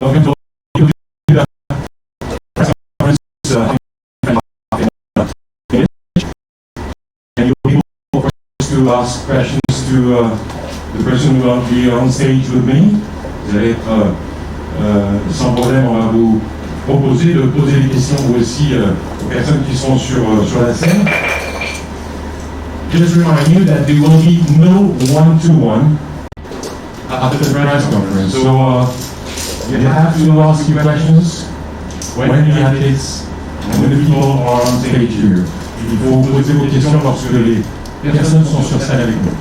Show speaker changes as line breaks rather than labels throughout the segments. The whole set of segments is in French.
welcome to the press conference. And you'll be able to ask questions to the person who will be on stage with me. Vous allez être sans problème, on va vous proposer de poser des questions vous aussi aux personnes qui sont sur la scène. Just remind you that there will be no one-to-one after the press conference. So you have to ask your questions when the candidates and when the people are on stage here. Il faut poser vos questions lorsque les personnes sont sur scène avec nous.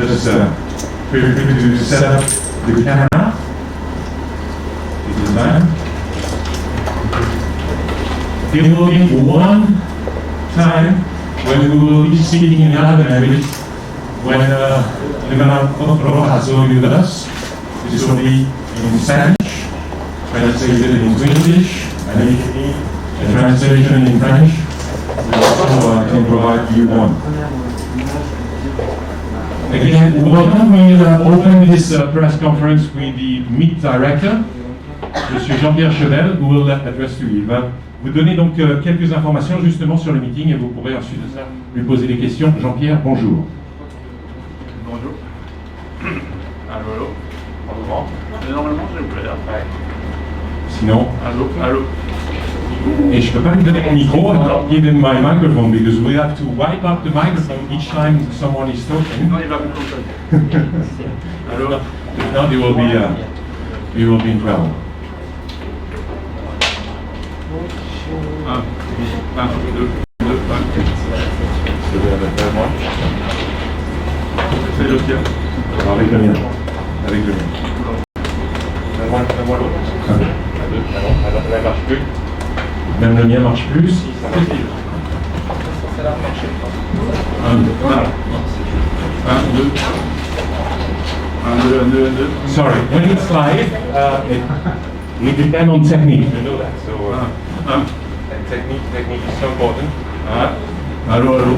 Just feel free to set up the camera. It is time. There will be one time when we will be speaking in another language when Ivana has joined with us. This will be in Spanish, translated into English, and a translation in French. We also can provide you one. Again, welcome. We'll open this press conference with the Meet Director. Je suis Jean-Pierre Chevel, who will address you. Il va vous donner donc quelques informations justement sur le meeting et vous pourrez ensuite de ça lui poser des questions. Jean-Pierre, bonjour.
Bonjour. Allô, allô. Bonjour. Normalement, je vous plaît.
Sinon.
Allô, allô.
Et je ne peux pas lui donner mon micro, I'll give him my microphone because we have to wipe up the microphone each time someone is talking.
Non, il va vous comprendre. Allô.
If not, you will be in trouble.
Un, deux, c'est le tien.
Avec le mien. Avec le mien. Donne-moi l'autre. Alors, elle ne marche plus. Même le mien ne marche plus. Si, ça marche. Ça va marcher.
Un, deux.
Sorry, when it's live, it depends on technique. You know that. So, and technique is so important.
Allô, allô.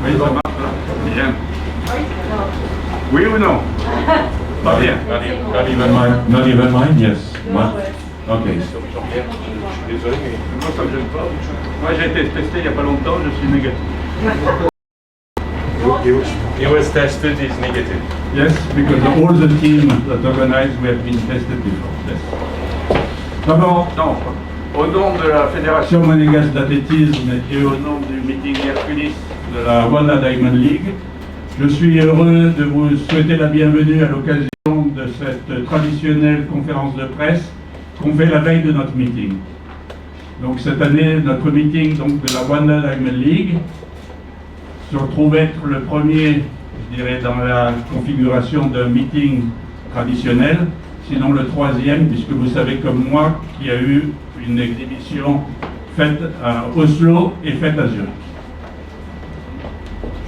Oui, ça marche. Bien. Oui ou non? Pas bien.
Not even mine, yes. Okay.
Je suis désolé, mais moi ça me gêne pas. Moi j'ai été testé il n'y a pas longtemps, je suis négatif.
He was tested, he's negative.
Yes, because all the team that organized, we have been tested before. Yes. D'abord, au nom de la Fédération monégasque d'athlétisme et au nom du Meeting Herculis de la Wanda Diamond League, je suis heureux de vous souhaiter la bienvenue à l'occasion de cette traditionnelle conférence de presse qu'on fait la veille de notre meeting. Donc cette année, notre meeting donc, de la Wanda Diamond League se retrouve être le premier, je dirais, dans la configuration d'un meeting traditionnel, sinon le troisième, puisque vous savez comme moi qu'il y a eu une exhibition faite à Oslo et faite à Zurich.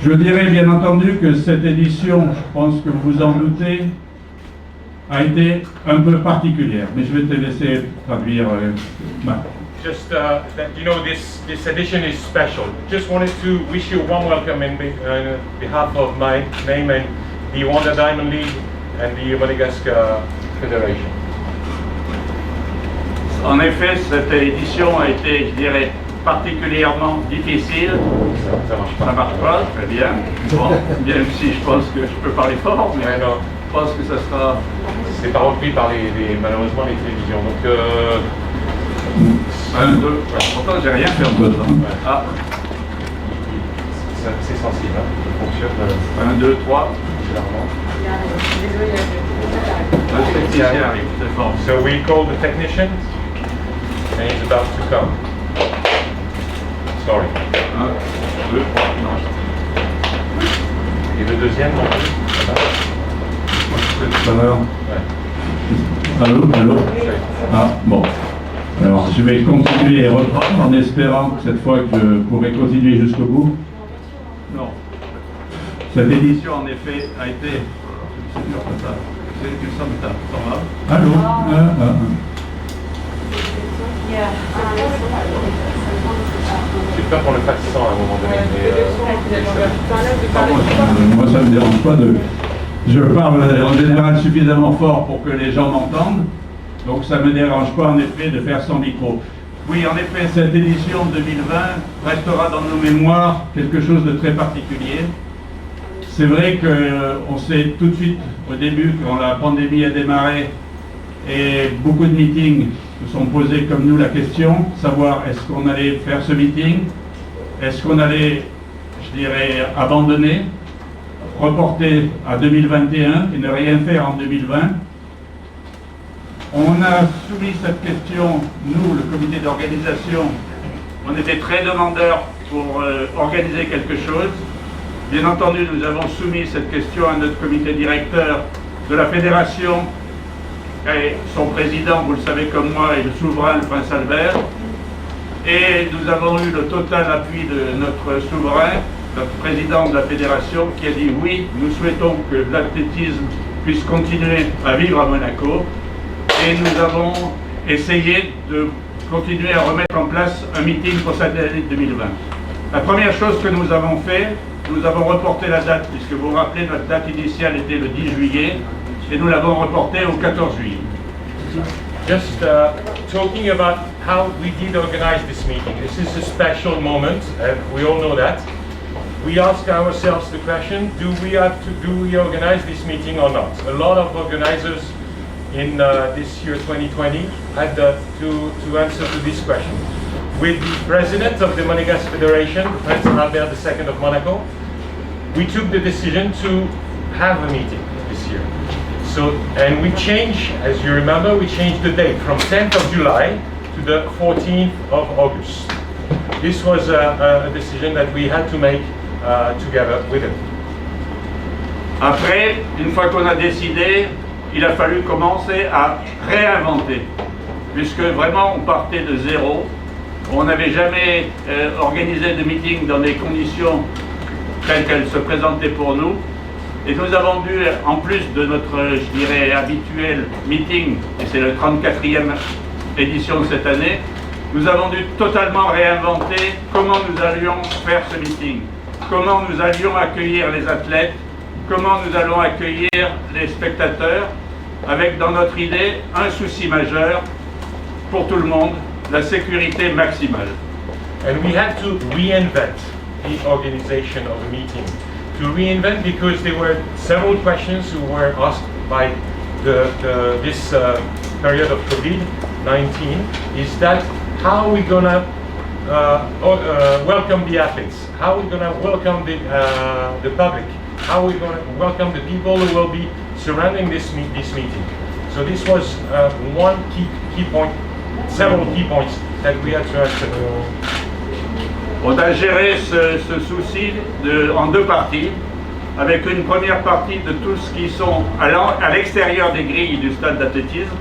Je dirais bien entendu que cette édition, je pense que vous vous en doutez, a été un peu particulière, mais je vais te laisser traduire.
Just that you know this edition is special. Just wanted to wish you a warm welcome in behalf of my name and the Wanda Diamond League and the Madagascar Federation.
En effet, cette édition a été, je dirais, particulièrement difficile. Ça marche pas, très bien. Bon, bien si je pense que je peux parler fort, mais je pense que ça sera...
C'est pas repris par malheureusement les télévisions. Donc,
1, 2, pourtant j'ai rien fait en deux temps. Ah.
C'est sensible, hein. Ça fonctionne.
1, 2, 3. Le technicien arrive, c'est fort.
So we call the technician and he's about to come. Sorry.
1, 2, 3, non.
Et le deuxième non plus.
Tout à l'heure. Allô? Ah, bon. Alors, je vais continuer et reprendre en espérant que cette fois que je pourrai continuer jusqu'au bout. Non. Cette édition, en effet, a été... Allô?
J'ai peur qu'on le fasse sans à un moment donné.
Moi, ça ne me dérange pas de... Je parle en général suffisamment fort pour que les gens m'entendent, donc ça ne me dérange pas en effet de faire sans micro. Oui, en effet, cette édition 2020 restera dans nos mémoires quelque chose de très particulier. C'est vrai qu'on sait tout de suite au début, quand la pandémie a démarré, et beaucoup de meetings se sont posés comme nous la question, savoir est-ce qu'on allait faire ce meeting, est-ce qu'on allait, je dirais, abandonner, reporter à 2021 et ne rien faire en 2020. On a soumis cette question, nous, le comité d'organisation, on était très demandeurs pour organiser quelque chose. Bien entendu, nous avons soumis cette question à notre comité directeur de la fédération, et son président, vous le savez comme moi, est le souverain, le prince Albert. Et nous avons eu le total appui de notre souverain, notre président de la fédération, qui a dit oui, nous souhaitons que l'athlétisme puisse continuer à vivre à Monaco. Et nous avons essayé de continuer à remettre en place un meeting pour cette année 2020. La première chose que nous avons fait, nous avons reporté la date, puisque vous vous rappelez, notre date initiale était le 10 juillet, et nous l'avons reportée au 14 juillet.
Just talking about how we did organize this meeting. This is a special moment, and we all know that. We ask ourselves the question, do we organize this meeting or not? A lot of organizers in this year 2020 had to answer to this question. With the president of the Monégasque Federation, Prince Albert II of Monaco, we took the decision to have a meeting this year. So, and we changed, as you remember, we changed the date from 10th of July to the 14th of August. This was a decision that we had to make together with him.
Après, une fois qu'on a décidé, il a fallu commencer à réinventer, puisque vraiment on partait de zéro. On n'avait jamais organisé de meeting dans des conditions telles qu'elles se présentaient pour nous. Et nous avons dû, en plus de notre, je dirais, habituel meeting, et c'est la 34e édition de cette année, nous avons dû totalement réinventer comment nous allions faire ce meeting, comment nous allions accueillir les athlètes, comment nous allons accueillir les spectateurs, avec dans notre idée un souci majeur pour tout le monde, la sécurité maximale.
And we had to reinvent the organization of the meeting. To reinvent because there were several questions who were asked by this period of COVID-19 is that how are we gonna welcome the athletes? How are we gonna welcome the public? How are we gonna welcome the people who will be surrounding this meeting? So this was one key point, several key points that we had to answer.
On a géré ce souci en deux parties, avec une première partie de tous qui sont à l'extérieur des grilles du stade d'athlétisme,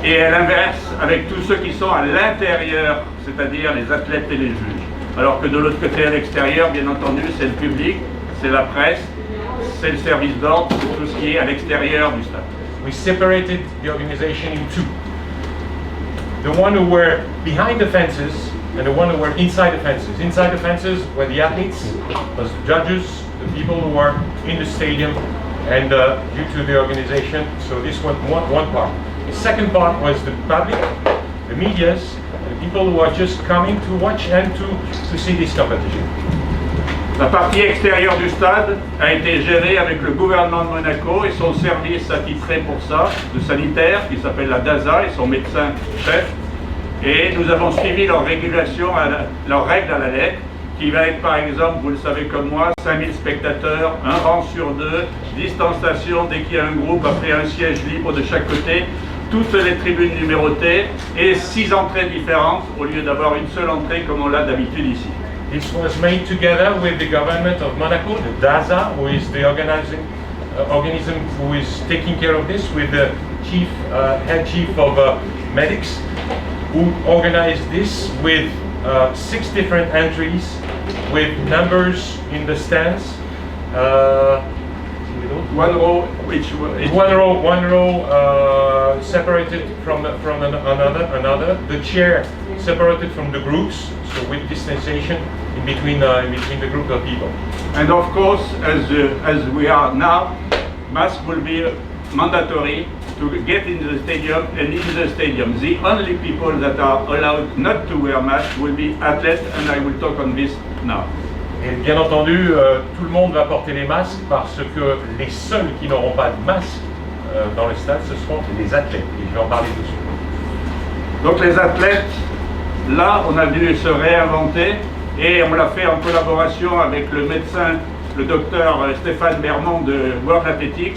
et à l'inverse, avec tous ceux qui sont à l'intérieur, c'est-à-dire les athlètes et les juges. Alors que de l'autre côté, à l'extérieur, bien entendu, c'est le public, c'est la presse, c'est le service d'ordre, c'est tout ce qui est à l'extérieur du stade.
We separated the organization in two. The one who were behind the fences and the one who were inside the fences. Inside the fences were the athletes, was the judges, the people who were in the stadium, and due to the organization, so this was one part. The second part was the public, the medias, the people who are just coming to watch and to see this competition.
La partie extérieure du stade a été gérée avec le gouvernement de Monaco et son service attitré pour ça, de sanitaire, qui s'appelle la DASA, et son médecin-chef. Et nous avons suivi leur régulation, leurs règles à la lettre, qui va être par exemple, vous le savez comme moi, 5000 spectateurs, un rang sur deux, distanciation dès qu'il y a un groupe, après un siège libre de chaque côté, toutes les tribunes numérotées et 6 entrées différentes au lieu d'avoir une seule entrée comme on l'a d'habitude ici.
This was made together with the government of Monaco, the DASA, who is the organism who is taking care of this, with the head chief of medics, who organized this with 6 different entries, with numbers in the stands.
One row,
one row separated from another. The chair separated from the groups, so with distanciation in between the group of people.
And of course, as we are now, mask will be mandatory to get in the stadium and in the stadium. The only people that are allowed not to wear masks will be athletes, and I will talk on this now.
Et bien entendu, tout le monde va porter les masques parce que les seuls qui n'auront pas de masque dans le stade, ce seront les athlètes. Et je vais en parler tout de suite.
Donc les athlètes, là, on a dû se réinventer et on l'a fait en collaboration avec le médecin, le docteur Stéphane Bermond de World Athletics,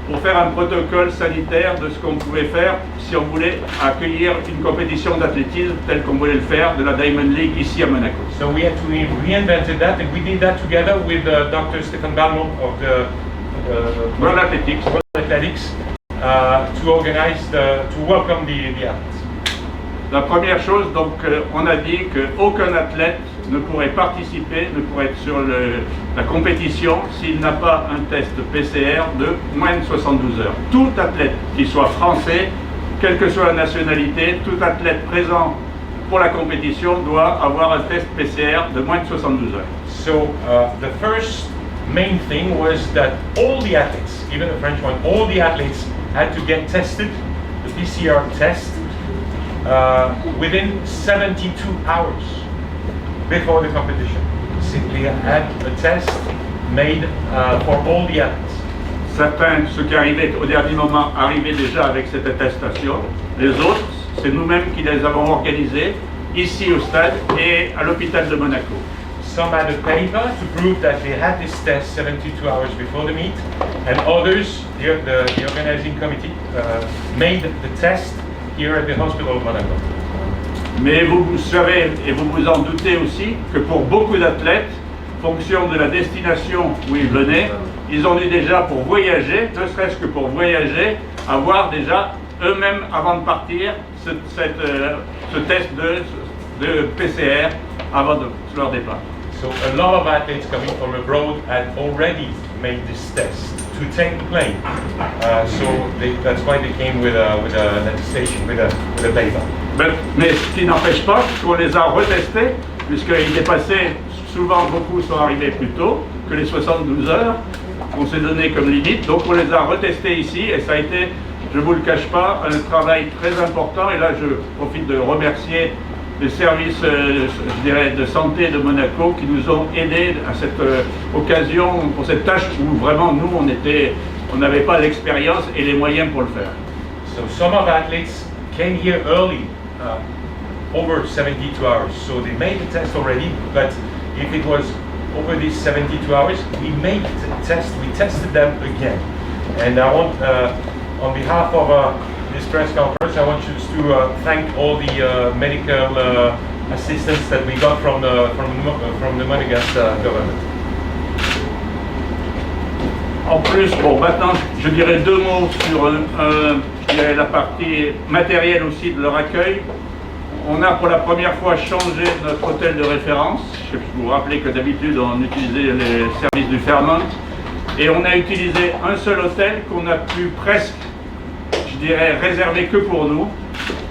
pour faire un protocole sanitaire de ce qu'on pouvait faire si on voulait accueillir une compétition d'athlétisme telle qu'on voulait le faire de la Diamond League ici à Monaco.
So we had to reinvented that, and we did that together with Dr. Stefan Balmont of the
World Athletics.
To organize to welcome the athletes.
La première chose, donc, on a dit qu'aucun athlète ne pourrait participer, ne pourrait être sur la compétition s'il n'a pas un test PCR de moins de 72 heures. Tout athlète, qu'il soit français, quelle que soit la nationalité, tout athlète présent pour la compétition doit avoir un test PCR de moins de 72 heures.
So the first main thing was that all the athletes, even the French one, all the athletes had to get tested, the PCR test, within 72 hours before the competition. Simply had a test made for all the athletes.
Certains, ceux qui arrivaient au dernier moment, arrivaient déjà avec cette attestation. Les autres, c'est nous-mêmes qui les avons organisés ici au stade et à l'hôpital de Monaco.
Some had a paper to prove that they had this test 72 hours before the meet, and others, the organizing committee, made the test here at the hospital of Monaco.
Mais vous savez, et vous vous en doutez aussi, que pour beaucoup d'athlètes, fonction de la destination où ils venaient, ils ont dû déjà, pour voyager, ne serait-ce que pour voyager, avoir déjà eux-mêmes, avant de partir, ce test de PCR avant de leur départ.
So a lot of athletes coming from abroad had already made this test to take the plane. That's why they came with an attestation, with a paper.
Mais ce qui n'empêche pas qu'on les a retestés, puisqu'ils dépassaient, souvent beaucoup sont arrivés plus tôt que les 72 heures qu'on s'est donné comme limite. Donc on les a retestés ici et ça a été, je ne vous le cache pas, un travail très important. Et là je profite de remercier les services je dirais, de santé de Monaco qui nous ont aidés à cette occasion, pour cette tâche où vraiment nous on n'avait pas l'expérience et les moyens pour le faire.
So some of athletes came here early, over 72 hours. So they made the test already, but if it was over these 72 hours, we made the test, we tested them again. And I want, on behalf of this press conference, I want you to thank all the medical assistance that we got from the Monegasque government.
En plus, bon, maintenant, je dirais deux mots sur je dirais la partie matérielle aussi de leur accueil. On a pour la première fois changé notre hôtel de référence. Je vous rappelez que d'habitude on utilisait les services du Fairmont. Et on a utilisé un seul hôtel qu'on a pu presque, je dirais, réserver que pour nous.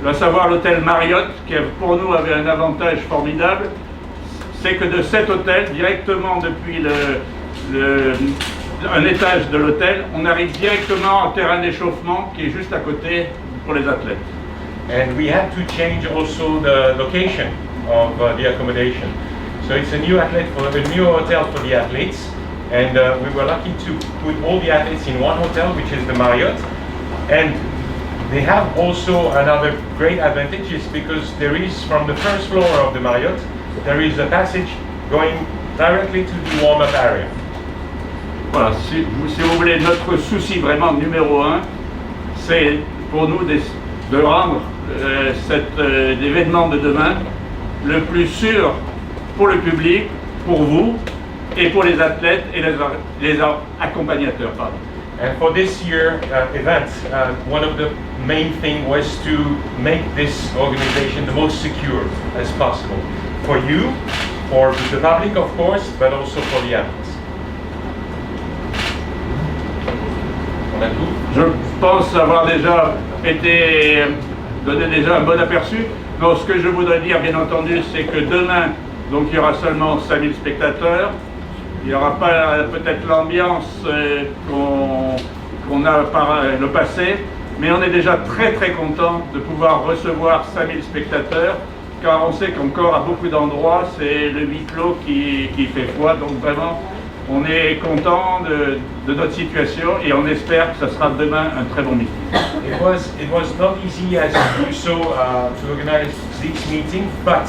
À savoir l'hôtel Marriott, qui pour nous avait un avantage formidable. C'est que de cet hôtel, directement depuis un étage de l'hôtel, on arrive directement au terrain d'échauffement qui est juste à côté pour les athlètes.
And we had to change also the location of the accommodation. So it's a new hotel for the athletes, and we were lucky to put all the athletes in one hotel, which is the Marriott. And they have also another great advantage, is because there is, from the first floor of the Marriott, there is a passage going directly to the warm-up area.
Voilà, si vous voulez, notre souci vraiment numéro un, c'est pour nous de rendre cet événement de demain le plus sûr pour le public, pour vous et pour les athlètes et les accompagnateurs. Pardon.
And for this year event, one of the main things was to make this organization the most secure as possible. For you, for the public of course, but also for the athletes.
Je pense avoir déjà donné déjà un bon aperçu. Donc, ce que je voudrais dire, bien entendu, c'est que demain, donc, il y aura seulement 5000 spectateurs. Il n'y aura pas peut-être l'ambiance qu'on a par le passé, mais on est déjà très très content de pouvoir recevoir 5000 spectateurs, car on sait qu'encore à beaucoup d'endroits, c'est le huis clos qui fait foi, donc vraiment, on est content de notre situation et on espère que ça sera demain un très bon meeting.
It was not easy as you saw to organize this meeting, but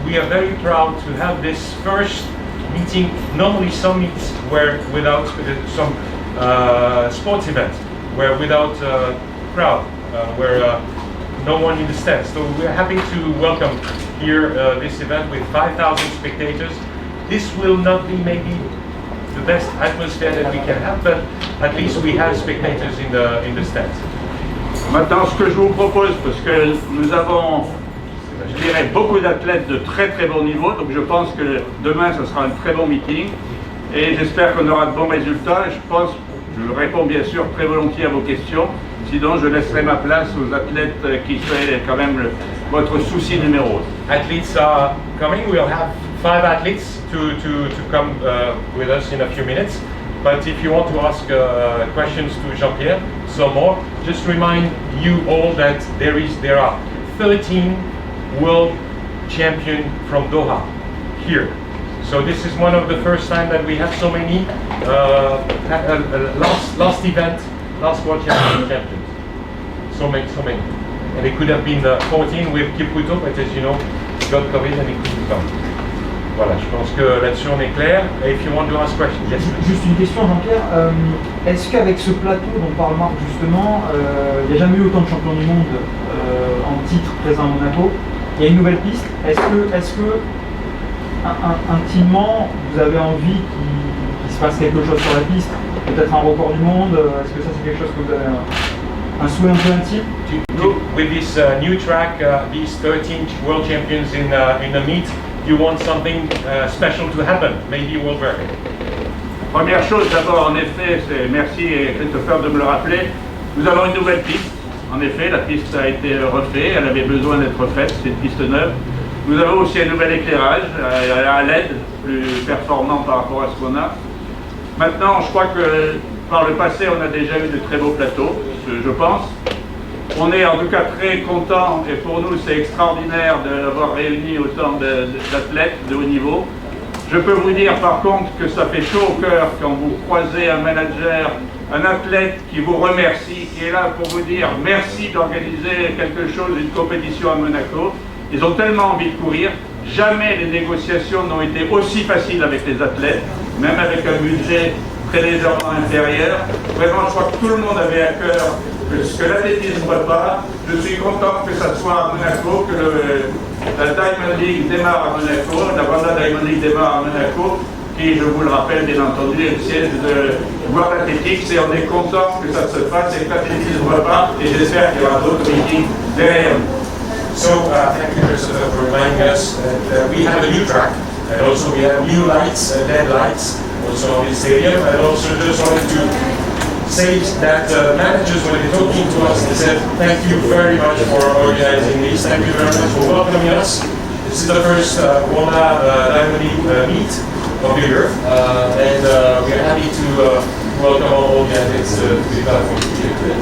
we are very proud to have this first meeting. Normally some meets were without some sports events, were without crowd, where no one in the stands. So we're happy to welcome here this event with 5,000 spectators. This will not be maybe the best atmosphere that we can have, but at least we have spectators in the stands.
Maintenant, ce que je vous propose, parce que nous avons, je dirais, beaucoup d'athlètes de très très bon niveau, donc je pense que demain, ce sera un très bon meeting, et j'espère qu'on aura de bons résultats. Je réponds bien sûr très volontiers à vos questions, sinon je laisserai ma place aux athlètes qui seraient quand même votre souci numéro 1.
Athletes are coming. We'll have 5 athletes to come with us in a few minutes. But if you want to ask questions to Jean-Pierre, some more, just remind you all that there are 13 world champions from Doha here. So this is one of the first time that we have so many last event, last world champions. So many. And it could have been 14 with Kiputo, but as you know, he got COVID and he couldn't come. Voilà, je pense que là-dessus on est clair. If you want to ask questions, yes.
Juste une question, Jean-Pierre. Est-ce qu'avec ce plateau dont parle Marc justement, il n'y a jamais eu autant de champions du monde en titre présents à Monaco? Il y a une nouvelle piste. Est-ce que intimement, vous avez envie qu'il se passe quelque chose sur la piste? Peut-être un record du monde? Est-ce que ça c'est quelque chose que vous avez un souhait un peu intime?
With this new track, these 13 world champions in a meet, you want something special to happen, maybe world record?
Première chose d'abord, en effet, c'est merci Christopher de me le rappeler, nous avons une nouvelle piste. En effet, la piste a été refaite, elle avait besoin d'être refaite, c'est une piste neuve. Nous avons aussi un nouvel éclairage à LED, plus performant par rapport à ce qu'on a. Maintenant, je crois que par le passé, on a déjà eu de très beaux plateaux, je pense. On est en tout cas très content et pour nous c'est extraordinaire d'avoir réuni autant d'athlètes de haut niveau. Je peux vous dire par contre que ça fait chaud au cœur quand vous croisez un manager, un athlète qui vous remercie, qui est là pour vous dire merci d'organiser quelque chose, une compétition à Monaco. Ils ont tellement envie de courir. Jamais les négociations n'ont été aussi faciles avec les athlètes, même avec un budget très légèrement inférieur. Vraiment, je crois que tout le monde avait à cœur que l'athlétisme repart. Je suis content que ça soit à Monaco, que la Diamond League démarre à Monaco, la Wanda Diamond League démarre à Monaco, qui, je vous le rappelle, bien entendu, est le siège de World Athletics, et on est content que ça se fasse et que l'athlétisme repart, et j'espère qu'il y aura d'autres meetings derrière nous.
So thank you, Christopher, for reminding us that we have a new track, and also we have new lights, LED lights, also on the stadium, and also just wanted to say that managers, when they're talking to us, they said, thank you very much for organizing this, thank you very much for welcoming us. This is the first Wanda Diamond League meet of the year, and we are happy to welcome all the athletes to the platform today.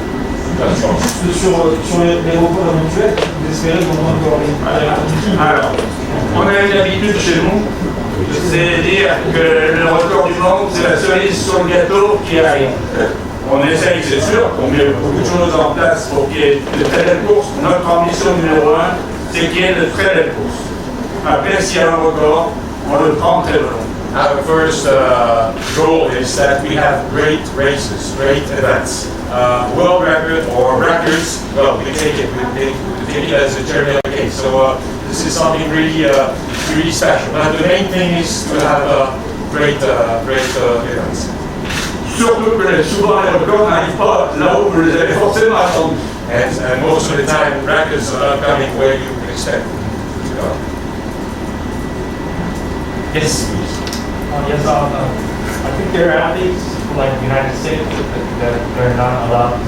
Juste sur les records éventuels, vous espérez vraiment encore les
Alors, on a une habitude chez nous, c'est dire que le record du monde, c'est la cerise sur le gâteau qui arrive. On essaye, c'est sûr, on met beaucoup de choses en place pour qu'il y ait de très belles courses. Notre ambition numéro 1, c'est qu'il y ait de très belles courses. Après, s'il y a un record, on le prend très long.
Our first goal is that we have great races, great events. World record or records, well, we take it as a cherry on the cake. So this is something really, really special. But the main thing is to have great events.
Surtout que souvent les records n'arrivent pas là où vous les avez forcément attendus.
And most of the time, records are not coming where you expect them to go. Yes, please.
Yes, I think there are athletes like the United States that they're not allowed to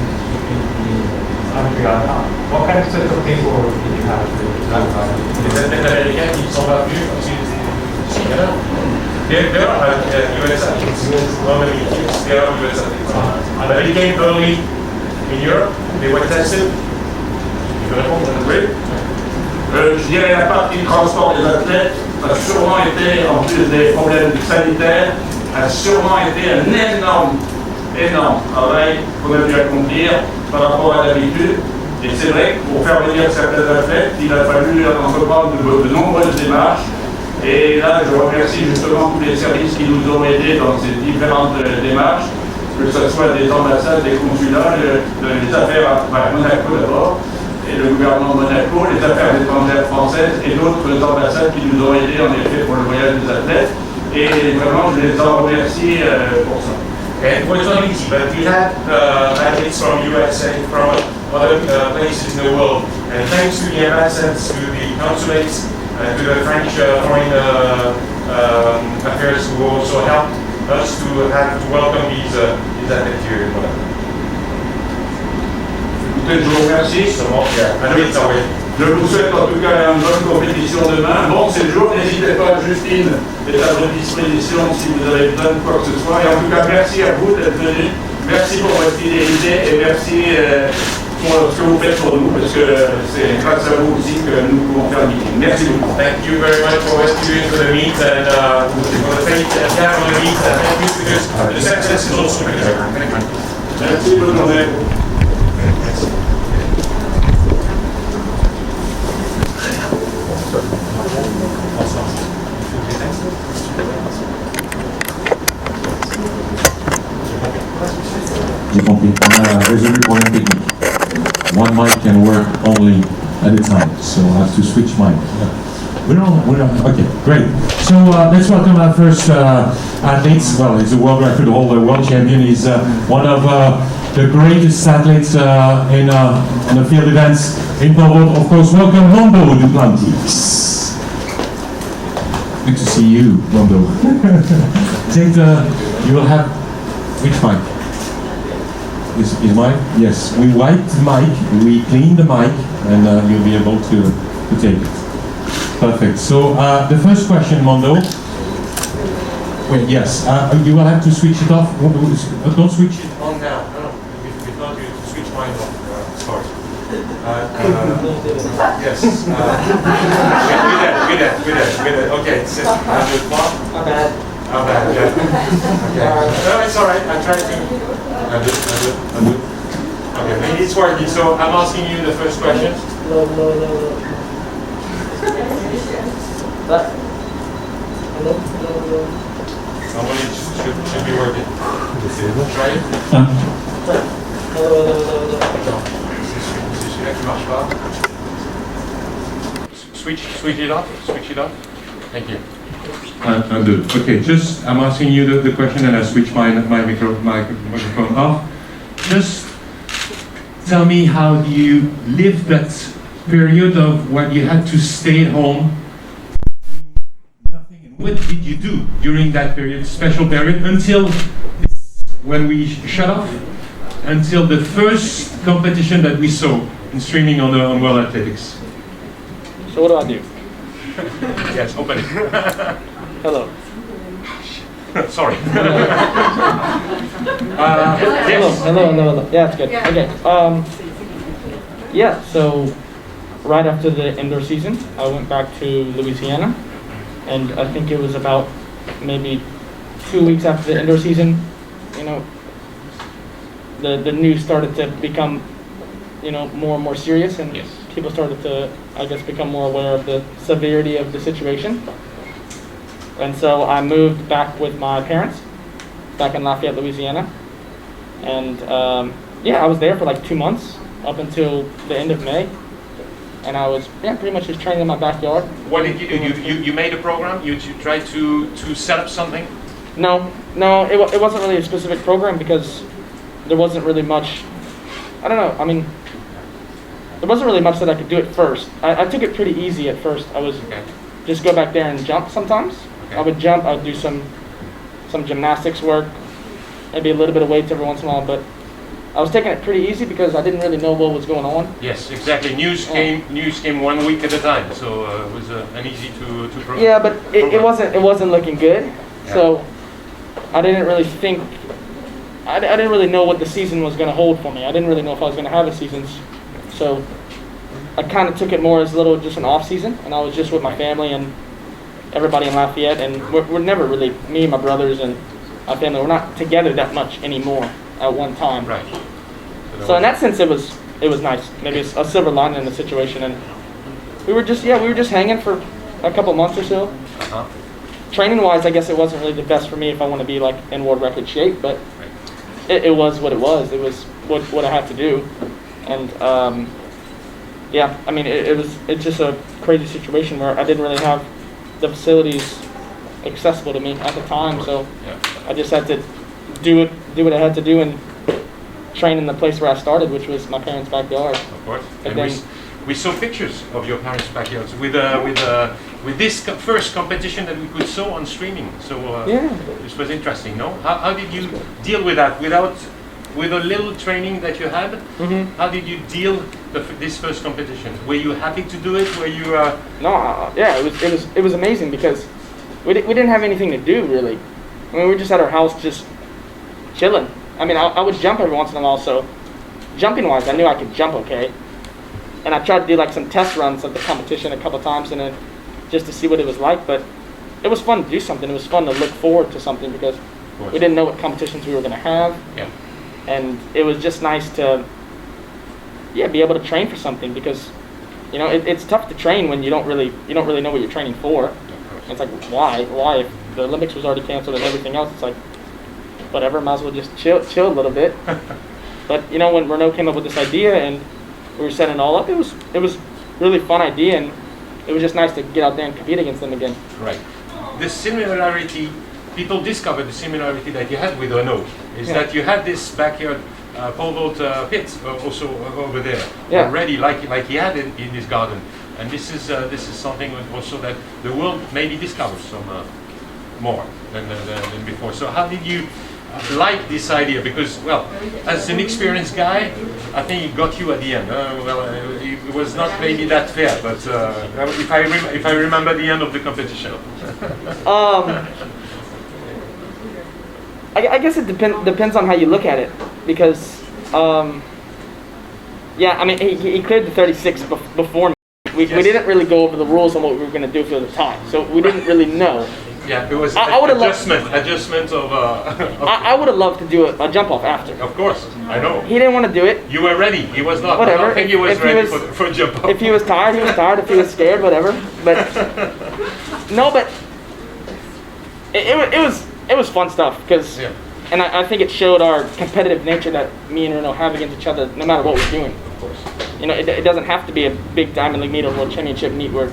compete in the country on top. What kind of set of paperwork did you have to
Les athlètes américains qui ne sont pas venus parce qu'ils sont There are US athletes, normally there are US athletes. But they came early in Europe, they were tested. Tu peux répondre?
Oui. Je dirais la partie transport des athlètes a sûrement été, en plus des problèmes sanitaires, a sûrement été un énorme travail qu'on a dû accomplir par rapport à l'habitude. Et c'est vrai que pour faire venir certains athlètes, il a fallu entreprendre de nombreuses démarches. Et là, je remercie justement tous les services qui nous ont aidés dans ces différentes démarches, que ce soit des ambassades, des consulats, les affaires à Monaco d'abord, et le gouvernement de Monaco, les affaires étrangères françaises et d'autres ambassades qui nous ont aidés en effet pour le voyage des athlètes. Et vraiment, je les en remercie pour ça.
And it was not easy, but we had athletes from USA, from other places in the world. And thanks to the ambassadors, to the consulates, to the French foreign affairs who also helped us to welcome these athletes here in Monaco.
Écoutez, je vous remercie. Je vous souhaite en tout cas une bonne compétition demain. Bon, c'est le jour, n'hésitez pas, Justine est à votre disposition si vous avez besoin de quoi que ce soit. Et en tout cas, merci à vous d'être venus. Merci pour votre fidélité et merci pour ce que vous faites pour nous, parce que c'est grâce à vous aussi que nous pouvons faire le meeting. Merci beaucoup.
Thank you very much for what you're doing for the meet and for the faith that you have on the meet. Thank you because the success is also because of you.
Merci, bonne journée.
J'ai compris. On a résolu le problème technique. One mic can work only at a time, so I have to switch mic. We're on. Okay, great. So let's welcome our first athletes. Well, he's a world record holder, world champion. He's one of the greatest athletes in the field events in the world. Of course, welcome Wanda Duplantis. Good to see you, Wanda. You will have, which mic? Is mic? Yes, we wipe the mic, we clean the mic, and you'll be able to take it. Perfect. So the first question, Mondo. Wait, yes, you will have to switch it off. Don't switch it on now. No, we thought you to switch mine off. Sorry. Yes. Good. Okay, sit.
Not bad.
Not bad, yeah. Okay. No, it's alright. I tried to. I do. Okay, maybe it's working. So I'm asking you the first question.
Low.
Normally it should be working. Try it. Non, c'est celui-là qui marche pas. Switch it off. Thank you. Good. Okay, just I'm asking you the question and I switch my microphone off. Just tell me, how do you live that period of when you had to stay at home? Nothing. And what did you do during that period, special period, until when we shut off, until the first competition that we saw in streaming on World Athletics?
So what do I do?
Yes, open it.
Hello.
Sorry. Yes.
Hello. Yeah, it's good. Okay. Yeah, so right after the indoor season, I went back to Louisiana, and I think it was about maybe 2 weeks after the indoor season, the news started to become, more and more serious, and
Yes.
people started to, I guess, become more aware of the severity of the situation. And so I moved back with my parents, back in Lafayette, Louisiana. And I was there for like 2 months, up until the end of May. And I was pretty much just training in my backyard.
What did you do? You made a program? You tried to set up something?
No, it wasn't really a specific program because there wasn't really much, I don't know, I mean, there wasn't really much that I could do at first. I took it pretty easy at first. I was just go back there and jump sometimes.
Okay.
I would jump, I would do some gymnastics work, maybe a little bit of weights every once in a while, but I was taking it pretty easy because I didn't really know what was going on.
Yes, exactly. News came 1 week at a time, so it was an easy to program.
Yeah, but it wasn't looking good. So I didn't really think, I didn't really know what the season was going to hold for me. I didn't really know if I was going to have a season. So I kind of took it more as a little just an off season, and I was just with my family and everybody in Lafayette, and we're never really, me and my brothers and my family, we're not together that much anymore at one time.
Right.
So in that sense, it was nice. Maybe it's a silver lining in the situation, and we were just hanging for a couple months or so.
Uh-huh.
Training wise, I guess it wasn't really the best for me if I want to be like in world record shape, but it was what it was. It was what I had to do, and yeah, I mean it's just a crazy situation where I didn't really have the facilities accessible to me at the time, so I just had to do what I had to do and train in the place where I started, which was my parents' backyard.
Of course.
And
And
then,
we saw pictures of your parents' backyards with this first competition that we could saw on streaming. So
yeah,
this was interesting, no? How did you deal with that with a little training that you had?
Mm-hmm.
How did you deal this first competition? Were you happy to do it? Were you?
No, yeah, it was amazing because we didn't have anything to do really. I mean, we were just at our house just chilling. I mean, I would jump every once in a while, so jumping wise, I knew I could jump okay. And I tried to do like some test runs of the competition a couple times, and then just to see what it was like. But it was fun to do something. It was fun to look forward to something because we didn't know what competitions we were going to have.
Yeah.
And it was just nice to, be able to train for something because, it's tough to train when you don't really know what you're training for. It's like why if the Olympics was already canceled and everything else, it's like whatever, might as well just chill a little bit. But when Renault came up with this idea and we were setting it all up, it was really fun idea, and it was just nice to get out there and compete against them again.
Right. The similarity, people discovered the similarity that you had with Renault is that you had this backyard pole vault pit also over there already, like he had in his garden, and this is something also that the world maybe discovers some more than before. So how did you like this idea? Because, well, as an experienced guy, I think it got you at the end. It was not maybe that fair, but if I remember the end of the competition.
I guess it depends on how you look at it, because I mean he cleared the 36 before me. We didn't really go over the rules on what we were going to do for the tie, so we didn't really know.
Yeah, it was adjustment of.
I would have loved to do a jump off after.
Of course, I know.
He didn't want to do it.
You were ready. He was not.
Whatever.
I don't think he was ready for a jump off.
If he was tired, he was tired. If he was scared, whatever. But no, but it was fun stuff because, and I think it showed our competitive nature that me and Renault have against each other, no matter what we're doing.
Of course.
It doesn't have to be a big Diamond League meet or World Championship meet where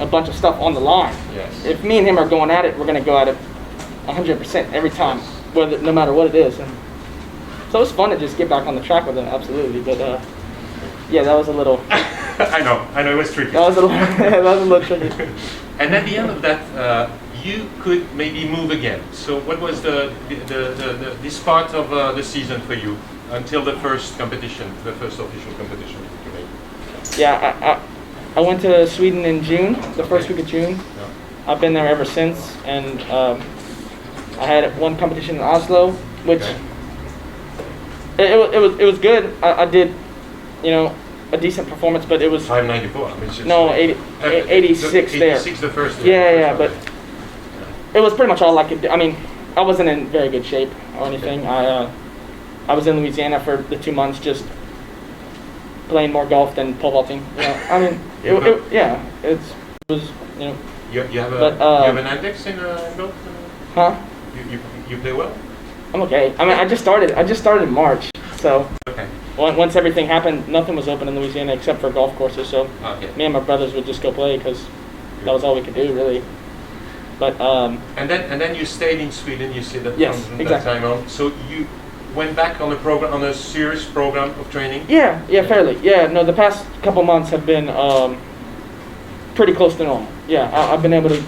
a bunch of stuff on the line.
Yes.
If me and him are going at it, we're going to go at it 100% every time, no matter what it is. And so it was fun to just get back on the track with him, absolutely. But that was a little.
I know, it was tricky.
That was a little tricky.
And at the end of that, you could maybe move again. So what was this part of the season for you until the first competition, the first official competition you made?
Yeah, I went to Sweden in June, the first week of June.
Yeah.
I've been there ever since, and I had one competition in Oslo, which it was good. I did, a decent performance, but it was
594. I mean, it's just
86 there.
86 the first.
Yeah, but it was pretty much all I could do. I mean, I wasn't in very good shape or anything. I was in Louisiana for the 2 months just playing more golf than pole vaulting. I mean, it was.
You have an index in golf?
Huh?
You play well?
I'm okay. I mean, I just started in March, so once everything happened, nothing was open in Louisiana except for golf courses. So me and my brothers would just go play because that was all we could do, really. But
and then you stayed in Sweden. You said that from
exactly.
that time on. So you went back on a serious program of training.
Yeah, fairly. Yeah, no, the past couple months have been pretty close to normal. Yeah, I've been able to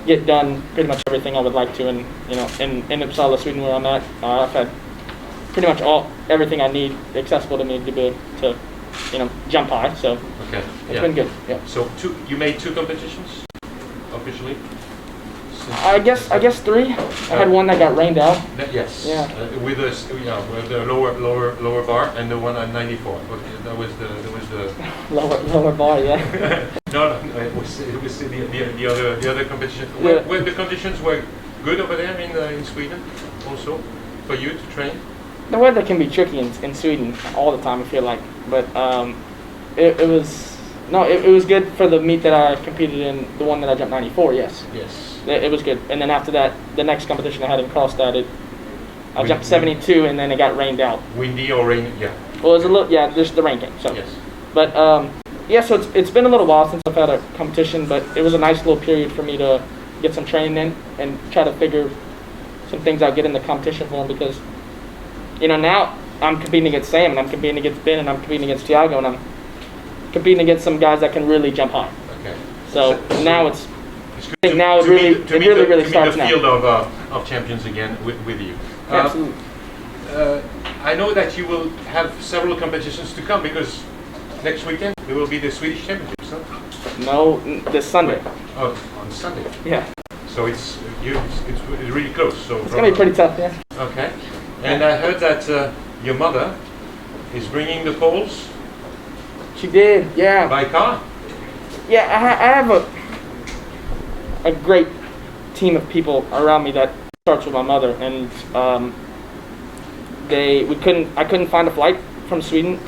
get done pretty much everything I would like to, and in Uppsala, Sweden, where I'm at, I've had pretty much everything I need accessible to me to be able to jump high. So it's been good. Yeah.
So you made 2 competitions officially. So
I guess 3. I had one that got rained out.
Yes.
Yeah.
With the lower bar and the one at 94. Okay, that was the
Lower bar, yeah.
no, it was the other competition.
Yeah.
Where the conditions were good over there in Sweden, also for you to train.
The weather can be tricky in Sweden all the time, I feel like, but it was good for the meet that I competed in, the one that I jumped 94. Yes.
Yes.
It was good, and then after that, the next competition I had in Karlstad, I jumped 72, and then it got rained out.
Windy or rain? Yeah.
Well, it was a little, yeah, just the rain came. So.
Yes.
But yeah, so it's been a little while since I've had a competition, but it was a nice little period for me to get some training in and try to figure some things out, get in the competition for them, because now I'm competing against Sam, and I'm competing against Ben, and I'm competing against Thiago, and I'm competing against some guys that can really jump high.
Okay.
So now it's
good
now it really starts
the
now.
field of champions again with you.
Absolutely.
I know that you will have several competitions to come, because next weekend there will be the Swedish Championships, huh?
No, this Sunday.
Oh, on Sunday.
Yeah.
So it's really close. So
It's gonna be pretty tough, yeah.
Okay. And I heard that your mother is bringing the poles
She did, yeah.
by car.
Yeah, I have a great team of people around me that starts with my mother, and I couldn't find a flight from Sweden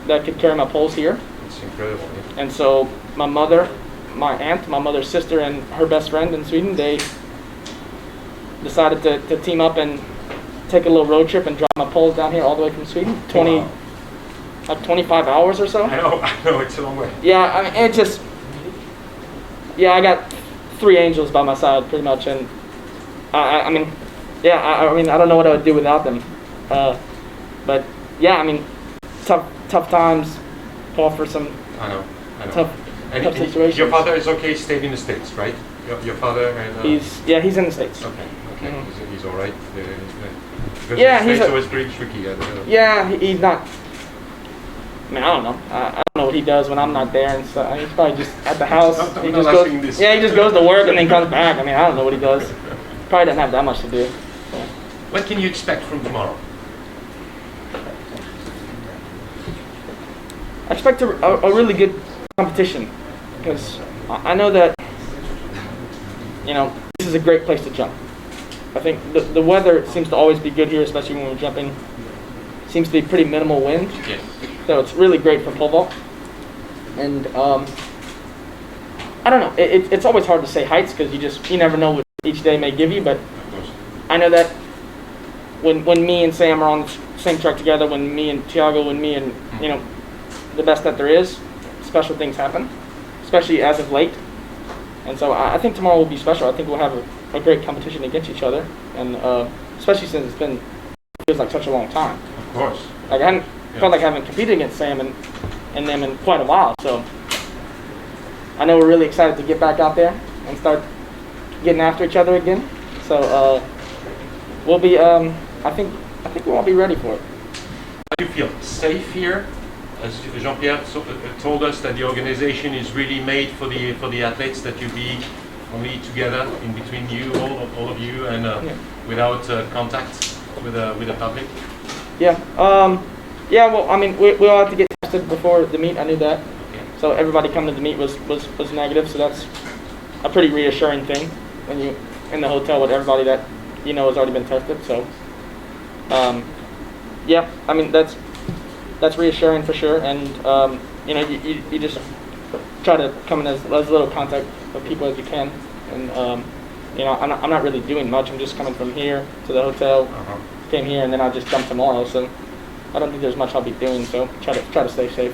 that could carry my poles here,
It's incredible. Yeah.
and so my mother, my aunt, my mother's sister, and her best friend in Sweden, they decided to team up and take a little road trip and drive my poles down here all the way from Sweden,
Wow.
like 25 hours or so.
I know, it's a long way.
Yeah, I mean, I got 3 angels by my side pretty much, and I mean, I don't know what I would do without them. But yeah, I mean, tough times call for some
I know.
tough situations.
Your father is okay, stayed in the States, right? Your father and
He's in the States.
okay.
Mhm.
He's all right. Because
Yeah,
the
he's
States
a-
always pretty tricky. I don't know.
Yeah, he's not. I mean, I don't know. I don't know what he does when I'm not there, and so he's probably just at the house.
I'm
He
not
just
asking this.
goes. Yeah, he just goes to work and then comes back. I mean, I don't know what he does. Probably doesn't have that much to do.
What can you expect from tomorrow?
I expect a really good competition, because I know that this is a great place to jump. I think the weather seems to always be good here, especially when we're jumping. Seems to be pretty minimal wind,
Yes.
so it's really great for pole vault. And I don't know. It's always hard to say heights, because you never know what each day may give you. But
Of course.
I know that when me and Sam are on the same track together, when me and Thiago, when me and the best that there is, special things happen, especially as of late. And so I think tomorrow will be special. I think we'll have a great competition against each other, and especially since feels like such a long time.
Of course.
Like I felt like I haven't competed against Sam and them in quite a while. So I know we're really excited to get back out there and start getting after each other again. So we'll be. I think we'll all be ready for it.
How do you feel? Safe here? As Jean-Pierre told us, that the organization is really made for the athletes, that you be only together in between you, all of you, and without contact with the public.
Yeah. Yeah. Well, I mean, we all have to get tested before the meet. I knew that.
Okay.
So everybody coming to the meet was negative. So that's a pretty reassuring thing when you in the hotel with everybody that has already been tested. So yeah, I mean that's reassuring for sure. And you just try to come in as little contact with people as you can. And I'm not really doing much. I'm just coming from here to the hotel. Came here, and then I'll just jump tomorrow. So I don't think there's much I'll be doing. So try to stay safe.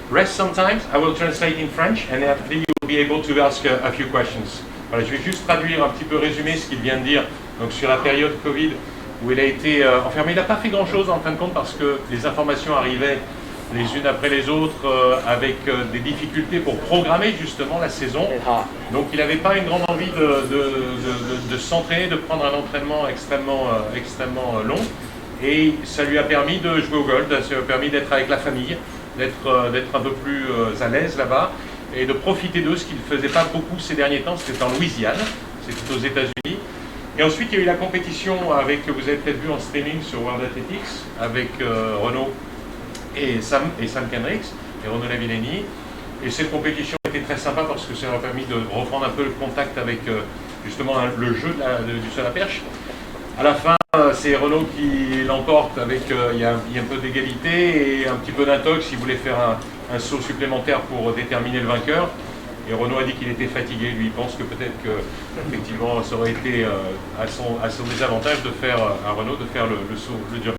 Rest sometimes. I will translate in French, and after you will be able to ask a few questions. Voilà, je vais juste traduire un petit peu, résumer ce qu'il vient de dire. Donc sur la période Covid où il a été enfermé, il n'a pas fait grand-chose en fin de compte, parce que les informations arrivaient les unes après les autres, avec des difficultés pour programmer justement la saison. Donc il n'avait pas une grande envie de s'entraîner, de prendre un entraînement extrêmement long. Et ça lui a permis de jouer au golf, ça lui a permis d'être avec la famille, d'être un peu plus à l'aise là-bas, et de profiter d'eux, ce qu'il ne faisait pas beaucoup ces derniers temps. C'était en Louisiane, c'était aux États-Unis. Et ensuite, il y a eu la compétition avec, que vous avez peut-être vu en streaming sur World Athletics, avec Renaud et Sam Kendricks et Renaud Lavillenie. Et cette compétition était très sympa parce que ça leur a permis de reprendre un peu le contact avec justement le jeu du saut à la perche. À la fin, c'est Renaud qui l'emporte avec, il y a un peu d'égalité et un petit peu d'intox. Il voulait faire un saut supplémentaire pour déterminer le vainqueur. Et Renaud a dit qu'il était fatigué. Lui, il pense que peut-être que, effectivement, ça aurait été à son désavantage de faire, à Renaud de faire le saut, le dur.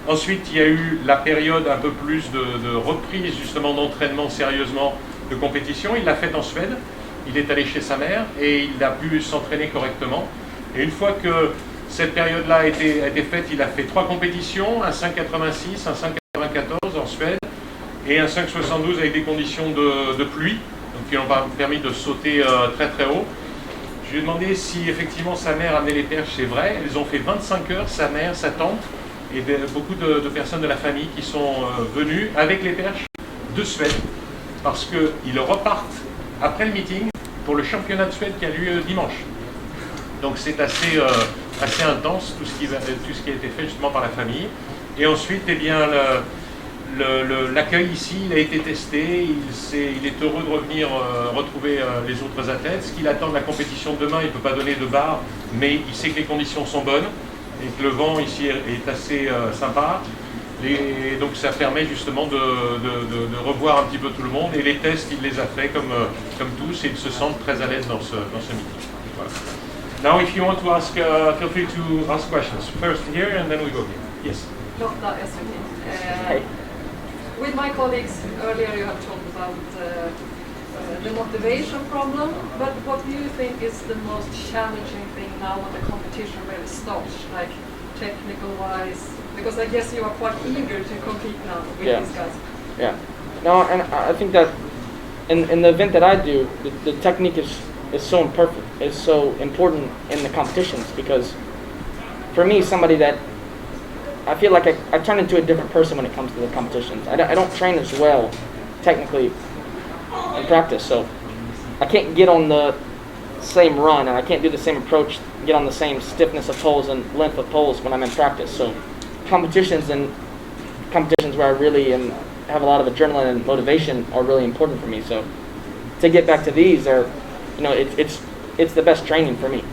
Ensuite, il y a eu la période un peu plus de reprise, justement, d'entraînement sérieusement de compétition. Il l'a faite en Suède. Il est allé chez sa mère et il a pu s'entraîner correctement. Et une fois que cette période-là a été faite, il a fait 3 compétitions, un 5,86, un 5,94 en Suède et un 5,72 avec des conditions de pluie, donc qui ont permis de sauter très très haut. Je lui ai demandé si effectivement sa mère amenait les perches, c'est vrai. Ils ont fait 25 heures, sa mère, sa tante et beaucoup de personnes de la famille qui sont venues avec les perches de Suède parce qu'ils repartent après le meeting pour le championnat de Suède qui a lieu dimanche. Donc c'est assez intense tout ce qui a été fait justement par la famille. Et ensuite, eh bien, l'accueil ici, il a été testé, il est heureux de revenir retrouver les autres athlètes. Ce qu'il attend de la compétition de demain, il ne peut pas donner de barre, mais il sait que les conditions sont bonnes et que le vent ici est assez sympa. Et donc ça permet justement de revoir un petit peu tout le monde. Et les tests, il les a fait comme tous et ils se sentent très à l'aise dans ce meeting. Voilà. Now, if you want to ask, feel free to ask questions. First here, and then we go here. Yes.
Lotta, SVT. With my colleagues earlier, you have talked about the motivation problem. But what do you think is the most challenging thing now when the competition really starts, like technical-wise? Because I guess you are quite eager to compete now with these guys.
Yeah. No, and I think that in the event that I do, the technique is so imperfect. It's so important in the competitions because for me, somebody that I feel like I turn into a different person when it comes to the competitions. I don't train as well technically in practice, so I can't get on the same run and I can't do the same approach, get on the same stiffness of poles and length of poles when I'm in practice. So competitions where I really have a lot of adrenaline and motivation are really important for me. So to get back to these it's the best training for me.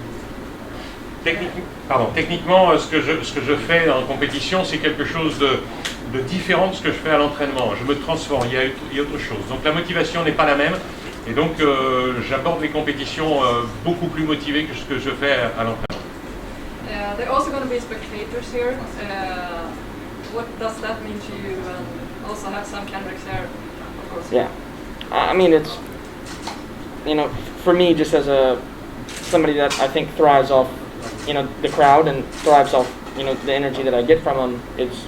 Techniquement, ce que je fais en compétition, c'est quelque chose de différent de ce que je fais à l'entraînement. Je me transforme, il y a autre chose. Donc la motivation n'est pas la même. Et donc j'aborde les compétitions beaucoup plus motivé que ce que je fais à l'entraînement.
There are also going to be spectators here. What does that mean to you? And also have some Kendricks here, of course.
Yeah, I mean it's for me just as somebody that I think thrives off the crowd and thrives off the energy that I get from them. It's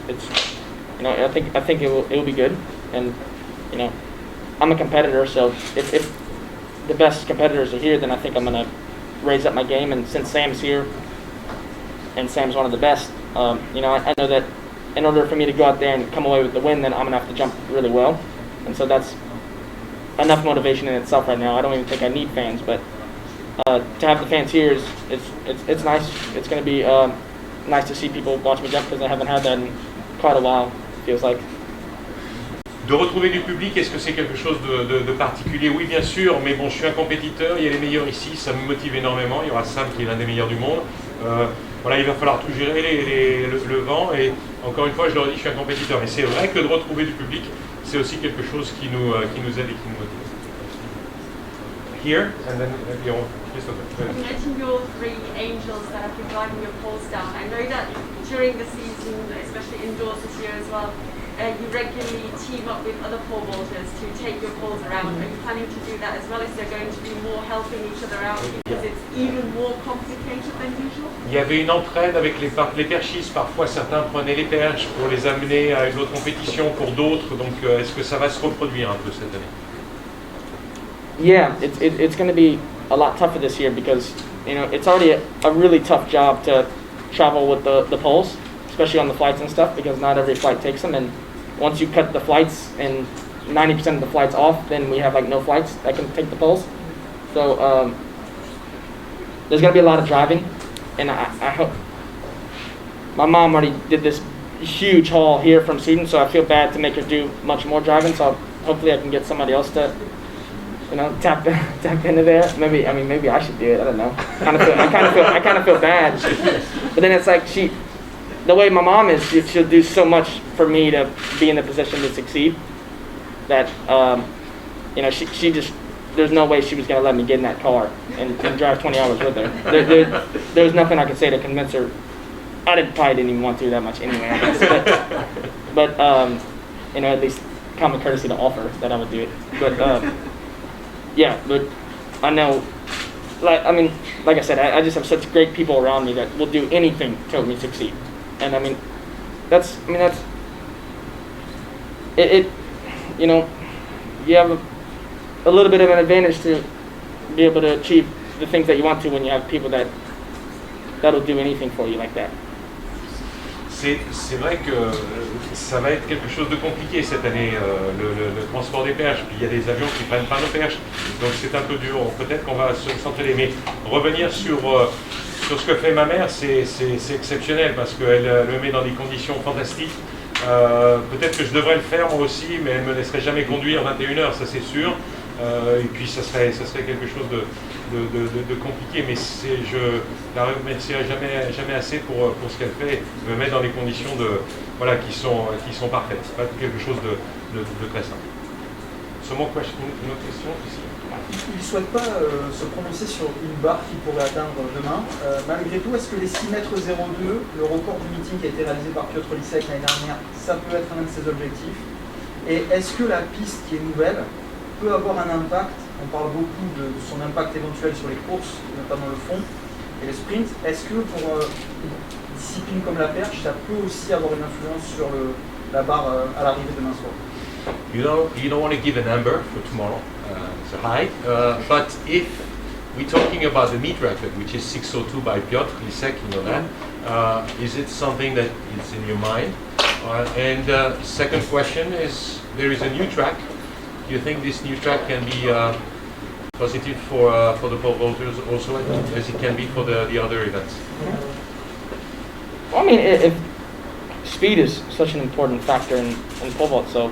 I think it will be good, and I'm a competitor, so if the best competitors are here, then I think I'm gonna raise up my game. And since Sam's here, and Sam's one of the best, I know that in order for me to go out there and come away with the win, then I'm gonna have to jump really well, and so that's enough motivation in itself right now. I don't even think I need fans, but to have the fans here it's nice. It's gonna be nice to see people watch me jump because I haven't had that in quite a while. It feels like.
De retrouver du public, est-ce que c'est quelque chose de particulier? Oui, bien sûr, mais bon, je suis un compétiteur, il y a les meilleurs ici, ça me motive énormément. Il y aura Sam qui est l'un des meilleurs du monde. Voilà, il va falloir tout gérer, le vent, et encore une fois, je leur dis, je suis un compétiteur. Et c'est vrai que de retrouver du public, c'est aussi quelque chose qui nous aide et qui nous motive. Here, and then Christopher.
You mentioned your 3 angels that have been driving your poles down. I know that during the season, especially indoors this year as well, you regularly team up with other pole vaulters to take your poles around. Are you planning to do that as well? Is there going to be more helping each other out because it's even more complicated than usual?
Il y avait une entraide avec les perchistes. Parfois, certains prenaient les perches pour les amener à une autre compétition pour d'autres. Donc, est-ce que ça va se reproduire un peu cette année?
Yeah, it's going to be a lot tougher this year because it's already a really tough job to travel with the poles, especially on the flights and stuff, because not every flight takes them. And once you cut the flights and 90% of the flights off, then we have like no flights that can take the poles. So there's gonna be a lot of driving, and I hope my mom already did this huge haul here from Sweden, so I feel bad to make her do much more driving. So hopefully I can get somebody else to, tap into there. Maybe I should do it. I don't know. I kind of feel bad. But then it's like the way my mom is, she'll do so much for me to be in the position to succeed. That she just, there's no way she was gonna let me get in that car and drive 20 hours with her. There was nothing I could say to convince her. I probably didn't even want to that much anyway, I guess. But at least common courtesy to offer that I would do it. But but I know, like I said, I just have such great people around me that will do anything to help me succeed. And that's it. You have a little bit of an advantage to be able to achieve the things that you want to when you have people that'll do anything for you like that.
C'est vrai que ça va être quelque chose de compliqué cette année, le transport des perches, puis il y a des avions qui prennent pas nos perches, donc c'est un peu dur. Peut-être qu'on va s'entraider, mais revenir sur ce que fait ma mère, c'est exceptionnel parce qu'elle le met dans des conditions fantastiques. Peut-être que je devrais le faire moi aussi, mais elle ne me laisserait jamais conduire 21 heures, ça c'est sûr. Et puis ça serait quelque chose de compliqué, mais je la remercierai jamais assez pour ce qu'elle fait, me mettre dans des conditions qui sont parfaites. C'est pas quelque chose de très simple. Une autre question ici.
Il ne souhaite pas se prononcer sur une barre qu'il pourrait atteindre demain. Malgré tout, est-ce que les 6 mètres 02, le record du meeting qui a été réalisé par Piotr Lisek l'année dernière, ça peut être un de ses objectifs? Et est-ce que la piste qui est nouvelle peut avoir un impact? On parle beaucoup de son impact éventuel sur les courses, notamment le fond et les sprints. Est-ce que pour une discipline comme la perche, ça peut aussi avoir une influence sur la barre à l'arrivée demain soir?
You don't want to give a number for tomorrow, the height, but if we're talking about the meet record, which is 6:02 by Piotr Lisek, that, is it something that is in your mind? And second question is, there is a new track. Do you think this new track can be positive for the pole vaulters also, as it can be for the other events?
Well, if speed is such an important factor in pole vault, so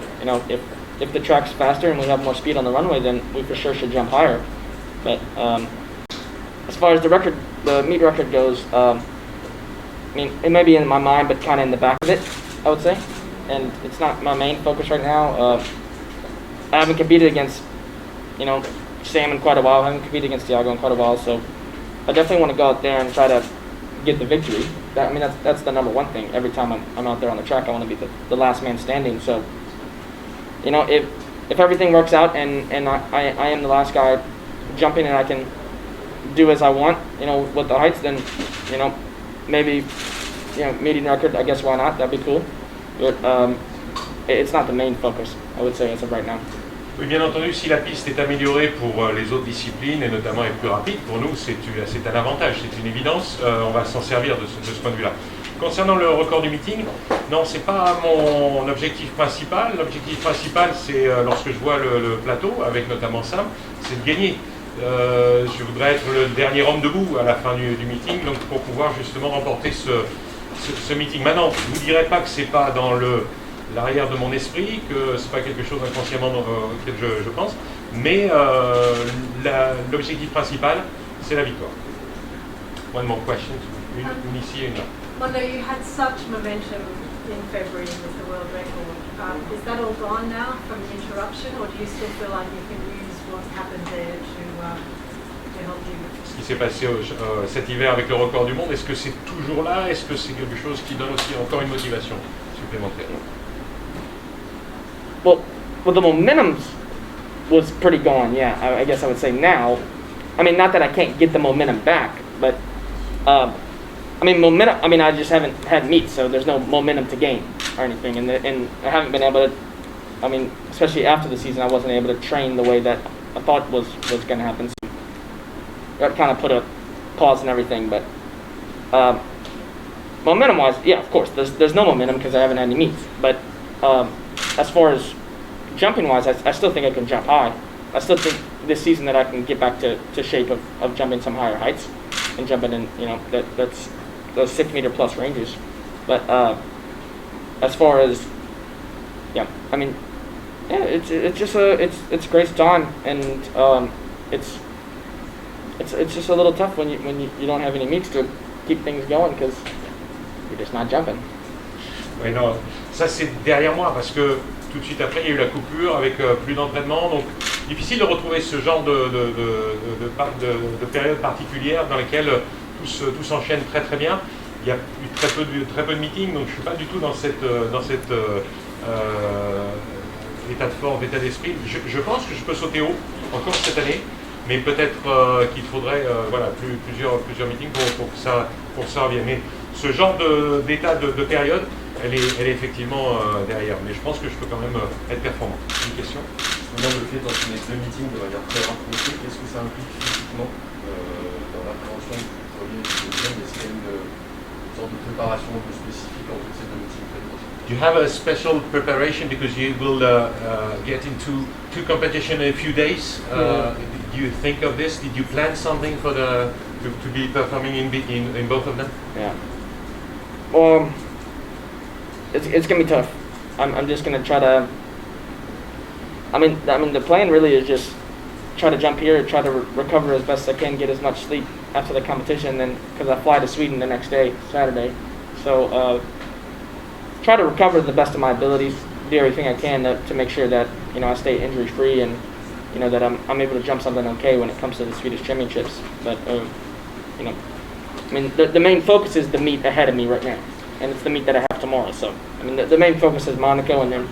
if the track's faster and we have more speed on the runway, then we for sure should jump higher. But as far as the meet record goes, it may be in my mind, but kind of in the back of it, I would say. And it's not my main focus right now. I haven't competed against, Sam in quite a while. I haven't competed against Thiago in quite a while, so I definitely want to go out there and try to get the victory. That's the number one thing. Every time I'm out there on the track, I want to be the last man standing. So, if everything works out and I am the last guy jumping and I can do as I want, with the heights, then, maybe, meeting record. I guess why not? That'd be cool. But it's not the main focus, I would say, as of right now.
Oui, bien entendu, si la piste est améliorée pour les autres disciplines et notamment est plus rapide, pour nous c'est un avantage, c'est une évidence, on va s'en servir de ce point de vue-là. Concernant le record du meeting, non, c'est pas mon objectif principal. L'objectif principal, c'est lorsque je vois le plateau, avec notamment Sam, c'est de gagner. Je voudrais être le dernier homme debout à la fin du meeting, donc pour pouvoir justement remporter ce meeting. Maintenant, je ne vous dirai pas que c'est pas dans l'arrière de mon esprit, que c'est pas quelque chose inconsciemment auquel je pense, mais l'objectif principal, c'est la victoire. One more question. Une ici et une là.
Wanda, you had such momentum in February with the world record. Is that all gone now from the interruption, or do you still feel like you can use what happened there to help you?
Ce qui s'est passé cet hiver avec le record du monde, est-ce que c'est toujours là? Est-ce que c'est quelque chose qui donne aussi encore une motivation supplémentaire?
Well, the momentum was pretty gone, yeah. I guess I would say now. Not that I can't get the momentum back, but momentum. I just haven't had meets, so there's no momentum to gain or anything, and I haven't been able to. Especially after the season, I wasn't able to train the way that I thought was going to happen. So that kind of put a pause in everything, but momentum-wise, yeah, of course, there's no momentum because I haven't had any meets, but. As far as jumping-wise, I still think I can jump high. I still think this season that I can get back to shape of jumping some higher heights. and jumping in, that's those 6 meter plus ranges. But as far as, it's just it's Grace Dawn, and it's just a little tough when you don't have any meets to keep things going because you're just not jumping.
Oui, non, ça c'est derrière moi parce que tout de suite après il y a eu la coupure avec plus d'entraînement, donc difficile de retrouver ce genre de période particulière dans laquelle tout s'enchaîne très très bien. Il y a eu très peu de meetings, donc je ne suis pas du tout dans cet état de forme, état d'esprit. Je pense que je peux sauter haut encore cette année, mais peut-être qu'il faudrait plusieurs meetings pour que ça revienne. Mais ce genre d'état de période, elle est effectivement derrière. Mais je pense que je peux quand même être performant. Une question?
Maintenant, le fait d'enchaîner 2 meetings de manière très rapprochée, qu'est-ce que ça implique physiquement dans l'appréhension du premier et du deuxième? Est-ce qu'il y a une sorte de préparation un peu spécifique entre ces 2 meetings très proches?
Do you have a special preparation because you will get into 2 competitions in a few days? Do you think of this? Did you plan something for to be performing in both of them?
Yeah. Well, it's gonna be tough. I'm just gonna try to. I mean, the plan really is just try to jump here, try to recover as best as I can, get as much sleep after the competition, then because I fly to Sweden the next day, Saturday. So try to recover the best of my abilities, do everything I can to make sure that I stay injury free and that I'm able to jump something okay when it comes to the Swedish Championships. But the main focus is the meet ahead of me right now, and it's the meet that I have tomorrow. So the main focus is Monaco, and then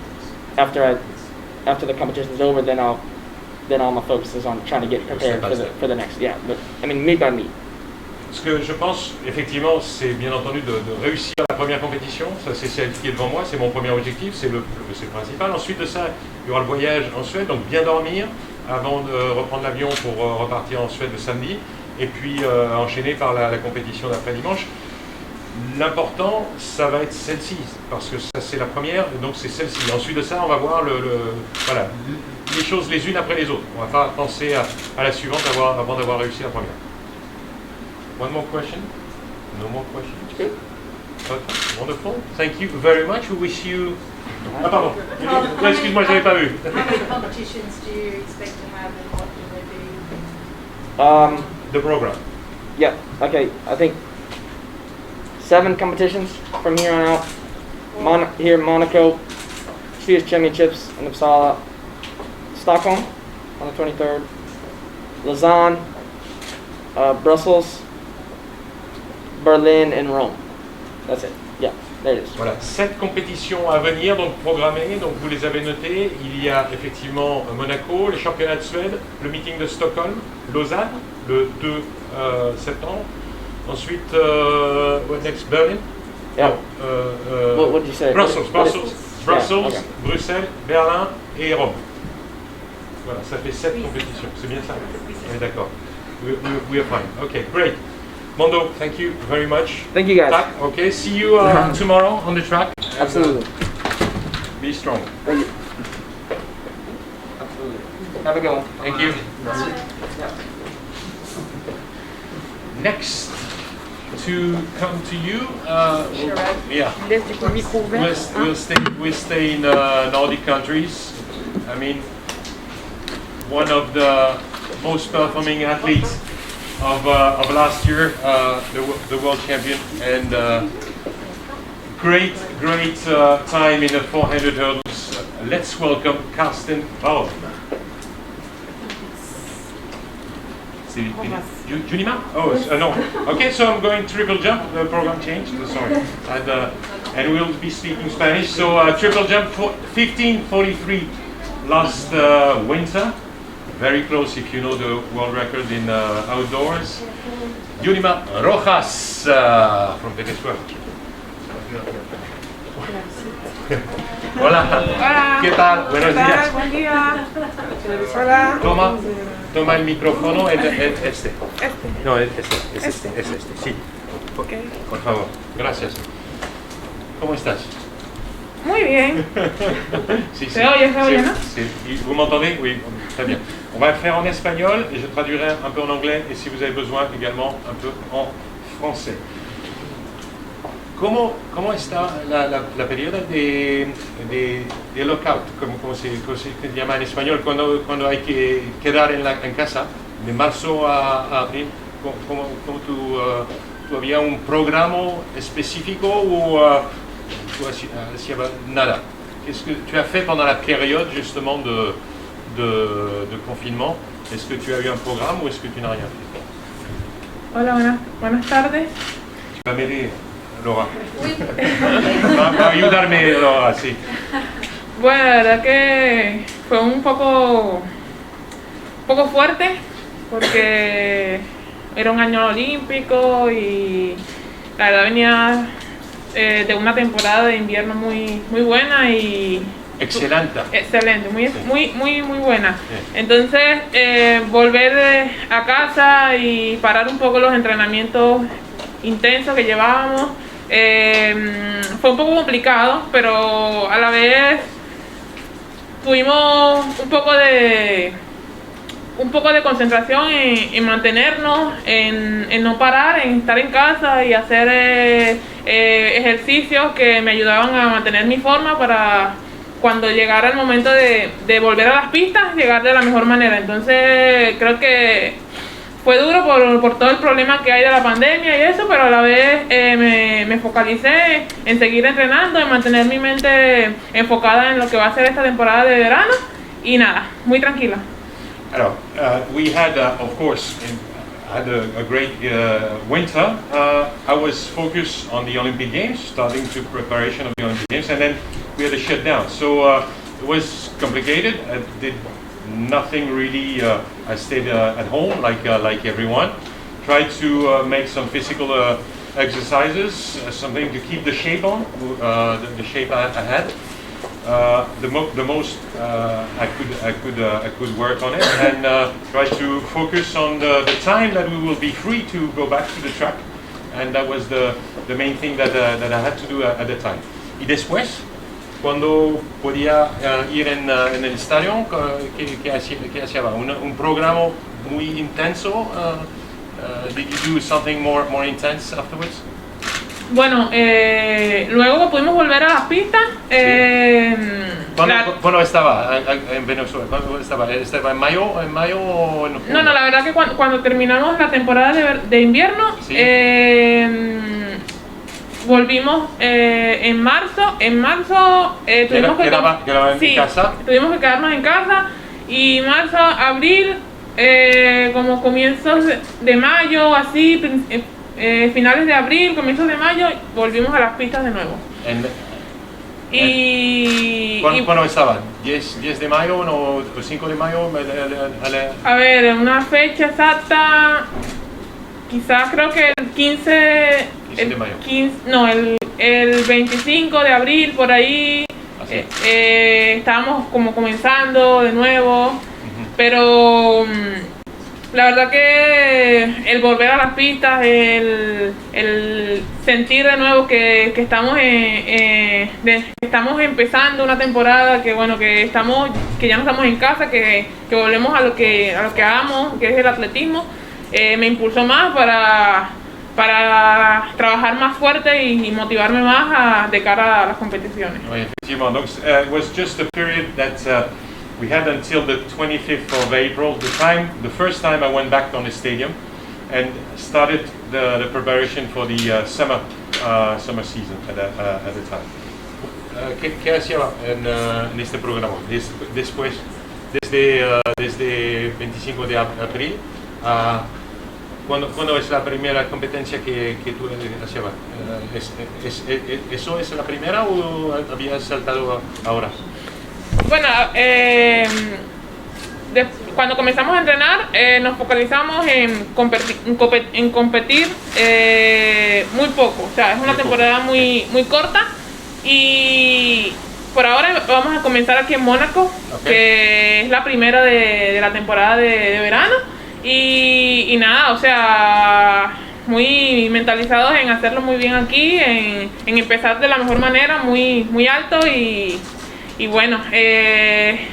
after the competition is over, then all my focus is on trying to get prepared for the next. Yeah, but meet by meet.
Ce que je pense, effectivement, c'est bien entendu de réussir la première compétition. Ça, c'est celle qui est devant moi, c'est mon premier objectif, c'est le principal. Ensuite de ça, il y aura le voyage en Suède, donc bien dormir avant de reprendre l'avion pour repartir en Suède le samedi, et puis enchaîner par la compétition d'après-dimanche. L'important, ça va être celle-ci, parce que ça c'est la première, donc c'est celle-ci. Ensuite de ça, on va voir les choses les unes après les autres. On va pas penser à la suivante avant d'avoir réussi la première. One more question? No more questions?
Good.
Okay, wonderful. Thank you very much. We wish you... Ah pardon. Excuse-moi, je n'avais pas vu.
How many competitions do you expect to have and what will they be?
The program.
Yeah, okay, I think 7 competitions from here on out. Here in Monaco, Swedish Championships in Uppsala, Stockholm on the 23rd, Lausanne, Brussels, Berlin and Rome. That's it. Yeah, there it is.
Voilà, 7 compétitions à venir, donc programmées, donc vous les avez notées. Il y a effectivement Monaco, les championnats de Suède, le meeting de Stockholm, Lausanne, le 2 septembre. Ensuite, what next? Berlin?
Yeah.
No,
what did you say?
Brussels,
Yeah, okay.
Bruxelles, Berlin et Rome. Voilà, ça fait 7 compétitions. C'est bien ça? On est d'accord. We are fine. Okay, great. Mondo, thank you very much.
Thank you guys.
Okay, see you tomorrow on the track.
Absolutely.
Be strong.
Thank you. Absolutely. Have a good one.
Thank you. Next to come to you, we'll stay in Nordic countries. I mean, one of the most performing athletes of last year, the world champion, and great time in the 400 hurdles. Let's welcome Karsten Baum. Junima? Oh, no. Okay, so I'm going triple jump. The program changed. Sorry. And we'll be speaking Spanish. So triple jump for 15:43 last winter. Very close if you know the world record in outdoors. Junima Rojas from Venezuela. Hola. ¿Qué tal? Buenos días.
Buen día. Hola.
Toma el micrófono, este. No, es este, sí.
Ok.
Por favor, gracias. ¿Cómo estás?
Muy bien.
Si,
Se oye, ¿no?
Vous m'entendez? Oui, très bien. On va le faire en espagnol et je traduirai un peu en anglais et si vous avez besoin également un peu en français. ¿Cómo está la periodo de lockout? ¿Cómo se llama en español? Cuando hay que quedar en casa, de marzo a abril. ¿Cómo tú había un programa específico ou tu hacías nada? Qu'est-ce que tu as fait pendant la période justement de confinement? Est-ce que tu as eu un programme ou est-ce que tu n'as rien fait?
Hola, buenas tardes.
Tu vas m'aider, Laura.
Oui.
Va a ayudarme, Laura, sí.
Bueno, la verdad que fue un poco fuerte porque era un año olímpico y la verdad venía de una temporada de invierno muy buena y
excelente,
muy buena. Entonces volver a casa y parar un poco los entrenamientos intensos que llevábamos fue un poco complicado, pero a la vez tuvimos un poco de concentración en mantenernos, en no parar, en estar en casa y hacer ejercicios que me ayudaban a mantener mi forma para cuando llegara el momento de volver a las pistas, llegar de la mejor manera. Entonces creo que fue duro por todo el problema que hay de la pandemia y eso, pero a la vez me focalicé en seguir entrenando, en mantener mi mente enfocada en lo que va a ser esta temporada de verano y nada, muy tranquila.
Alors, we had, of course, had a great winter. I was focused on the Olympic Games, starting to preparation of the Olympic Games, and then we had a shutdown. So it was complicated. I did nothing really. I stayed at home like everyone. Tried to make some physical exercises, something to keep the shape on, the shape I had. The most I could work on it and try to focus on the time that we will be free to go back to the track, and that was the main thing that I had to do at the time. Y después, cuando podía ir en el estadio, ¿qué hacía? Un programa muy intenso. Did you do something more intense afterwards?
Bueno, luego pudimos volver a las pistas.
¿Cuándo estaba en Venezuela? ¿Cuándo estaba? ¿Estaba en mayo o en junio?
No, la verdad que cuando terminamos la temporada de invierno,
¿Sí?
volvimos en marzo. En marzo tuvimos
en casa.
Tuvimos que quedarnos en casa y marzo, abril, como comienzos de mayo, así. Finales de abril, comienzos de mayo, volvimos a las pistas de nuevo.
¿Cuándo estaba? ¿10 de mayo o 5 de mayo?
A ver, una fecha exacta, quizás creo que el 15
de mayo.
El 25 de abril, por ahí. Estábamos como comenzando de nuevo, pero la verdad que el volver a las pistas, el sentir de nuevo que estamos estamos empezando una temporada, que bueno, que ya no estamos en casa, que volvemos a lo que hagamos, que es el atletismo, me impulsó más para trabajar más fuerte y motivarme más de cara a las competiciones.
Effectivement, donc it was just a period that we had until the 25th of April, the first time I went back on the stadium and started the preparation for the summer season at the time. ¿Qué hacía en este programa? Después, desde 25 de abril, ¿cuándo es la primera competencia que tú hacías? ¿Eso es la primera o habías saltado ahora?
Bueno, cuando comenzamos a entrenar nos focalizamos en competir muy poco, o sea, es una temporada muy corta y por ahora vamos a comenzar aquí en Mónaco, que es la primera de la temporada de verano y nada, o sea, muy mentalizados en hacerlo muy bien aquí, en empezar de la mejor manera, muy alto y bueno,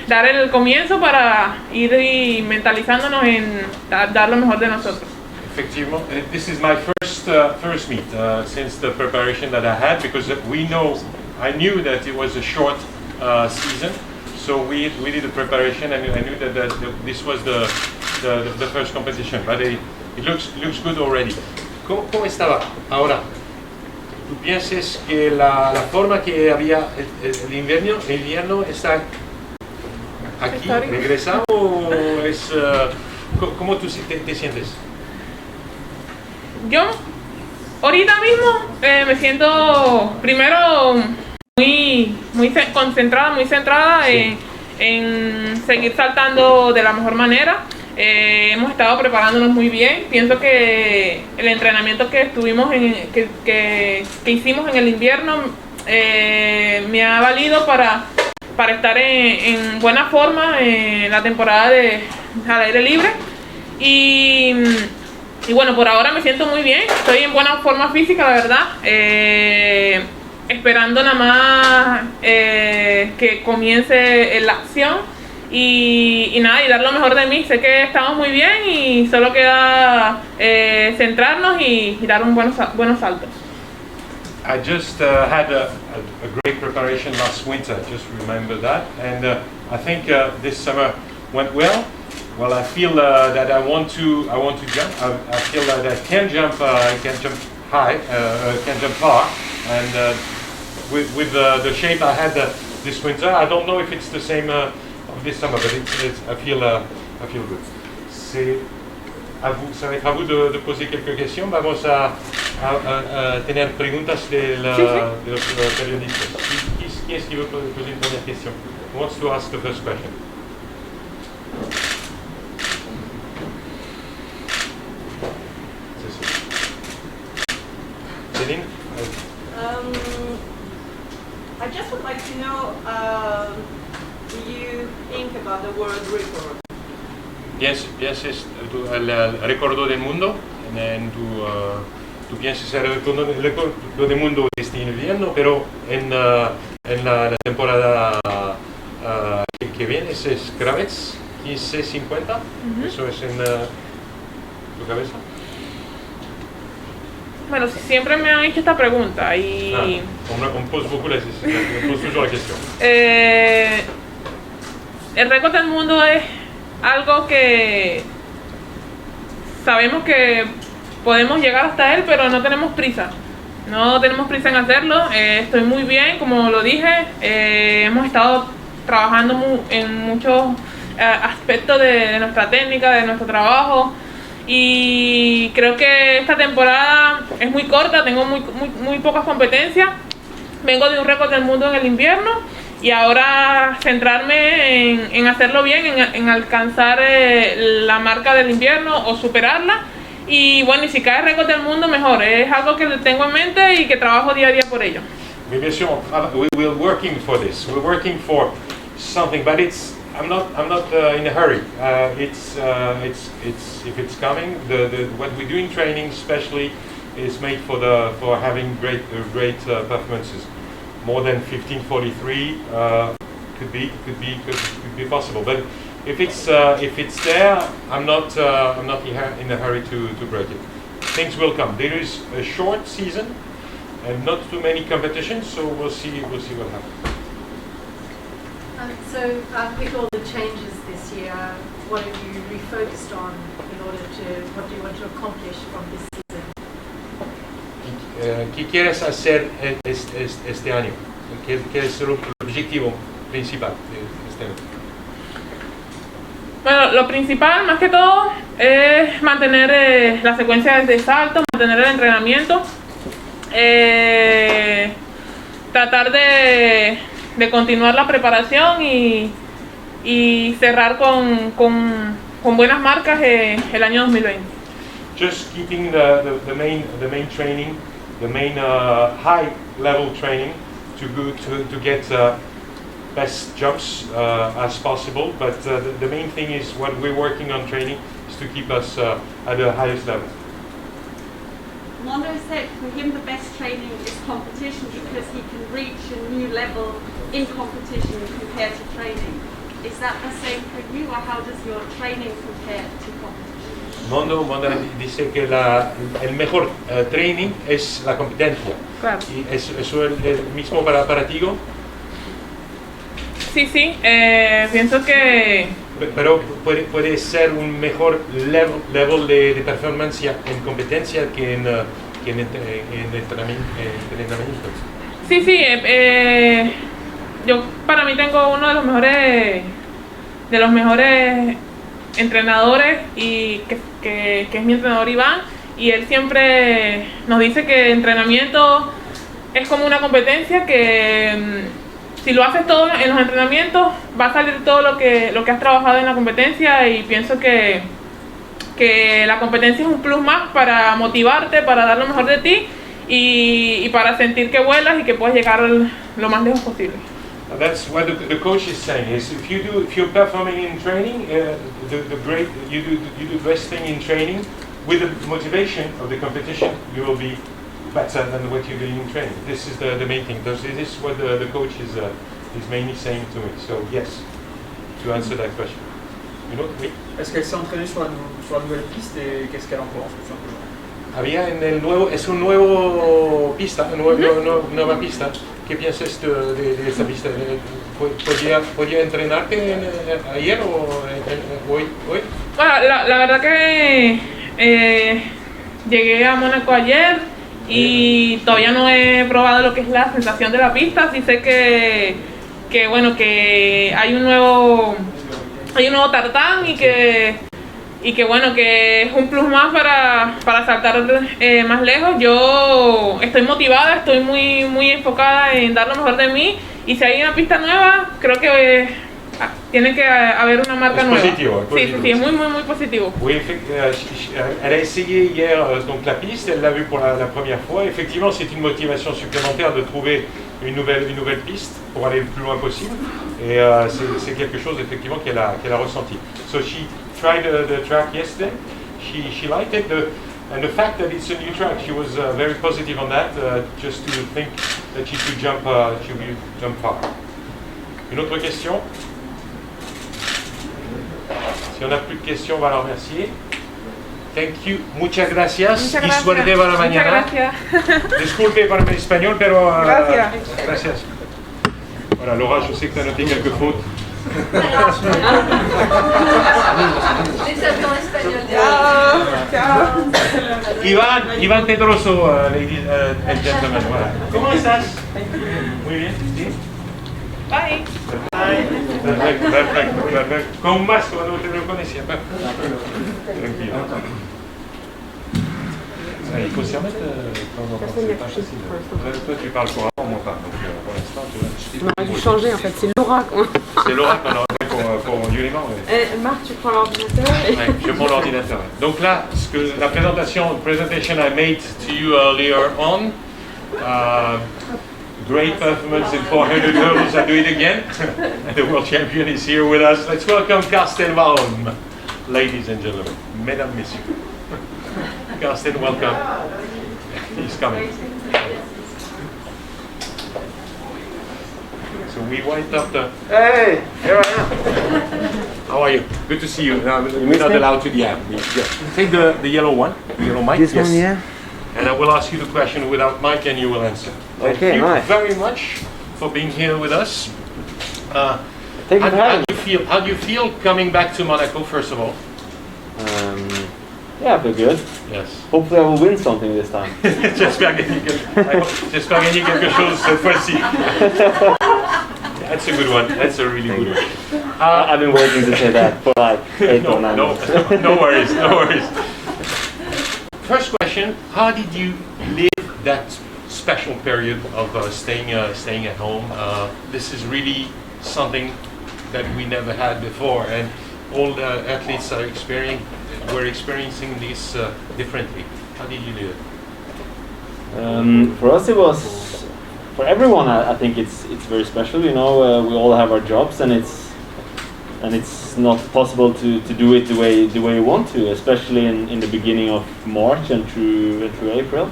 dar el comienzo para ir y mentalizándonos en dar lo mejor de nosotros.
Effectivement, this is my first meet since the preparation that I had, because I knew that it was a short season, so we did the preparation, and I knew that this was the first competition, but it looks good already.
¿Cómo estaba ahora? ¿Tú piensas que la forma que había el invierno está aquí, regresado, o es... ¿Cómo tú te sientes?
Yo ahorita mismo me siento primero muy concentrada, muy centrada en seguir saltando de la mejor manera. Hemos estado preparándonos muy bien. Pienso que el entrenamiento que que hicimos en el invierno me ha valido para estar en buena forma en la temporada al aire libre. Y bueno, por ahora me siento muy bien. Estoy en buena forma física, la verdad. Esperando nada más que comience la acción. Y nada, y dar lo mejor de mí. Sé que estamos muy bien y solo queda centrarnos y dar un buenos saltos.
I just had a great preparation last winter, just remember that, and I think this summer went well. Well, I feel that I want to jump. I feel that I can jump high, can jump far, and with the shape I had this winter, I don't know if it's the same of this summer, but I feel good. Ça va être à vous de poser quelques questions. Vamos a tener preguntas de los periodistas. ¿Quién es que va a poser une première question? Who wants to ask the first question? Céline?
I just would like to know, do you think about the world record?
¿Piensas el récord del mundo? ¿Tú piensas el récord del mundo este invierno, pero en la temporada que viene es Kravets 1550? ¿Eso es en tu cabeza?
Bueno, siempre me han hecho esta pregunta y...
on pose toujours la question.
El récord del mundo es algo que sabemos que podemos llegar hasta él, pero no tenemos prisa. No tenemos prisa en hacerlo. Estoy muy bien, como lo dije. Hemos estado trabajando en muchos aspectos de nuestra técnica, de nuestro trabajo. Y creo que esta temporada es muy corta, tengo muy pocas competencias. Vengo de un récord del mundo en el invierno y ahora centrarme en hacerlo bien, en alcanzar la marca del invierno o superarla. Y bueno, y si cae el récord del mundo, mejor. Es algo que tengo en mente y que trabajo día a día por ello.
Bien sûr, we're working for this. We're working for something, but I'm not in a hurry. It's if it's coming. What we do in training, especially, is made for having great performances. More than 1543 could be possible. But if it's there, I'm not in a hurry to break it. Things will come. There is a short season and not too many competitions, so we'll see what happens.
So with all the changes this year, what have you refocused on in order what do you want to accomplish from this season?
¿Qué quieres hacer este año? ¿Qué es el objetivo principal de este año?
Bueno, lo principal, más que todo, es mantener la secuencia de salto, mantener el entrenamiento, tratar de continuar la preparación y cerrar con buenas marcas el año 2020.
Just keeping the main training, the main high level training to get best jumps as possible, but the main thing is what we're working on training is to keep us at the highest level.
Wanda said for him the best training is competition because he can reach a new level in competition compared to training. Is that the same for you, or how does your training compare to competition?
Wanda dice que el mejor training es la competencia.
Claro.
¿Y eso es el mismo para ti?
Sí, pienso que...
Pero puede ser un mejor level de performance en competencia que en entrenamiento.
Sí, yo para mí tengo uno de los mejores entrenadores y que es mi entrenador Iván, y él siempre nos dice que entrenamiento es como una competencia que si lo haces todo en los entrenamientos va a salir todo lo que has trabajado en la competencia, y pienso que la competencia es un plus más para motivarte, para dar lo mejor de ti y para sentir que vuelas y que puedes llegar lo más lejos posible.
That's what the coach is saying. Is if you're performing in training, you do the best thing in training with the motivation of the competition, you will be better than what you're doing in training. This is the main thing. This is what the coach is mainly saying to me. So yes, to answer that question. Oui.
Est-ce qu'elle s'est entraînée sur la nouvelle piste et qu'est-ce qu'elle en pense tout simplement?
Es un nueva pista. ¿Qué piensas de esta pista? ¿Podía entrenarte ayer o hoy?
Bueno, la verdad que llegué a Monaco ayer y todavía no he probado lo que es la sensación de la pista. Sí sé que hay un nuevo tartán y que es un plus más para saltar más lejos. Yo estoy motivada, estoy muy enfocada en dar lo mejor de mí, y si hay una pista nueva, creo que tiene que haber una marca nueva.
Positivo,
sí, es muy positivo.
Oui, elle a essayé hier donc la piste, elle l'a vue pour la première fois. Effectivement, c'est une motivation supplémentaire de trouver une nouvelle piste pour aller le plus loin possible, et c'est quelque chose effectivement qu'elle a ressenti. So she tried the track yesterday. She liked it, and the fact that it's a new track, she was very positive on that. Just to think that she could jump far. Une autre question? Si on n'a plus de questions, on va la remercier. Thank you, muchas gracias. Y suerte para mañana. Disculpe para mi español, pero gracias. Voilà, Laura, je sais que tu as noté quelques fautes. Iván Pedroso, ladies and gentlemen. Voilà. ¿Cómo estás? Muy bien, ¿sí?
Bye.
Perfecto. Con más cuando te lo conocía. Tranquilo. Il faut s'y remettre c'est pas facile. Toi tu parles couramment, moi pas. Donc pour l'instant tu
On aurait dû changer en fait, c'est Laura.
C'est Laura qu'on aurait pour Yuléman.
Marc, tu prends l'ordinateur.
Ouais, je prends l'ordinateur. Donc là, la presentation I made to you earlier on, great performance in 400 hurdles. I do it again. The world champion is here with us. Let's welcome Carsten Malm, ladies and gentlemen, mesdames, messieurs. Carsten, welcome. He's coming. So we wind up the...
Hey, here I am.
How are you? Good to see you. No, we're not allowed to... Yeah. Take the yellow one, the yellow mic.
This one, yeah.
And I will ask you the question without mic and you will answer.
Okay,
Thank you
nice.
very much for being here with us.
Thank you for having
me. How do you feel coming back to Monaco, first of all?
Yeah, I feel good.
Yes.
Hopefully I will win something this time.
J'espère gagner quelque chose cette fois-ci. That's a good one. That's a really good one.
I've been waiting to say that for like 8 or 9 months.
No worries, no worries. First question, how did you live that special period of staying at home? This is really something that we never had before, and all the athletes are experiencing this differently. How did you live it?
For us it was, for everyone I think it's very special, you know, we all have our jobs, and and it's not possible to do it the way you want to, especially in the beginning of March and through April.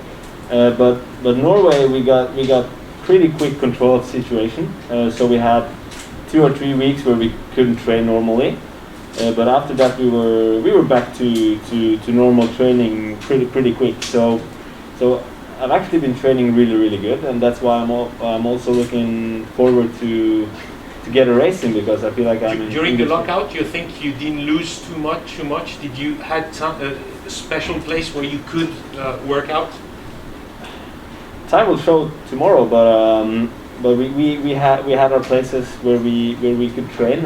But Norway, we got pretty quick control of the situation. So we had 2 or 3 weeks where we couldn't train normally. But after that, we were back to normal training pretty quick. So I've actually been training really good, and that's why I'm also looking forward to get a racing, because I feel like I'm
during the lockout. You think you didn't lose too much? Did you had a special place where you could work out?
Time will show tomorrow, but we had our places where we could train.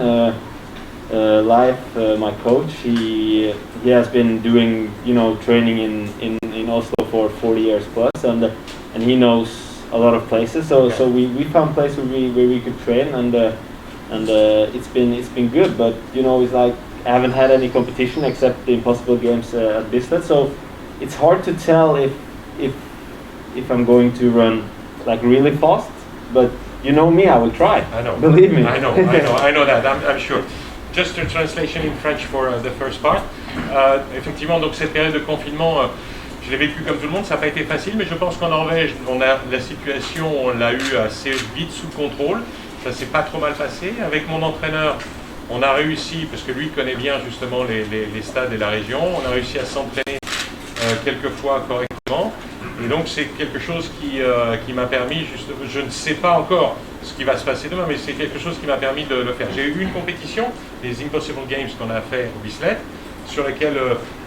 My coach, he has been doing training in Oslo for 40 years plus, and he knows a lot of places. So we found places where we could train, and it's been good. But it's like I haven't had any competition except the Impossible Games at Bislett, so it's hard to tell if I'm going to run like really fast. But me, I will try.
I know.
Believe me.
I know that. I'm sure. Just a translation in French for the first part. Effectivement, donc cette période de confinement, je l'ai vécu comme tout le monde. Ça n'a pas été facile, mais je pense qu'en Norvège, on a la situation, on l'a eu assez vite sous contrôle. Ça s'est pas trop mal passé. Avec mon entraîneur, on a réussi, parce que lui connaît bien justement les stades et la région, on a réussi à s'entraîner quelques fois correctement. Et donc c'est quelque chose qui m'a permis, je ne sais pas encore ce qui va se passer demain, mais c'est quelque chose qui m'a permis de le faire. J'ai eu une compétition, les Impossible Games qu'on a fait au Bislett, sur lesquels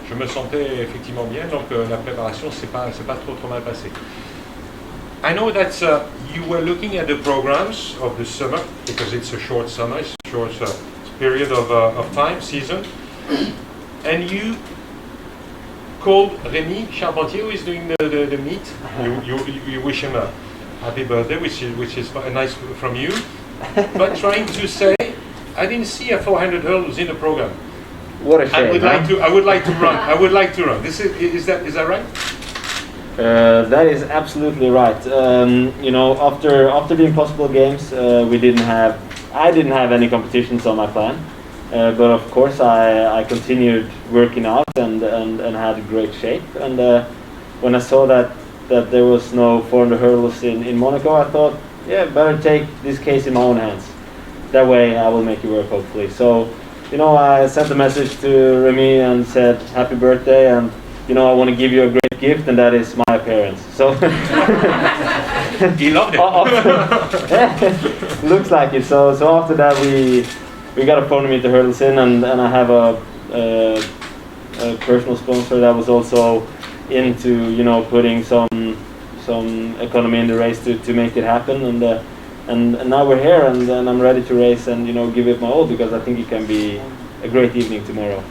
je me sentais effectivement bien, donc la préparation c'est pas trop mal passé. I know that you were looking at the programs of the summer, because it's a short summer, it's a short period of time, season, and you called Rémi Charpentier, who is doing the meet. You wish him a happy birthday, which is nice from you. But trying to say, I didn't see a 400 hurdles in the program.
What a shame!
I would like to run. I would like to run. Is that right?
That is absolutely right. After the Impossible Games, I didn't have any competitions on my plan. But of course, I continued working out and had great shape. And when I saw that there was no 400 hurdles in Monaco, I thought, better take this case in my own hands. That way, I will make it work, hopefully. So, I sent a message to Remy and said, "Happy birthday!" And I want to give you a great gift, and that is my appearance. So
he loved it.
Looks like it. So after that, we got a phone to meet the hurdles in, and I have a personal sponsor that was also into putting some economy in the race to make it happen, and now we're here, and I'm ready to race and give it my all, because I think it can be a great evening tomorrow.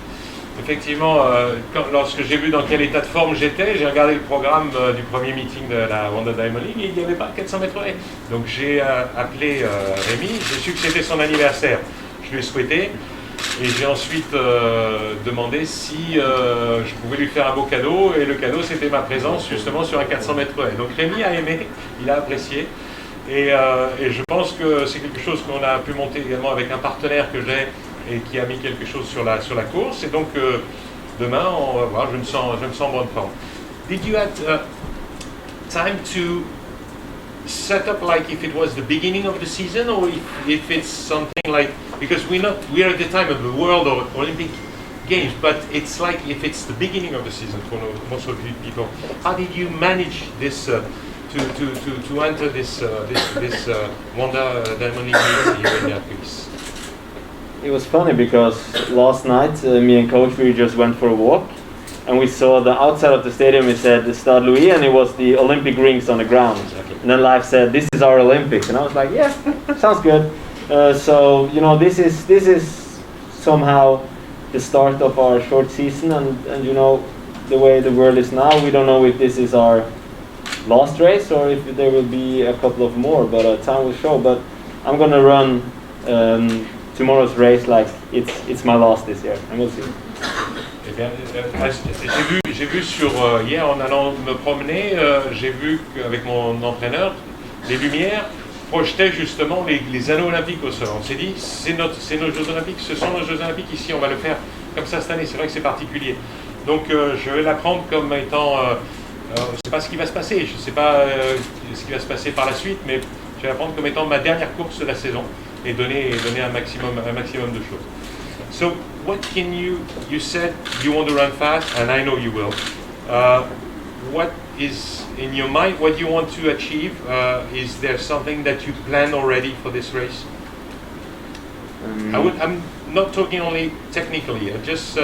Effectivement, lorsque j'ai vu dans quel état de forme j'étais, j'ai regardé le programme du premier meeting de la Wanda Diamond League et il n'y avait pas 400 mètres haies. Donc j'ai appelé Rémi, j'ai su que c'était son anniversaire. Je lui ai souhaité et j'ai ensuite demandé si je pouvais lui faire un beau cadeau, et le cadeau c'était ma présence justement sur un 400 mètres haies. Donc Rémi a aimé, il a apprécié, et je pense que c'est quelque chose qu'on a pu monter également avec un partenaire que j'ai et qui a mis quelque chose sur la course, et donc demain on va voir, je me sens en bonne forme. Did you have time to set up like if it was the beginning of the season, or if it's something like, because we are at the time of the World or Olympic Games, but it's like if it's the beginning of the season for most of you people. How did you manage this to enter this Wanda Diamond League here in Herculis?
It was funny because last night me and coach, we just went for a walk, and we saw the outside of the stadium, it said the Stade Louis, and it was the Olympic rings on the ground. Okay. And then Live said, "This is our Olympics," and I was like, "Yeah, sounds good." So this is somehow the start of our short season, and the way the world is now, we don't know if this is our last race or if there will be a couple of more, but time will show. But I'm gonna run tomorrow's race like it's my last this year, and we'll see.
Eh bien, j'ai vu sur hier en allant me promener, j'ai vu qu'avec mon entraîneur, les lumières projetait justement les anneaux olympiques au sol. On s'est dit, c'est nos Jeux olympiques, ce sont nos Jeux olympiques ici, on va le faire comme ça cette année. C'est vrai que c'est particulier. Donc je vais la prendre comme étant, je ne sais pas ce qui va se passer, je ne sais pas ce qui va se passer par la suite, mais je vais la prendre comme étant ma dernière course de la saison et donner un maximum de choses. So what can you said you want to run fast, and I know you will. What is in your mind, what you want to achieve? Is there something that you plan already for this race? I'm not talking only technically, I just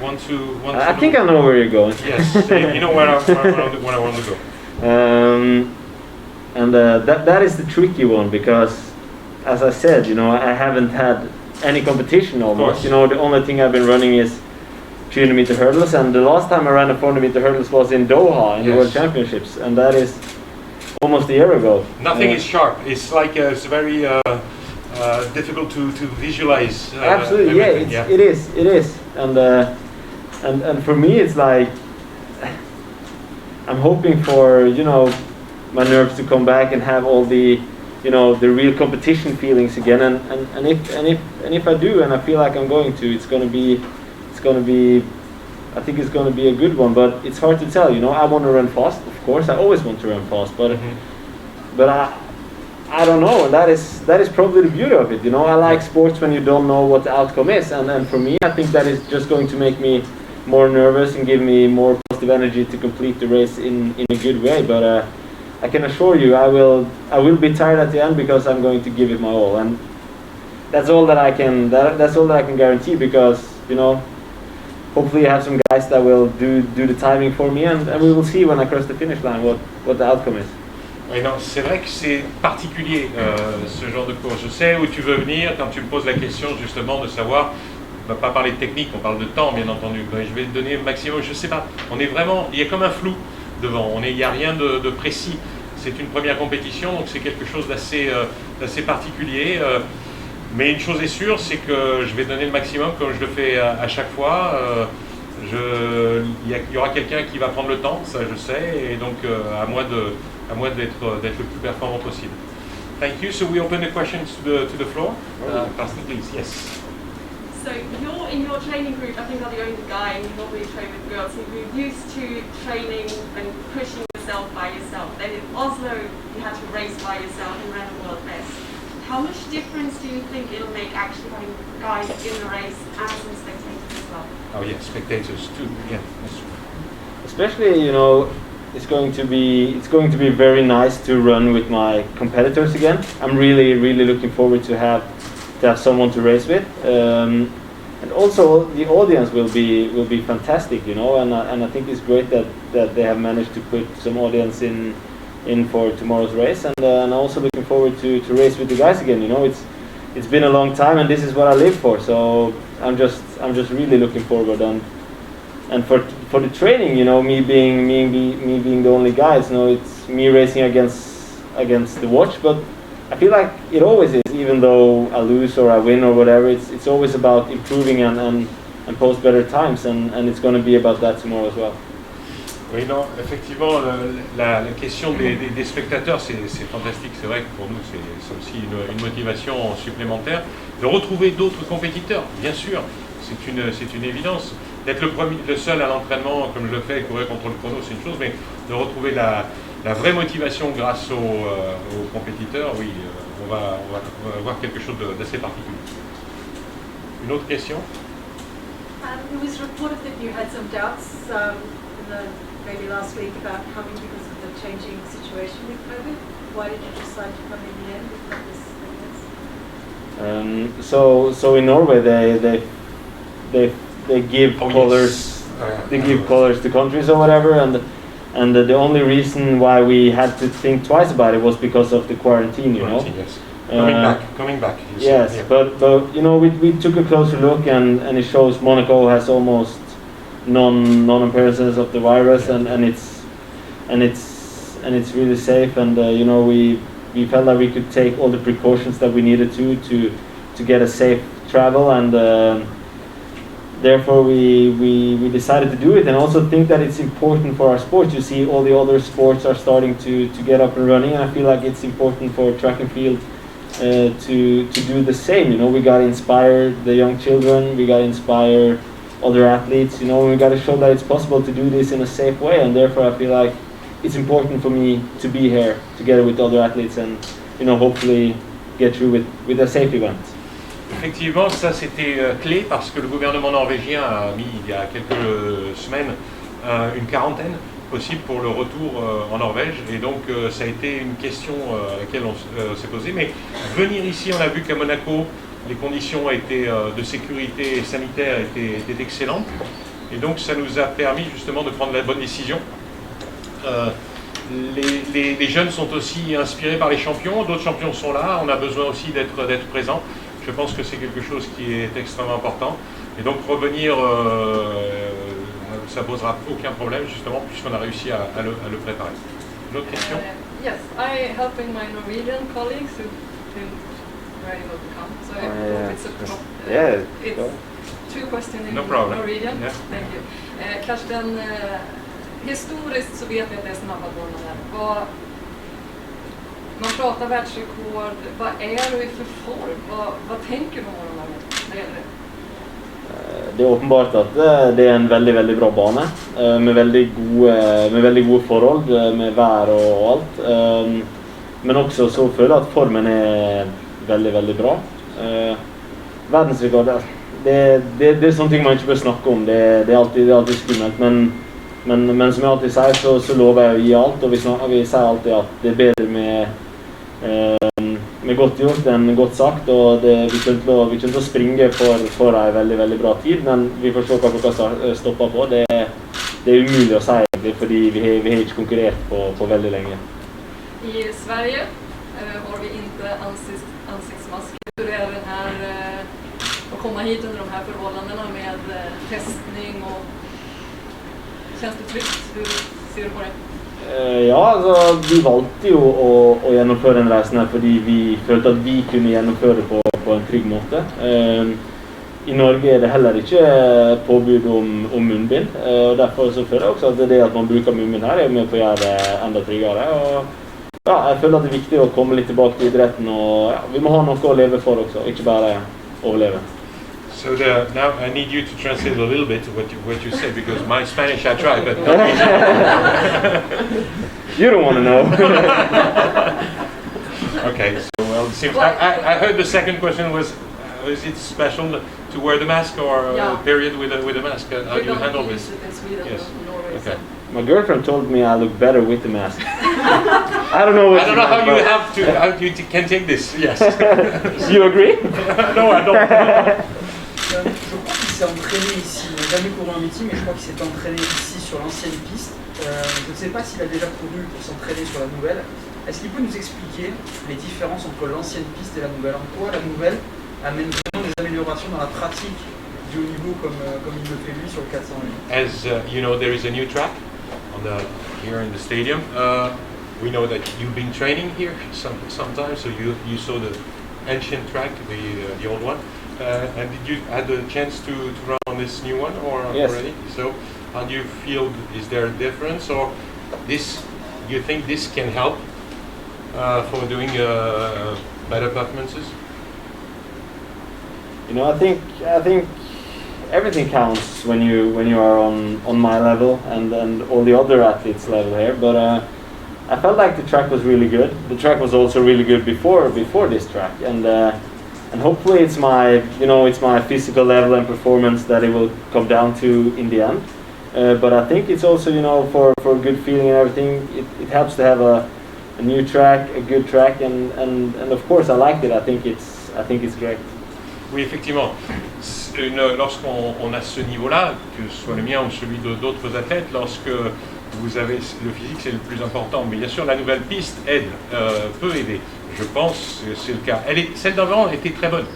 want to
I think I know where you're going.
Yes, you know where I want to go.
And that is the tricky one, because, as I said, I haven't had any competition almost. The only thing I've been running is 300-meter hurdles, and the last time I ran a 400-meter hurdles was in Doha in the World Championships, and that is almost a year ago.
Nothing is sharp. It's like it's very difficult to visualize.
Absolutely, it is, and for me it's like I'm hoping for my nerves to come back and have all the the real competition feelings again, and if I do, and I feel like I'm going to, it's gonna be I think it's gonna be a good one, but it's hard to tell. I want to run fast, of course. I always want to run fast, but I don't know, and that is probably the beauty of it. I like sports when you don't know what the outcome is, and for me, I think that is just going to make me more nervous and give me more positive energy to complete the race in a good way. But I can assure you, I will be tired at the end, because I'm going to give it my all, and that's all that I can. That's all that I can guarantee, because hopefully I have some guys that will do the timing for me, and we will see when I cross the finish line what the outcome is.
Oui, non, c'est vrai que c'est particulier ce genre de course. Je sais où tu veux venir quand tu me poses la question justement de savoir. On va pas parler de technique, on parle de temps bien entendu. Mais je vais te donner le maximum. Je sais pas. On est vraiment. Il y a comme un flou devant. Il n'y a rien de précis. C'est une première compétition, donc c'est quelque chose d'assez particulier. Mais une chose est sûre, c'est que je vais donner le maximum comme je le fais à chaque fois. Il y aura quelqu'un qui va prendre le temps, ça je sais, et donc à moi d'être le plus performant possible. Thank you. So we open the questions to the floor. Carsten, please. Yes.
So you're in your training group, I think are the only guy, and you normally train with girls, so you're used to training and pushing yourself by yourself. Then in Oslo, you had to race by yourself and run a world best. How much difference do you think it'll make actually having guys in the race and some spectators as well?
Oh yeah, spectators too. Yeah.
Especially, it's going to be very nice to run with my competitors again. I'm really looking forward to have someone to race with, and also the audience will be fantastic, and I think it's great that they have managed to put some audience in for tomorrow's race, and I'm also looking forward to race with the guys again. It's been a long time, and this is what I live for, so I'm just really looking forward, and for the training, me being the only guy, it's me racing against the watch, but I feel like it always is, even though I lose or I win or whatever, it's always about improving and post better times, and it's going to be about that tomorrow as well.
Oui, non, effectivement, la question des spectateurs, c'est fantastique. C'est vrai que pour nous, c'est aussi une motivation supplémentaire. De retrouver d'autres compétiteurs, bien sûr, c'est une évidence. D'être le seul à l'entraînement, comme je le fais, courir contre le chrono, c'est une chose, mais de retrouver la vraie motivation grâce aux compétiteurs, oui, on va avoir quelque chose d'assez particulier. Une autre question?
It was reported that you had some doubts maybe last week about coming because of the changing situation with COVID. Why did you decide to come in the end with this?
So in Norway they give colors.
Yes.
They give colors to countries or whatever, and the only reason why we had to think twice about it was because of the quarantine.
Yes. Coming back.
Yes, yeah. But we took a closer look, and it shows Monaco has almost non-appearances of the virus, and it's really safe, and we felt that we could take all the precautions that we needed to get a safe travel, and therefore we decided to do it, and also think that it's important for our sports. You see all the other sports are starting to get up and running, and I feel like it's important for track and field to do the same. You know, we got to inspire the young children, we got to inspire other athletes, you know, we got to show that it's possible to do this in a safe way, and therefore I feel like it's important for me to be here together with other athletes and, you know, hopefully get through with a safe event.
Effectivement, ça c'était clé parce que le gouvernement norvégien a mis il y a quelques semaines une quarantaine possible pour le retour en Norvège, et donc ça a été une question à laquelle on s'est posé. Mais venir ici, on a vu qu'à Monaco, les conditions étaient, de sécurité sanitaire étaient excellentes, et donc ça nous a permis justement de prendre la bonne décision. Les jeunes sont aussi inspirés par les champions, d'autres champions sont là, on a besoin aussi d'être présents. Je pense que c'est quelque chose qui est extrêmement important, et donc revenir, ça posera aucun problème justement puisqu'on a réussi à le préparer. Une autre question?
Yes, I helping my Norwegian colleagues who didn't were able to come, so I hope it's two questions in Norwegian.
Yeah.
Thank you. Karsten, historiskt så vet vi att det är snabba månader. Man pratar världsrekord, vad är du i för form? Vad tänker du om det?
Det er åpenbart at det er en veldig, veldig bra bane, med veldig gode forhold, med vær og alt. Men også så føler jeg at formen er veldig, veldig bra. Verdensrekord, det er sånne ting man ikke bør snakke om, det er alltid skummelt, men som jeg alltid sier, så lover jeg å gi alt, og vi sier alltid at det er bedre med godt gjort enn godt sagt, og vi kommer til å springe for en veldig, veldig bra tid, men vi får se hva klokka stopper på. Det er umulig å si egentlig, fordi vi har ikke konkurrert på veldig lenge.
I Sverige har vi inte ansiktsmasker. Hur är den här att komma hit under de här förhållandena med testning och känns det tryggt? Hur ser du på det?
Ja, altså, vi valgte jo å gjennomføre den reisen her fordi vi følte at vi kunne gjennomføre det på en trygg måte. I Norge er det heller ikke påbud om munnbind, og derfor så føler jeg også at det at man bruker munnbind her er med på å gjøre det enda tryggere. Og ja, jeg føler at det er viktig å komme litt tilbake til idretten, og ja, vi må ha noe å leve for også, ikke bare overleve.
So now I need you to translate a little bit what you said, because my Spanish I try, but
you don't want to know.
Okay, so well, it seems I heard the second question was, is it special to wear the mask or period with a mask? How do you handle this? Yes. Okay.
My girlfriend told me I look better with the mask. I don't know
how you can take this. Yes.
You agree?
No, I don't.
Je crois qu'il s'est entraîné ici, il n'a jamais couru un meeting, mais je crois qu'il s'est entraîné ici sur l'ancienne piste. Je ne sais pas s'il a déjà couru pour s'entraîner sur la nouvelle. Est-ce qu'il peut nous expliquer les différences entre l'ancienne piste et la nouvelle? En quoi la nouvelle amène vraiment des améliorations dans la pratique du haut niveau comme il le fait lui sur le 400 000?
As you know, there is a new track here in the stadium. We know that you've been training here sometimes, so you saw the ancient track, the old one. And did you had the chance to run on this new one already? So how do you feel? Is there a difference, or you think this can help for doing better performances?
You know, I think everything counts when you are on my level and all the other athletes' level here. But I felt like the track was really good. The track was also really good before this track, and hopefully it's my physical level and performance that it will come down to in the end. But I think it's also, you know, for a good feeling and everything, it helps to have a new track, a good track, and of course I liked it. I think it's great.
Oui, effectivement. Lorsqu'on a ce niveau-là, que ce soit le mien ou celui d'autres athlètes, lorsque vous avez le physique, c'est le plus important. Mais bien sûr, la nouvelle piste peut aider. Je pense que c'est le cas. Celle d'avant était très bonne.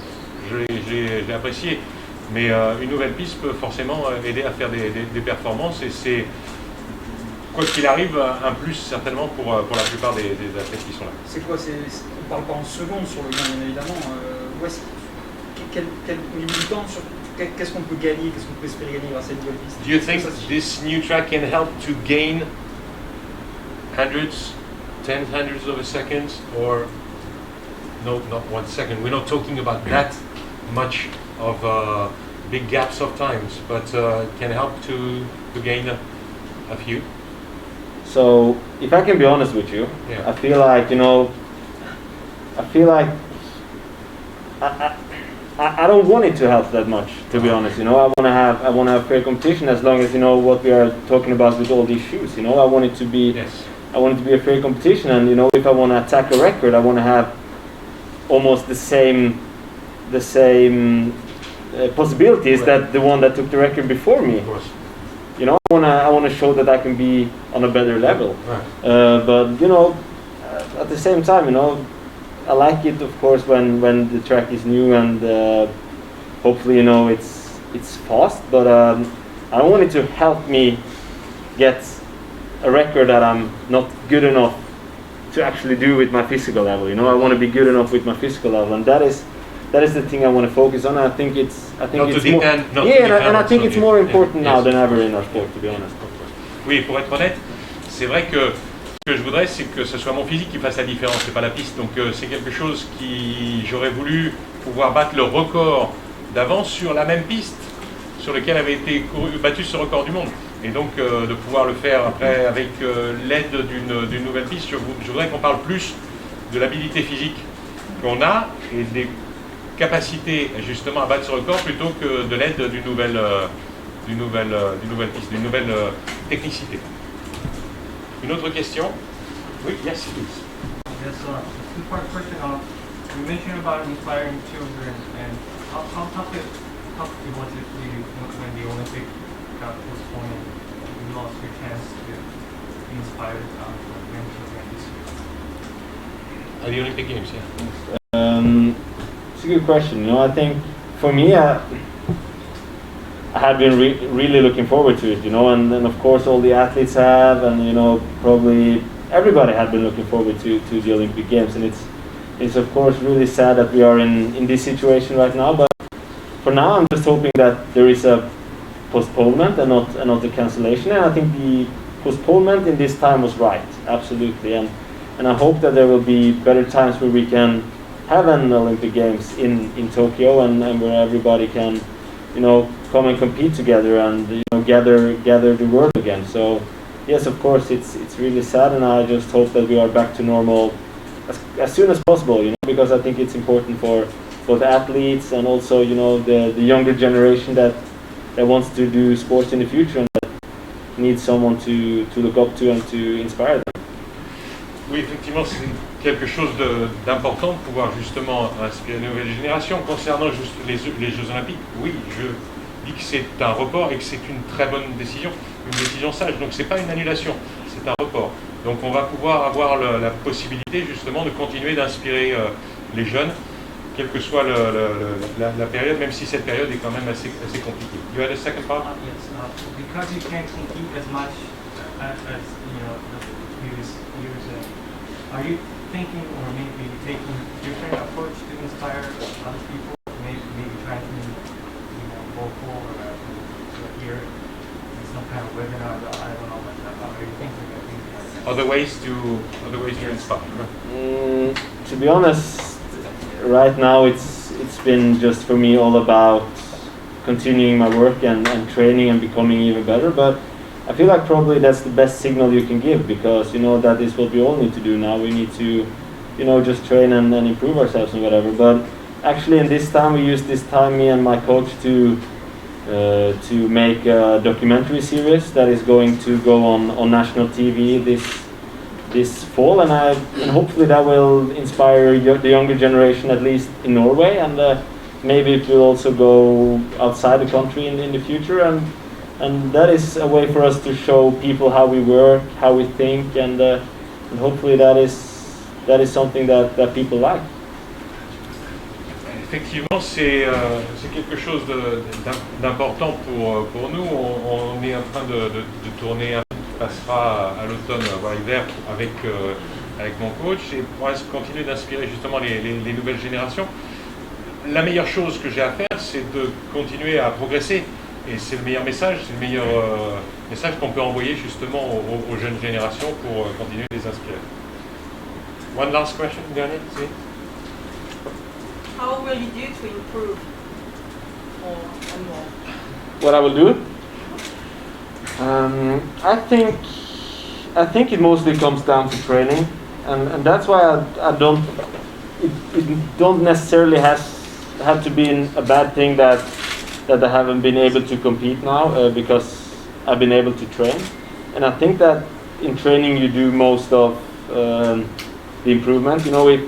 J'ai apprécié. Mais une nouvelle piste peut forcément aider à faire des performances. Et c'est, quoi qu'il arrive, un plus certainement pour la plupart des athlètes qui sont là.
C'est quoi? On ne parle pas en secondes sur le gain, bien évidemment. du temps sur qu'est-ce qu'on peut gagner, qu'est-ce qu'on peut espérer gagner grâce à une nouvelle piste.
Do you think this new track can help to gain hundreds of a seconds, or no, not 1 second? We're not talking about that much of big gaps of times, but can help to gain a few.
So, if I can be honest with you,
Yeah.
I feel like I don't want it to help that much, to be honest. I want to have fair competition, as long as what we are talking about with all these shoes. I want it to be a fair competition, and if I want to attack a record, I want to have almost the same possibilities that the one that took the record before me.
Of course.
I want to show that I can be on a better level.
Right.
But at the same time, I like it, of course, when the track is new and hopefully it's fast. But I don't want it to help me get a record that I'm not good enough to actually do with my physical level. I want to be good enough with my physical level, and that is the thing I want to focus on. I think it's more important now than ever in our sport, to be honest.
Oui, pour être honnête, c'est vrai que ce que je voudrais, c'est que ce soit mon physique qui fasse la différence, c'est pas la piste. Donc c'est quelque chose j'aurais voulu pouvoir battre le record d'avance sur la même piste sur lequel avait été battu ce record du monde. Et donc de pouvoir le faire après avec l'aide d'une nouvelle piste. Je voudrais qu'on parle plus de l'habilité physique qu'on a et des capacités justement à battre ce record plutôt que de l'aide d'une nouvelle piste, d'une nouvelle technicité. Une autre question? Oui, yes, please.
Yes, two-part question. You mentioned about inspiring children, and how tough it was it for you when the Olympic got postponed and you lost your chance to be inspired young children this year?
At the Olympic Games, yeah.
It's a good question. I think for me, I had been really looking forward to it, and of course all the athletes have, and probably everybody had been looking forward to the Olympic Games, and it's of course really sad that we are in this situation right now. But for now, I'm just hoping that there is a postponement and not a cancellation. And I think the postponement in this time was right, absolutely, and I hope that there will be better times where we can have an Olympic Games in Tokyo, and where everybody can come and compete together and gather the world again. So yes, of course it's really sad, and I just hope that we are back to normal as soon as possible, because I think it's important for both athletes and also the younger generation that wants to do sports in the future and that needs someone to look up to and to inspire them.
Oui, effectivement, c'est quelque chose d'important de pouvoir justement inspirer la nouvelle génération. Concernant juste les Jeux Olympiques, oui, je dis que c'est un report et que c'est une très bonne décision, une décision sage. Donc c'est pas une annulation, c'est un report. Donc on va pouvoir avoir la possibilité justement de continuer d'inspirer les jeunes, quelle que soit la période, même si cette période est quand même assez compliquée. You had a second part?
Yes, because you can't compete as much as the previous years. Are you thinking, or maybe taking a different approach to inspire other people? Maybe trying to vocal or hear some kind of webinar? I don't know. Are you thinking of things?
Other ways to inspire.
To be honest, right now it's been just for me all about continuing my work and training and becoming even better. But I feel like probably that's the best signal you can give, because that is what we all need to do now. We need to just train and improve ourselves and whatever. But actually in this time, we used this time, me and my coach, to make a documentary series that is going to go on national TV this fall, and hopefully that will inspire the younger generation, at least in Norway, and maybe it will also go outside the country in the future, and that is a way for us to show people how we work, how we think, and hopefully that is something that people like.
Effectivement, c'est quelque chose d'important pour nous. On est en train de tourner un film qui passera à l'automne, voire l'hiver, avec mon coach, et pour continuer d'inspirer justement les nouvelles générations. la meilleure chose que j'ai à faire, c'est de continuer à progresser. Et c'est le meilleur message, c'est le meilleur message qu'on peut envoyer justement aux jeunes générations pour continuer à les inspirer. One last question, dernier, see?
How will you do to improve more and more?
What I will do? I think it mostly comes down to training, and that's why I don't. It don't necessarily have to be a bad thing that I haven't been able to compete now because I've been able to train, and I think that in training you do most of the improvement. You know, if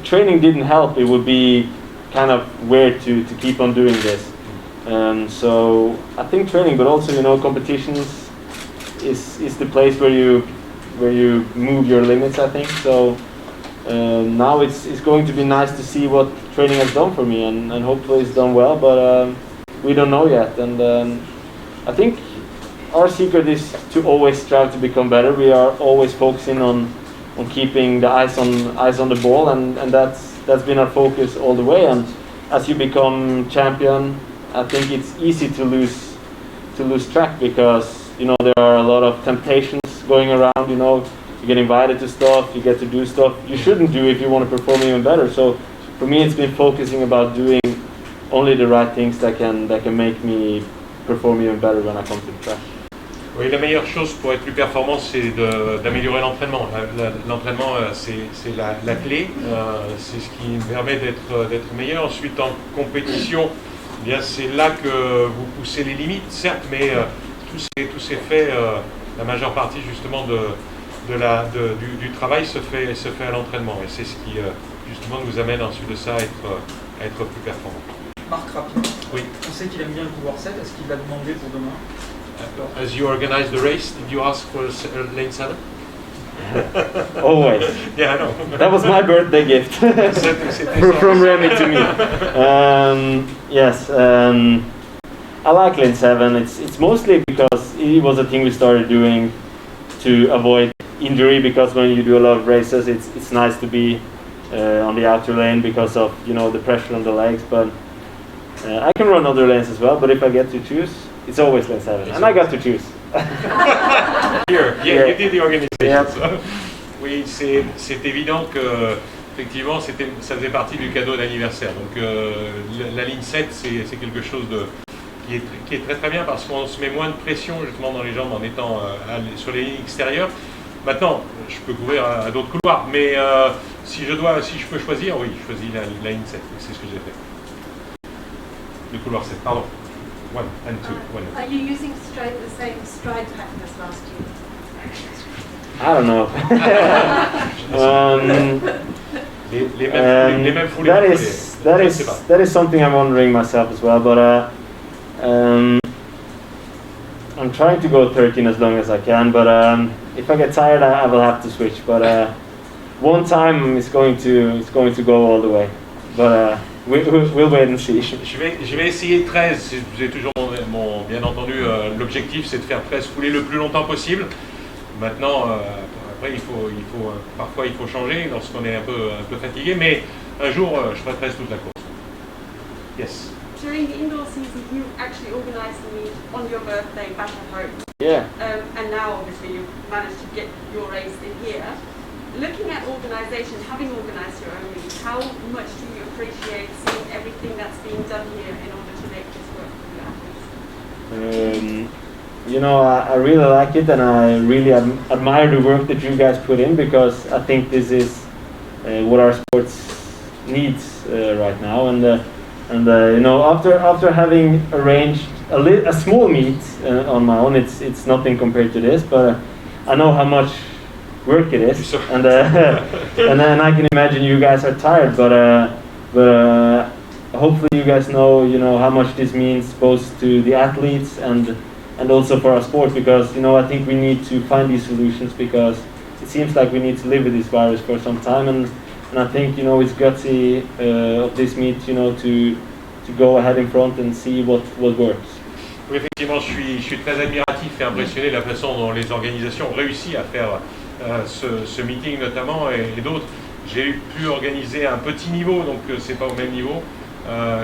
training didn't help, it would be kind of weird to keep on doing this. So I think training, but also, you know, competitions is the place where you move your limits, I think. So now it's going to be nice to see what training has done for me, and hopefully it's done well, but we don't know yet. And I think our secret is to always strive to become better. We are always focusing on keeping the eyes on the ball, and that's been our focus all the way. And as you become champion, I think it's easy to lose track, because, you know, there are a lot of temptations going around. You know, you get invited to stuff, you get to do stuff you shouldn't do if you want to perform even better. So for me, it's been focusing about doing only the right things that can make me perform even better when I come to the track.
Oui, la meilleure chose pour être plus performant, c'est d'améliorer l'entraînement. L'entraînement, c'est la clé, c'est ce qui me permet d'être meilleur. Ensuite, en compétition, eh bien, c'est là que vous poussez les limites, certes, mais tout s'est fait, la majeure partie justement du travail se fait à l'entraînement. Et c'est ce qui justement nous amène ensuite de ça à être plus performant.
Marc, rapidement.
Oui.
On sait qu'il aime bien le couloir 7, est-ce qu'il l'a demandé pour demain?
As you organize the race, did you ask for lane 7?
Always.
Yeah, I know.
That was my birthday gift from Remy to me. Yes, I like lane 7. It's mostly because it was a thing we started doing to avoid injury, because when you do a lot of races, it's nice to be on the outer lane because of, you know, the pressure on the legs. But I can run other lanes as well. But if I get to choose, it's always lane 7, and I got to choose.
Here, yeah, you did the organization.
Yep.
So. Oui, c'est évident que effectivement ça faisait partie du cadeau d'anniversaire. Donc la ligne 7, c'est quelque chose qui est très très bien, parce qu'on se met moins de pression justement dans les jambes en étant sur les lignes extérieures. Maintenant, je peux courir à d'autres couloirs, mais si je peux choisir, oui, je choisis la ligne 7. C'est ce que j'ai fait. Le couloir 7, pardon. 1 and 2.
Are you using the same stride pattern as last year?
I don't know.
Les mêmes foulées.
That is something I'm wondering myself as well. But I'm trying to go 13 as long as I can. But if I get tired, I will have to switch. But one time it's going to go all the way. But we'll wait and see.
Je vais essayer 13. J'ai toujours bien entendu, l'objectif, c'est de faire 13 foulées le plus longtemps possible. Maintenant, après, parfois il faut changer lorsqu'on est un peu fatigué, mais un jour, je ferai 13 toute la course. Yes.
During the indoor season, you actually organised a meet on your birthday back at home.
Yeah.
And now, obviously, you've managed to get your race in here. Looking at organisation, having organised your own meet, how much do you appreciate seeing everything that's being done here in order to make this work for the athletes?
You know, I really like it, and I really admire the work that you guys put in, because I think this is what our sports needs right now. And you know, after having arranged a small meet on my own, it's nothing compared to this, but I know how much work it is, and then I can imagine you guys are tired, but hopefully you guys know, you know, how much this means both to the athletes and also for our sport, because, you know, I think we need to find these solutions, because it seems like we need to live with this virus for some time, and I think, you know, it's gutsy of this meet, you know, to go ahead in front and see what works.
Oui, effectivement, je suis très admiratif et impressionné de la façon dont les organisations ont réussi à faire ce meeting notamment, et d'autres. J'ai pu organiser à un petit niveau, donc c'est pas au même niveau,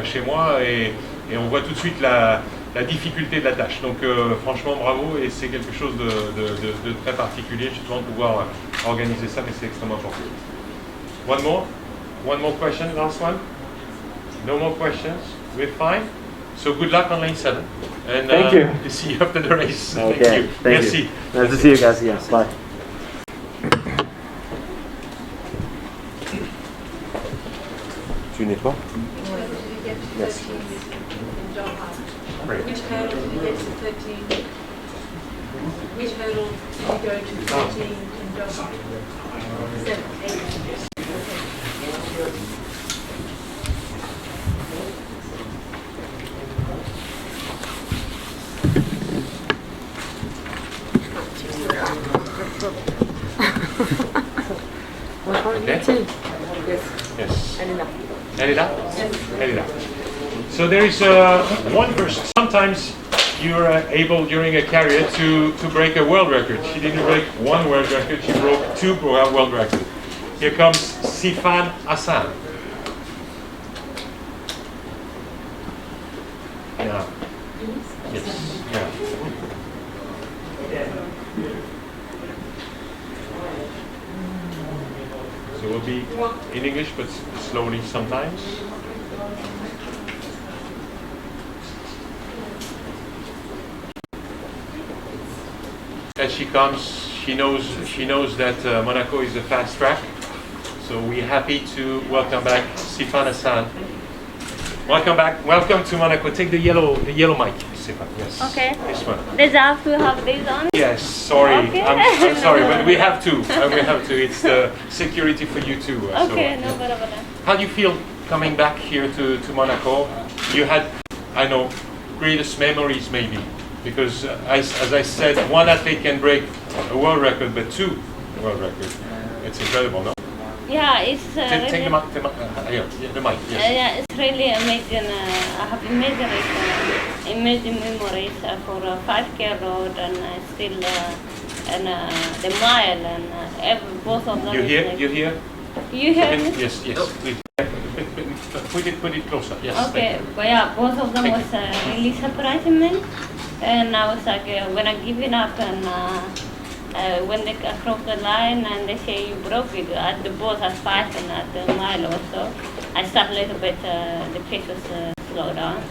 chez moi et on voit tout de suite la difficulté de la tâche. Donc franchement bravo et c'est quelque chose de très particulier justement de pouvoir organiser ça, mais c'est extrêmement important. One more question, last one? No more questions? We're fine? So good luck on lane 7. And
Thank you.
See you after the race.
Okay,
Thank you.
thank
Merci.
you. Nice to see you guys again. Bye. Tu n'es pas? Yes.
Great.
Which hurdle did you get to 13? Which hurdle did you go to 13 in Doha? 7, 8.
Okay.
Yes.
Yes.
Elle est là.
Elle est là? Elle est là. So there is one person. Sometimes you're able during a career to break a world record. She didn't break one world record, she broke 2 world records. Here comes Sifan Hassan. Yeah. Yes. Yeah. So it will be in English, but slowly sometimes. As she comes, she knows that Monaco is a fast track. So we're happy to welcome back Sifan Hassan. Welcome back. Welcome to Monaco. Take the yellow mic, Sifan. Yes.
Okay.
This one.
Does I have to have this on?
Yes. Sorry.
Okay.
I'm sorry, but we have to. We have to. It's the security for you too.
Okay,
so,
no problem.
How do you feel coming back here to Monaco? You had, I know, greatest memories maybe. Because as I said, one athlete can break a world record, but 2 world records. It's incredible, no?
Yeah, it's
Take
really,
the mic, yes.
yeah, it's really amazing. I have amazing memories for a 5K road and still the mile and both of them.
You hear?
like,
You hear?
You hear me?
Yes, yes. Please. Put it closer. Yes.
Okay, but yeah, both of them
Thank
was really surprising me, and I was like, when I give it up, and when they crossed the line and they say you broke it at the both at 5 and at the mile or so, I start a little bit. The pace was slowed down,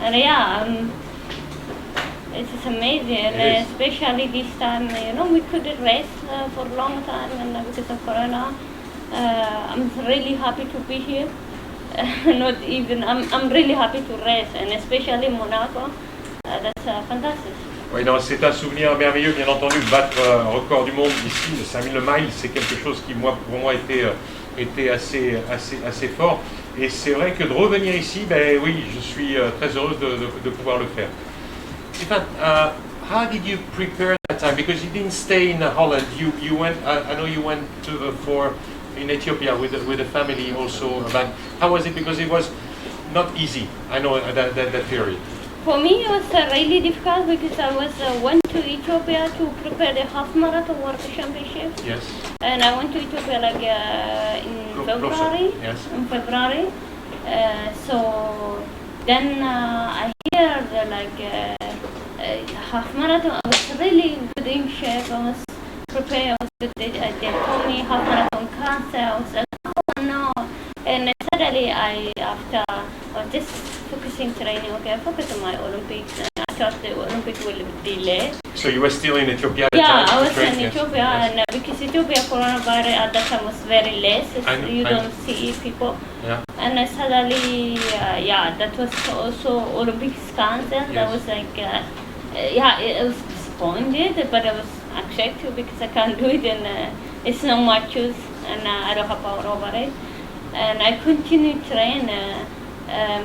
and yeah, it's just amazing, and especially this time, we couldn't race for a long time, and because of Corona. I'm really happy to be here. Not even, I'm really happy to race, and especially Monaco. That's fantastic.
Oui, non, c'est un souvenir merveilleux, bien entendu, de battre un record du monde ici, de 5000 miles, c'est quelque chose qui, pour moi, était assez fort. Et c'est vrai que de revenir ici, ben oui, je suis très heureuse de pouvoir le faire. Sifan, how did you prepare that time? Because you didn't stay in Holland. You went. I know you went in Ethiopia with the family also. But how was it? Because it was not easy. I know that period.
For me, it was really difficult because I went to Ethiopia to prepare the half marathon World Championship.
Yes.
And I went to Ethiopia in February.
Yes.
In February. So then I heard half marathon. I was really good in shape. I was prepared. They told me half marathon cancer. I was like, oh no. And suddenly I was just focusing training. Okay, I focused on my Olympics. And I thought the Olympics will be delayed.
So you were still in Ethiopia at the
Yeah,
time?
I was in Ethiopia,
Yes.
and because Ethiopia coronavirus at that time was very less. You don't see people.
Yeah.
And suddenly, that was also Olympics cancer. That was like, I was disappointed, but I was upset too because I can't do it, and it's not my choice, and I don't have power over it. And I continue to train,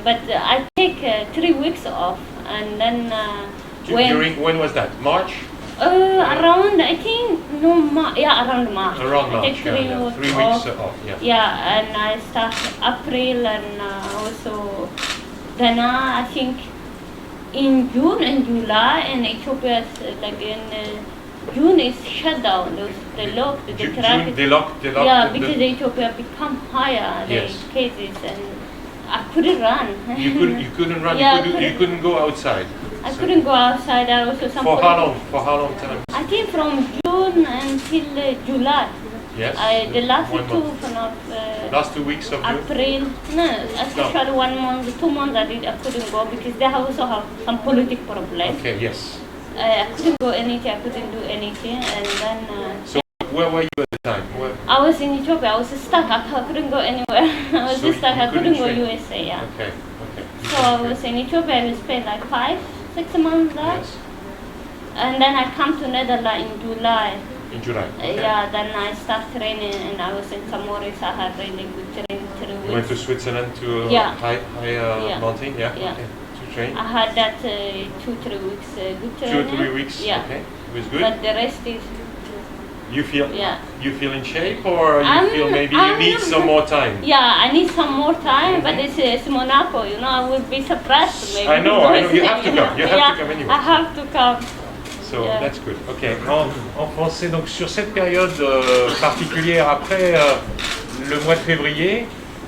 but I take 3 weeks off, and then
when was that? March?
Around, I think, around March.
Around March,
I take 3
yeah. 3 weeks off, yeah.
Yeah, and I start April, and also then I think in June and July, and Ethiopia in June is shut down. They locked the traffic.
June, they locked
Yeah, because Ethiopia become higher the
Yes.
cases, and I couldn't run.
You couldn't run.
Yeah,
You couldn't go outside.
I couldn't go outside. I also some.
For how long? For how long time?
I think from June until July.
Yes.
The last
1 month. Last 2 weeks of June.
April. No, especially 1 month, 2 months. I couldn't go because they also have some political problem.
Okay. Yes.
I couldn't go anything. I couldn't do anything, and then.
So where were you at the time? Where?
I was in Ethiopia. I was stuck. I couldn't go anywhere. I was
So
stuck.
you
I couldn't go
train?
USA. Yeah.
Okay. Okay.
So I was in Ethiopia. I spent like 5-6 months there,
Yes.
and then I come to Netherlands in July.
In July. Okay.
Yeah, then I start training, and I was in Samoris. I had really good training 3 weeks.
You went to Switzerland to
Yeah.
high
Yeah.
mountain. Yeah.
Yeah.
Okay. To train.
I had that 2-3 weeks good training.
2 or 3 weeks.
Yeah.
Okay. It was good.
But the rest is
You feel in shape, or you feel maybe you need some more time?
Yeah, I need some more time, but it's Monaco, you know. I would be surprised maybe.
I know. You have to come. You have to come anyway.
I have to come.
So that's good. Ok. En français, donc sur cette période particulière après le mois de février,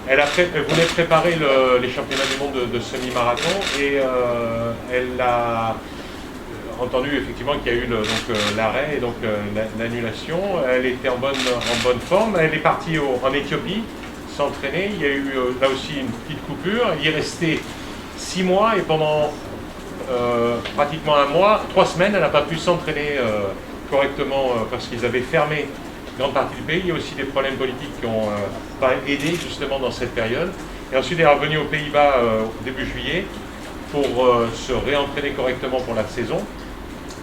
elle voulait préparer les championnats du monde de semi-marathon et elle a entendu effectivement qu'il y a eu l'arrêt et donc l'annulation. Elle était en bonne forme. Elle est partie en Éthiopie s'entraîner. Il y a eu là aussi une petite coupure. Il est resté 6 mois et pendant pratiquement 1 mois, 3 semaines, elle n'a pas pu s'entraîner correctement parce qu'ils avaient fermé une grande partie du pays. Il y a aussi des problèmes politiques qui n'ont pas aidé justement dans cette période. Et ensuite, elle est revenue aux Pays-Bas début juillet pour se réentraîner correctement pour la saison.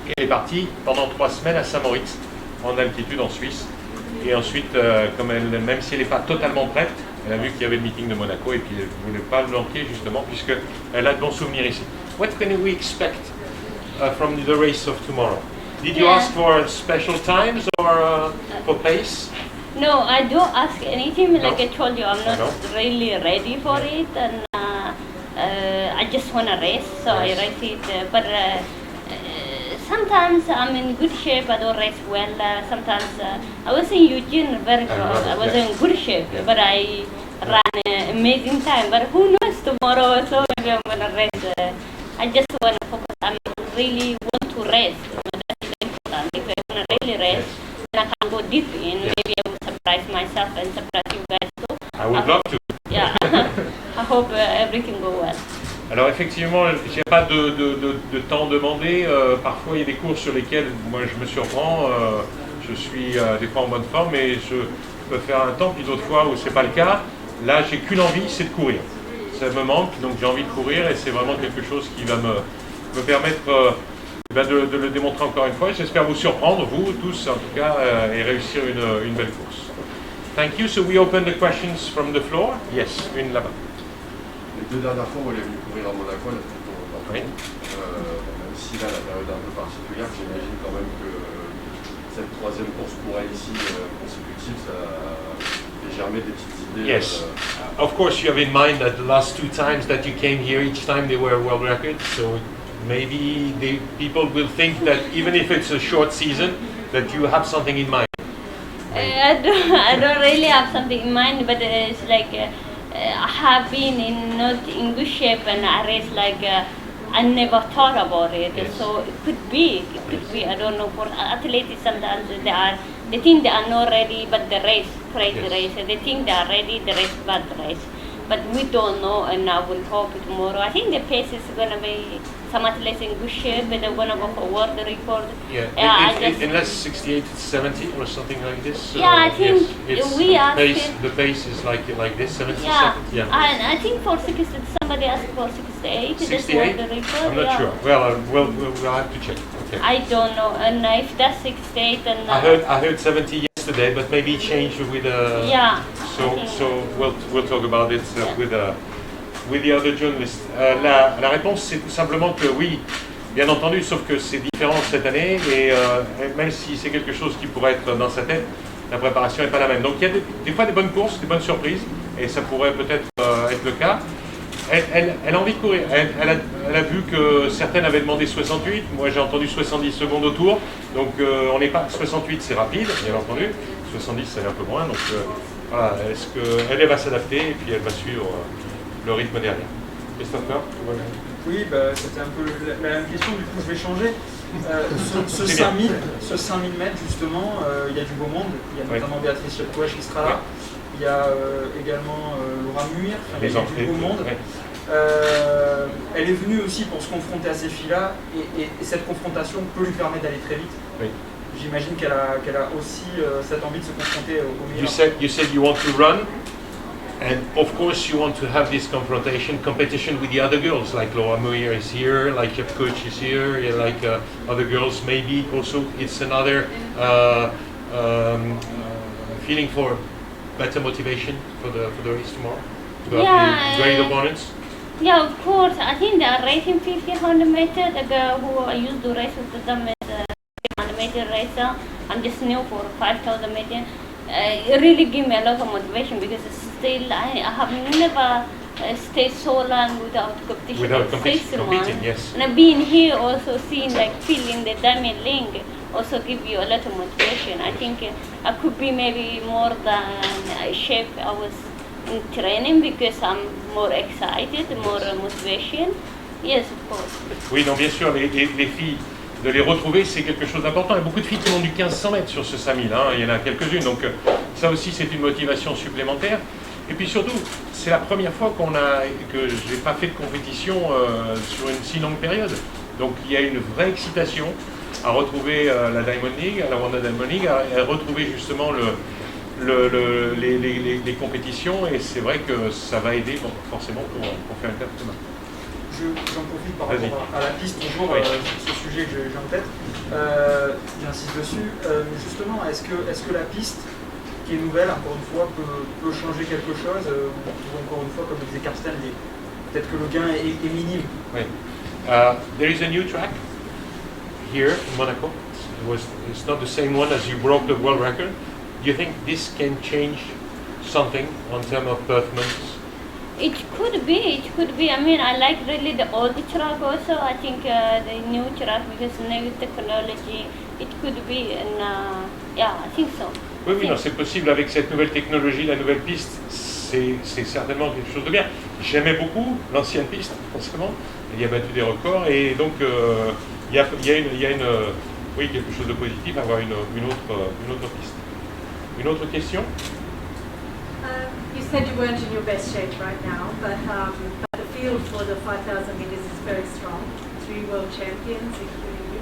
Et elle est partie pendant 3 semaines à Saint-Moritz, en altitude en Suisse. Et ensuite, même si elle n'est pas totalement prête, elle a vu qu'il y avait le meeting de Monaco et puis elle ne voulait pas le manquer justement puisqu'elle a de bons souvenirs ici. What can we expect from the race of tomorrow? Did you ask for special times or for pace?
No, I don't ask anything.
No?
Like I told you, I'm not really ready for it, and I just want to race, so I race it. But sometimes I'm in good shape. I don't race well. Sometimes I was in Eugene, very good. I was in good shape, but I ran an amazing time. But who knows tomorrow? So maybe I'm gonna race. I just want to focus. I really want to race. That's important. If I want to really race, then I can go deep in. Maybe I will surprise myself and surprise you guys too.
I would love to.
Yeah. I hope everything go well.
Alors effectivement, je n'ai pas de temps demandé. Parfois, il y a des courses sur lesquelles moi je me surprends. Je suis des fois en bonne forme et je peux faire un temps. Puis d'autres fois où c'est pas le cas. Là, j'ai qu'une envie, c'est de courir. Ça me manque, donc j'ai envie de courir et c'est vraiment quelque chose qui va me permettre de le démontrer encore une fois. J'espère vous surprendre, vous tous en tout cas, et réussir une belle course. Thank you. So we open the questions from the floor. Yes, une là-bas.
Les 2 dernières fois où elle est venue courir à Monaco, elle a fait ton temps.
Oui.
Même si là, la période est un peu particulière, j'imagine quand même que cette 3e course pour elle ici consécutive, ça fait germer des petites idées.
Yes. Of course, you have in mind that the last 2 times that you came here, each time they were world records. So maybe people will think that even if it's a short season, that you have something in mind.
I don't really have something in mind, but it's like I have been not in good shape, and I race like I never thought about it.
Yes.
So it could be. I don't know. For athletes, sometimes they think they are not ready, but the race, crazy race. They think they are ready, the race, bad race. But we don't know, and I will hope tomorrow. I think the pace is going to be some athletes in good shape, but they're going to go for world record.
Yeah, unless 68, 70 or something like this.
Yeah, I think we are.
The pace is like this, 70 seconds. Yeah.
And I think for 60, somebody asked for 68.
68?
That's world record.
I'm not sure. Well, we'll have to check. Okay.
I don't know, and if that's 68, then
I heard 70 yesterday, but maybe change with
yeah.
So we'll talk about it with the other journalists. La réponse c'est tout simplement que oui, bien entendu, sauf que c'est différent cette année et même si c'est quelque chose qui pourrait être dans sa tête, la préparation n'est pas la même. Donc il y a des fois des bonnes courses, des bonnes surprises et ça pourrait peut-être être le cas. Elle a envie de courir. Elle a vu que certaines avaient demandé 68. Moi, j'ai entendu 70 secondes au tour. Donc, on n'est pas 68, c'est rapide, bien entendu. 70, c'est un peu moins. Donc, voilà. Est-ce qu'elle va s'adapter et puis elle va suivre le rythme derrière. Christopher, tu vois
Oui, bah, c'était un peu la même question, du coup je vais changer. Ce 5000 mètres justement, il y a du beau monde, il y a notamment Béatrice Chepkouach qui sera là, il y a également Laura Muir, il y a du beau monde. Elle est venue aussi pour se confronter à ces filles-là et cette confrontation peut lui permettre d'aller très vite.
Oui.
J'imagine qu'elle a aussi cette envie de se confronter au meilleur.
You said you want to run, and of course you want to have this competition with the other girls, like Laura Muir is here, like Jeff Coach is here, like other girls. Maybe also it's another feeling for better motivation for the race tomorrow. To have the great opponents.
Yeah, of course. I think they are racing 1500 meter. The girl who I used to race with them is a 1500 meter racer. I'm just new for 5000 meter. It really gave me a lot of motivation because still I have never stayed so long without competition.
Without competing, yes.
And being here also seeing feeling the diamond link also give you a lot of motivation. I think I could be maybe more than shape I was in training because I'm more excited, more motivation. Yes, of course.
Oui, non, bien sûr, les filles, de les retrouver, c'est quelque chose d'important. Il y a beaucoup de filles qui ont du 1500 mètres sur ce 5000, hein. Il y en a quelques-unes, donc ça aussi c'est une motivation supplémentaire. Et puis surtout, c'est la première fois que je n'ai pas fait de compétition sur une si longue période. Donc il y a une vraie excitation à retrouver la Diamond League, la Wanda Diamond League, à retrouver justement les compétitions, et c'est vrai que ça va aider forcément pour faire une perte demain.
J'en profite par rapport à la piste, toujours, ce sujet que j'ai en tête, j'insiste dessus. Justement, est-ce que la piste, qui est nouvelle, encore une fois, peut changer quelque chose, ou encore une fois, comme le disait Karsten, peut-être que le gain est minime.
Oui. There is a new track here in Monaco. It's not the same one as you broke the world record. Do you think this can change something on terms of performance?
It could be. I mean, I like really the old track also. I think the new track because new technology, it could be, and yeah, I think so.
Oui, non, c'est possible avec cette nouvelle technologie, la nouvelle piste, c'est certainement quelque chose de bien. J'aimais beaucoup l'ancienne piste, forcément. Il a battu des records et donc il y a quelque chose de positif à avoir une autre piste. Une autre question?
You said you weren't in your best shape right now, but the field for the 5,000 meters is very strong. 3 world champions, including you.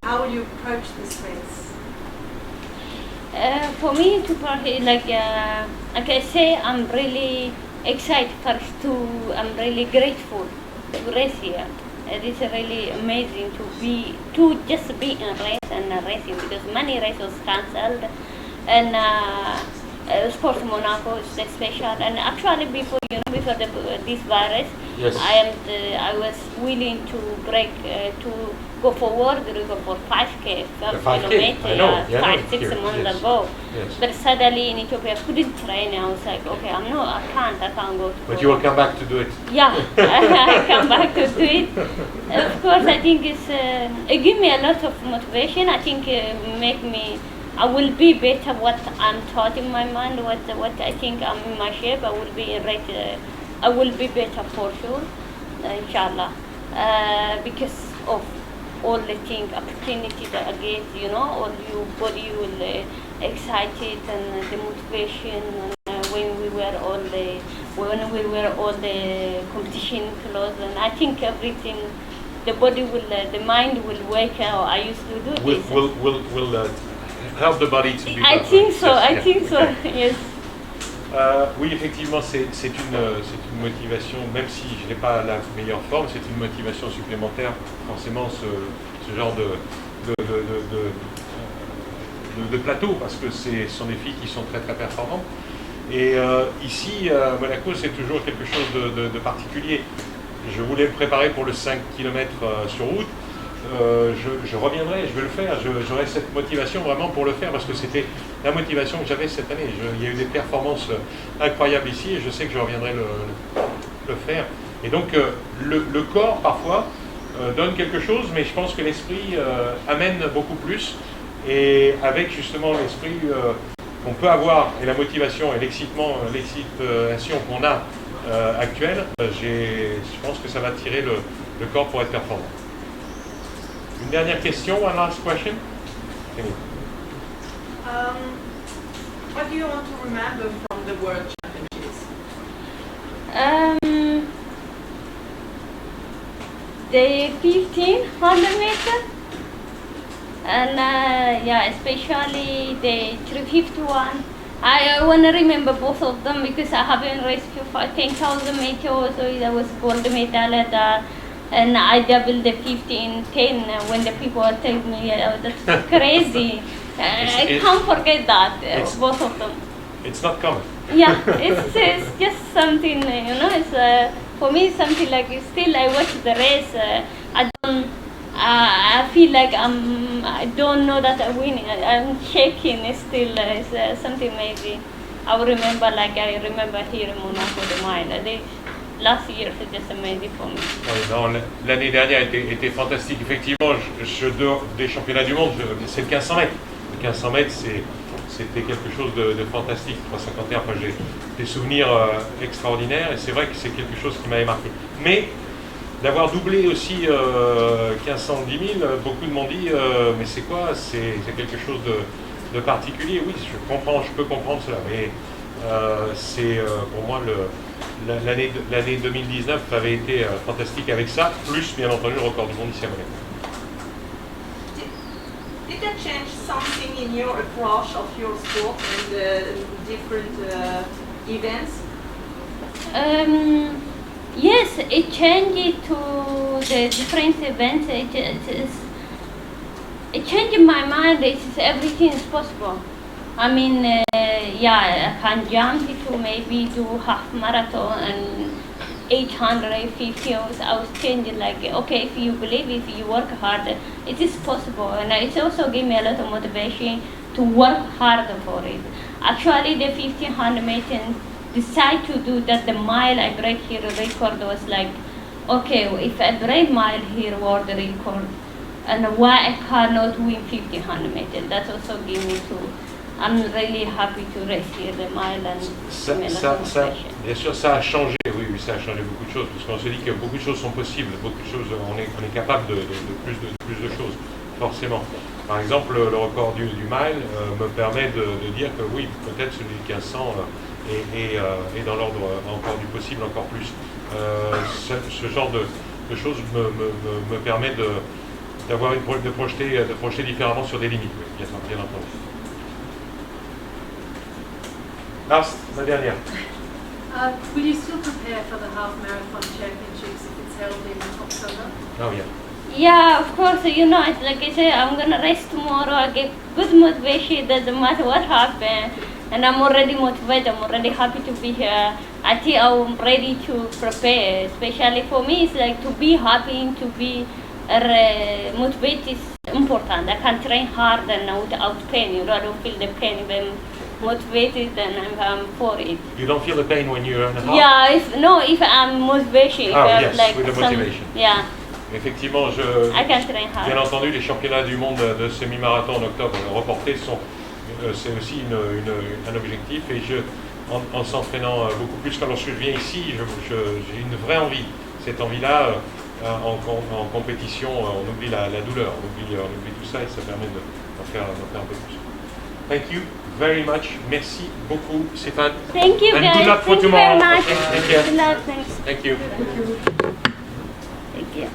How will you approach this race?
For me, like I say, I'm really excited I'm really grateful to race here. It is really amazing to just be in race and racing because many races was cancelled, and of course Monaco is special. And actually, before this virus,
yes.
I was willing to break to go forward for 5K, 5 kilometers, 5-6 months ago.
Yes.
But suddenly in Ethiopia, I couldn't train. I was like, okay, I can't go.
But you will come back to do it.
Yeah, I come back to do it. Of course, I think it gives me a lot of motivation. I think I will be better what I'm taught in my mind, what I think I'm in my shape. I will be better for sure, inshallah. Because of all the things, opportunity that I get, all your body will excited and the motivation and when we wear all the competition clothes, and I think everything, the body the mind will wake up. I used to do this.
Will help the body to be
I think so. Yes.
Oui, effectivement, c'est une motivation, même si je n'ai pas la meilleure forme, c'est une motivation supplémentaire, forcément, ce genre de plateau, parce que ce sont des filles qui sont très très performantes. Et ici, à Monaco, c'est toujours quelque chose de particulier. Je voulais me préparer pour le 5 km sur route. Je reviendrai, je vais le faire, j'aurai cette motivation vraiment pour le faire parce que c'était la motivation que j'avais cette année. Il y a eu des performances incroyables ici et je sais que je reviendrai le faire. Et donc le corps parfois donne quelque chose, mais je pense que l'esprit amène beaucoup plus, et avec justement l'esprit qu'on peut avoir et la motivation et l'excitation qu'on a actuelle, je pense que ça va tirer le corps pour être performant. Une dernière question, one last question.
What do you want to remember from the World Championships?
The 1500 meter, and especially the 351. I want to remember both of them because I haven't raced 10,000 meter also. I was gold medal at that, and I doubled the 1510 when the people are telling me, oh, that's crazy. I can't forget that, both of them.
It's not common.
Yeah, it's just something, it's for me something like still I watch the race, I feel like I don't know that I'm winning, I'm shaking still, it's something maybe I will remember like I remember here in Monaco the mile. Last year it's just amazing for me.
Oui, non, l'année dernière était fantastique. Effectivement, des championnats du monde, c'est le 1500 mètres. Le 1500 mètres, c'était quelque chose de fantastique. 351, enfin, j'ai des souvenirs extraordinaires et c'est vrai que c'est quelque chose qui m'avait marqué. Mais d'avoir doublé aussi 1500, 10 000, beaucoup m'ont dit mais c'est quoi? C'est quelque chose de particulier. Oui, je peux comprendre cela, mais c'est pour moi l'année 2019 avait été fantastique avec ça, plus bien entendu le record du monde ici à Monaco.
Did that change something in your approach of your sport and different events?
Yes, it changed to the different events. It changed my mind. Everything is possible. I mean, I can jump to maybe do half marathon and 850. I was changing like, okay, if you believe, if you work hard, it is possible. And it also gave me a lot of motivation to work harder for it. Actually, the 1500 meter decide to do that the mile I break here record was like, okay, if I break mile here world record, and why I cannot win 1500 meter. That also gave me to. I'm really happy to race here the mile and
bien sûr, ça a changé. Oui, ça a changé beaucoup de choses parce qu'on se dit que beaucoup de choses sont possibles, beaucoup de choses, on est capable de plus de choses, forcément. Par exemple, le record du mile me permet de dire que oui, peut-être celui du 1500 est dans l'ordre encore du possible, encore plus. Ce genre de choses me permet de projeter différemment sur des limites, oui, bien entendu. Last, la dernière.
Will you still prepare for the half marathon championships if it's held in October?
Oh yeah.
Yeah, of course. It's like I say, I'm gonna race tomorrow. I get good motivation. Doesn't matter what happens, and I'm already motivated. I'm already happy to be here. I think I'm ready to prepare. Especially for me, it's like to be happy and to be motivated is important. I can train hard and without pain. I don't feel the pain when motivated and I'm for it.
You don't feel the pain when you're in a half?
Yeah, if I'm motivation.
Yes,
like
with the motivation.
Yeah.
Effectivement, bien entendu, les championnats du monde de semi-marathon en octobre reportés c'est aussi un objectif et en s'entraînant beaucoup plus que lorsque je viens ici, j'ai une vraie envie. Cette envie-là, en compétition, on oublie la douleur, on oublie tout ça et ça permet d'en faire un peu plus. Thank you very much. Merci beaucoup, Stéphane.
Thank you,
and
guys.
Good luck for
Thank you
tomorrow.
very much.
Take care.
Good luck. Thanks.
Thank you.
Thank you.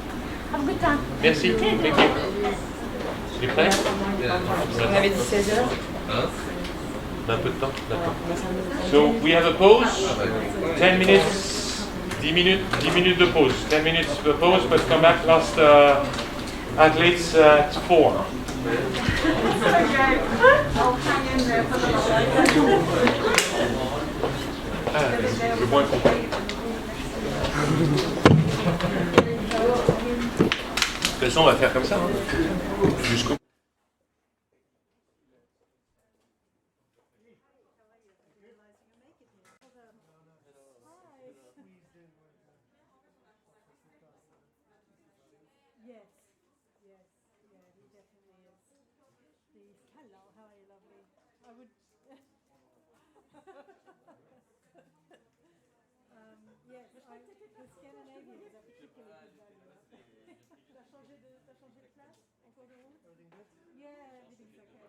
Have a good time.
Merci. Thank you. Tu es prêt?
On avait dit 16h.
Un peu de temps, d'accord. So we have a pause. 10 minutes. 10 minutes de pause. 10 minutes de pause, but come back last athletes at 4. Je bois un coup. De toute façon, on va faire comme ça, jusqu'au.
Yes, the Scandinavian is a particularly good value. T'as changé de classe en cours de route?
Everything good?
Yeah, everything's okay.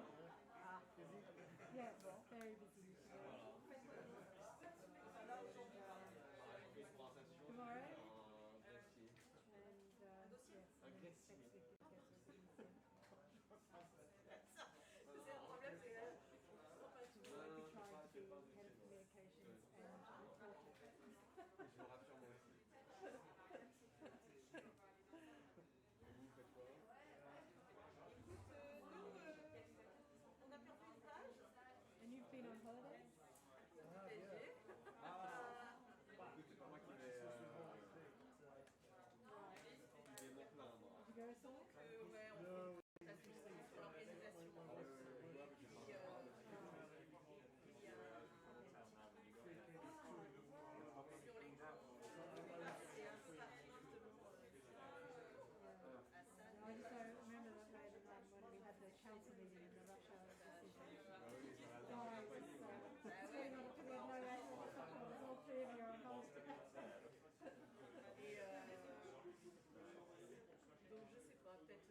Ah,
busy?
Yes, very busy. Tomorrow? And yes, and then next week is
C'est un problème, c'est
to try to be head of communications and reporter.
Je vous rassure moi aussi. Vous faites quoi?
Écoute, nous, on a perdu une page.
And you've been on holiday?
PSG.
Écoute, c'est pas moi qui vais me plaindre.
Did you go somewhere?
Ouais, on fait sur l'organisation. Sur les cours, c'est un peu
I just remember that day when we had the council meeting in the rush hour decision. Guys, we had no football, all three of you are on holiday.
Donc je sais pas, peut-être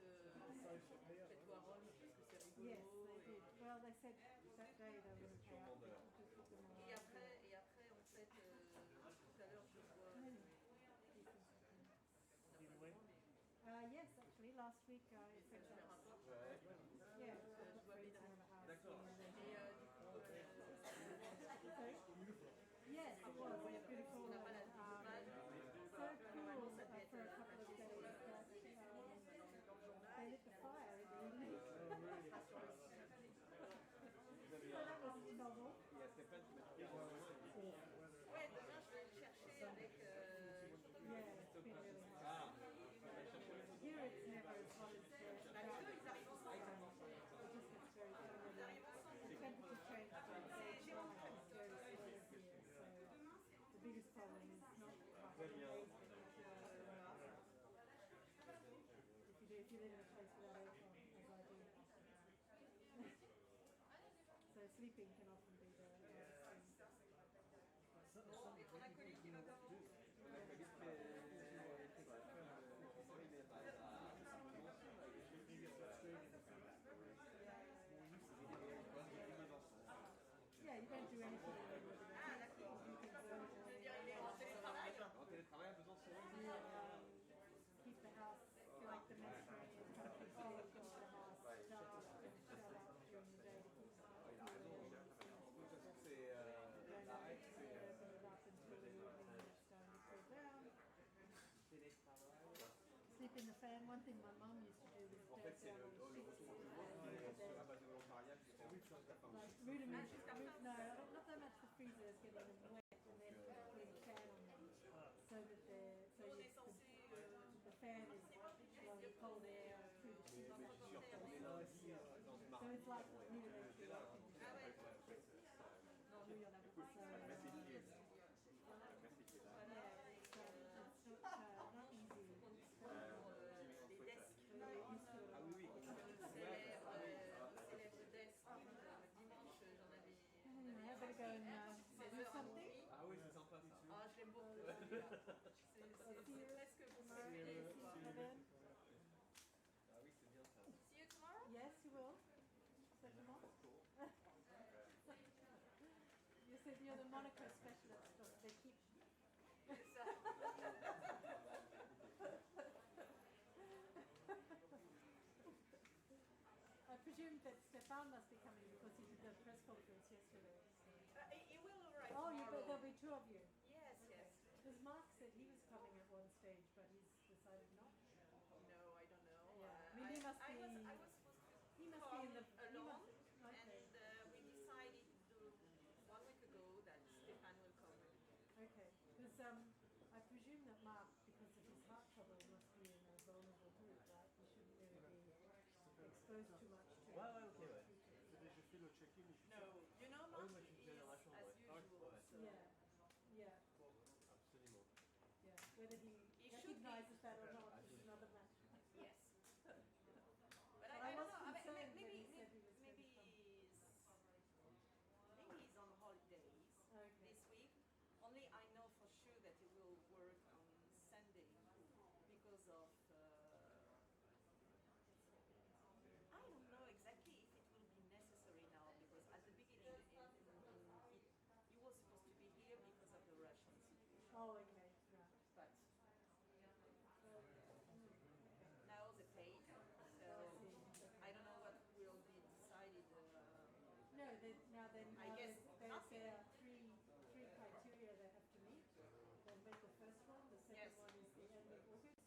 ou à Rome, parce que c'est rigolo.
Yes, they did. Well, they said that day they wouldn't pay up.
Et après en fait, tout à l'heure je vois...
Yes, actually, last week I said that. Yeah,
D'accord.
Yes, it was beautiful. So cool for a couple of days that they lit the fire in the evening. So that was novel.
Ouais, demain je vais le chercher avec...
Yeah, it's been really hot. Here it's never as hot as there. It just gets very cold. The temperature change from day to night is very slow here. So the biggest problem is not having days if you live in a place without aircon, as I do. So sleeping can often be the hardest thing.
Bon, et ton acolyte, il va comment?
Yeah, you don't do anything.
Ah, d'accord. Je veux dire, il est en télétravail?
En télétravail à Besançon.
Keep the house, feel like the Mediterranean countries do, keep the house dark and shut up during the day.
Il a raison. De toute façon, c'est l'arrêt, c'est...
Sleep in the fan. One thing my mom used to do was
En fait, c'est le retour au bureau sur la base de volontariat jusqu'à
rudiments. No, not so much the freezers getting them wet and then putting a fan on them so that the fan is blowing cold air through the sheets. So it's like universally working. No, we don't have it. So, it's not easy.
Les desks.
Ah oui, oui.
On célèbre le desk. Dimanche, j'en avais...
Anyway, I better go and do something.
Ah oui, c'est sympa ça.
Ah, je l'aime beaucoup. C'est presque pour moi.
Ah oui, c'est bien ça.
See you tomorrow?
Yes, you will. Certainement. You said you're the Monaco specialist, so they keep. I presume that Stefan must be coming because he did the press conference yesterday.
He will arrive
Oh,
tomorrow.
but there'll be two of you.
Yes, yes.
Because Mark said he was coming at one stage, but he's decided not.
No, I don't know.
Yeah. I mean, he must be.
I was supposed to
He must
come
be in the
alone,
okay.
and we decided 1 week ago that Stefan will come.
Okay, because I presume that Mark, because of his heart trouble, must be in a vulnerable group, right? He shouldn't really be exposed too much to.
Ouais, ok, ouais. J'ai fait le check-in.
No, you know Mark
moi, je suis dans la chambre,
as usual. So.
Yeah.
Absolument.
Yeah. Whether he recognizes that or not is another matter.
Yes. But
I
I don't
was
know.
concerned when
Maybe
he said he was
maybe he's on holidays
Okay.
this week. Only I know for sure that he will
there are three criteria they have to meet. They met the first one, the second one is the end of August.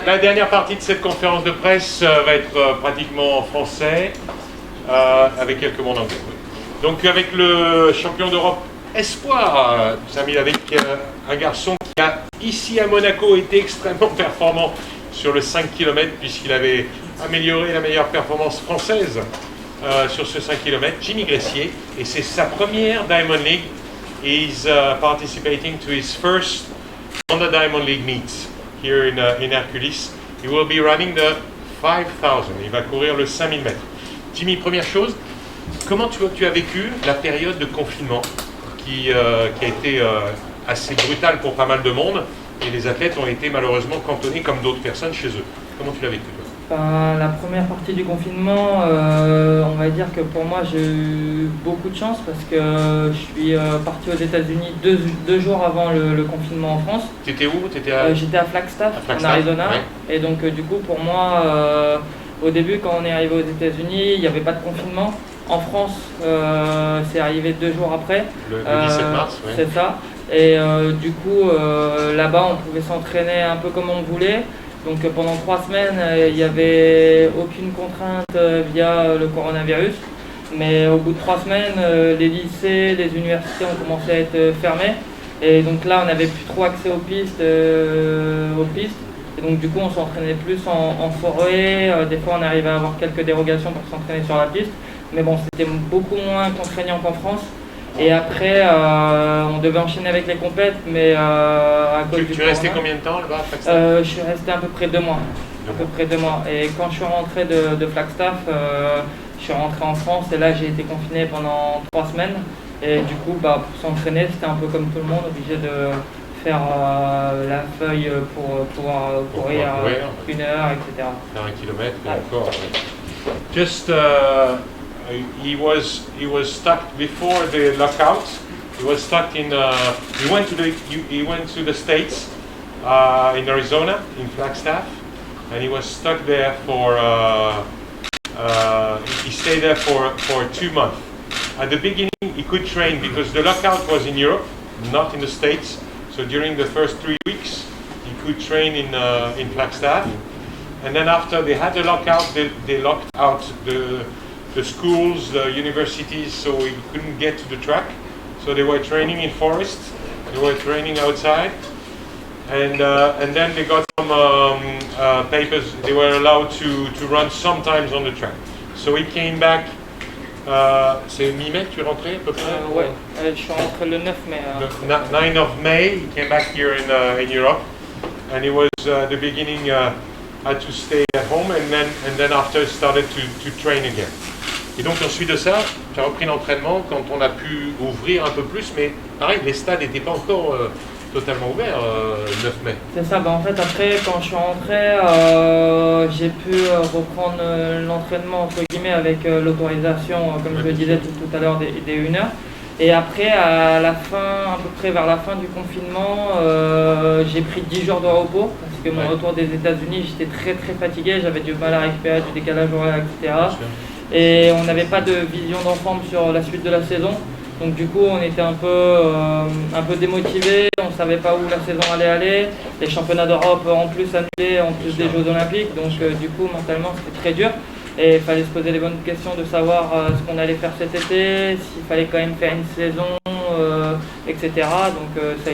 La dernière partie de cette conférence de presse va être pratiquement en français, avec quelques mots en anglais. Donc avec le champion d'Europe espoir, Samy, avec un garçon qui a ici à Monaco été extrêmement performant sur le 5 km puisqu'il avait amélioré la meilleure performance française sur ce 5 km, Jimmy Gressier, et c'est sa première Diamond League. He's participating to his first Wanda Diamond League meet here in Herculis. He will be running the 5000. Il va courir le 5000 mètres. Jimmy, première chose, comment tu as vécu la période de confinement qui a été assez brutale pour pas mal de monde et les athlètes ont été malheureusement cantonnés comme d'autres personnes chez eux. Comment tu l'as vécu toi?
La première partie du confinement, on va dire que pour moi j'ai eu beaucoup de chance parce que je suis parti aux États-Unis deux jours avant le confinement en France.
T'étais où?
J'étais à Flagstaff, en Arizona. Ouais. Et donc du coup pour moi, au début quand on est arrivé aux États-Unis, il n'y avait pas de confinement. En France, c'est arrivé 2 jours après.
Le 17 mars, oui.
C'est ça. Et du coup, là-bas, on pouvait s'entraîner un peu comme on voulait. Donc pendant 3 semaines, il n'y avait aucune contrainte via le coronavirus. Mais au bout de 3 semaines, les lycées, les universités ont commencé à être fermés. Et donc là, on n'avait plus trop accès aux pistes. Et donc du coup, on s'entraînait plus en forêt. Des fois, on arrivait à avoir quelques dérogations pour s'entraîner sur la piste. Mais bon, c'était beaucoup moins contraignant qu'en France. Et après, on devait enchaîner avec les compètes, mais à cause du
Tu es resté combien de temps là-bas à Flagstaff?
Je suis resté à peu près 2 mois. Et quand je suis rentré de Flagstaff, je suis rentré en France et là j'ai été confiné pendant 3 semaines. Et du coup, pour s'entraîner, c'était un peu comme tout le monde, obligé de faire la feuille pour pouvoir courir 1 heure, etc.
Faire 1 kilomètre, encore. Just he was stuck before the lockout. He was stuck in. He went to the States in Arizona, in Flagstaff, and he was stuck there for. He stayed there for 2 months. At the beginning, he could train because the lockout was in Europe, not in the States. So during the first 3 weeks, he could train in Flagstaff, and then after they had the lockout, they locked out the schools, the universities, so he couldn't get to the track. So they were training in forests, they were training outside, and then they got some papers. They were allowed to run sometimes on the track. So he came back. C'est mi-mai que tu es rentré à peu près?
Ouais, je suis rentré le 9 mai.
The 9th of May, he came back here in Europe, and it was the beginning. Had to stay at home, and then after started to train again. Et donc ensuite de ça, tu as repris l'entraînement quand on a pu ouvrir un peu plus, mais pareil, les stades n'étaient pas encore totalement ouverts le 9 mai.
C'est ça, après quand je suis rentré, j'ai pu reprendre l'entraînement entre guillemets avec l'autorisation, comme je le disais tout à l'heure, des 1 heure. Et après, à peu près vers la fin du confinement, j'ai pris 10 jours de repos parce que mon retour des États-Unis, j'étais très très fatigué, j'avais du mal à récupérer du décalage horaire, etc. Et on n'avait pas de vision d'ensemble sur la suite de la saison. Donc du coup, on était un peu démotivés, on ne savait pas où la saison allait aller. Les championnats d'Europe en plus annulés, en plus des Jeux Olympiques. Donc du coup, mentalement, c'était très dur. Et il fallait se poser les bonnes questions de savoir ce qu'on allait faire cet été, s'il fallait quand même faire une saison, etc. Donc ça a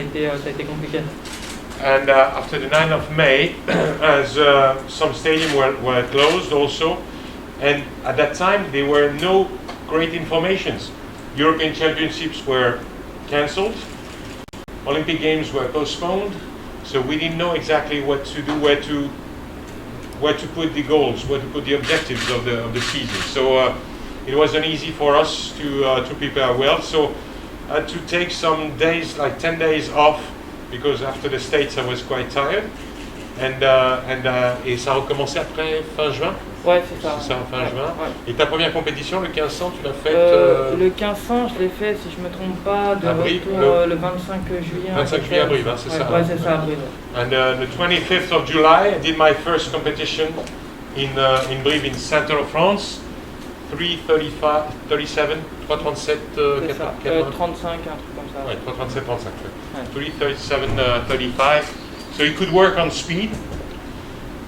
été compliqué.
And after the 9th of May, as some stadiums were closed also, and at that time there were no great informations. European Championships were cancelled, Olympic Games were postponed, so we didn't know exactly what to do, where to put the goals, where to put the objectives of the season. So it wasn't easy for us to prepare well. So I had to take some days, like 10 days off, because after the States I was quite tired. Et ça a recommencé après fin juin.
Ouais, c'est ça.
C'est ça, fin juin. Ouais. Et ta première compétition, le 1500, tu l'as faite
Le 1500, je l'ai fait, si je ne me trompe pas, de retour le 25 juillet.
25 juillet à Brive, hein, c'est ça.
Ouais, c'est ça, à Brive.
And the 25th of July, I did my first competition in Brive, in center of France. 3:37, 35, un truc comme ça. Ouais, 3:37, 35. Ouais. 3:37, 35. So he could work on speed,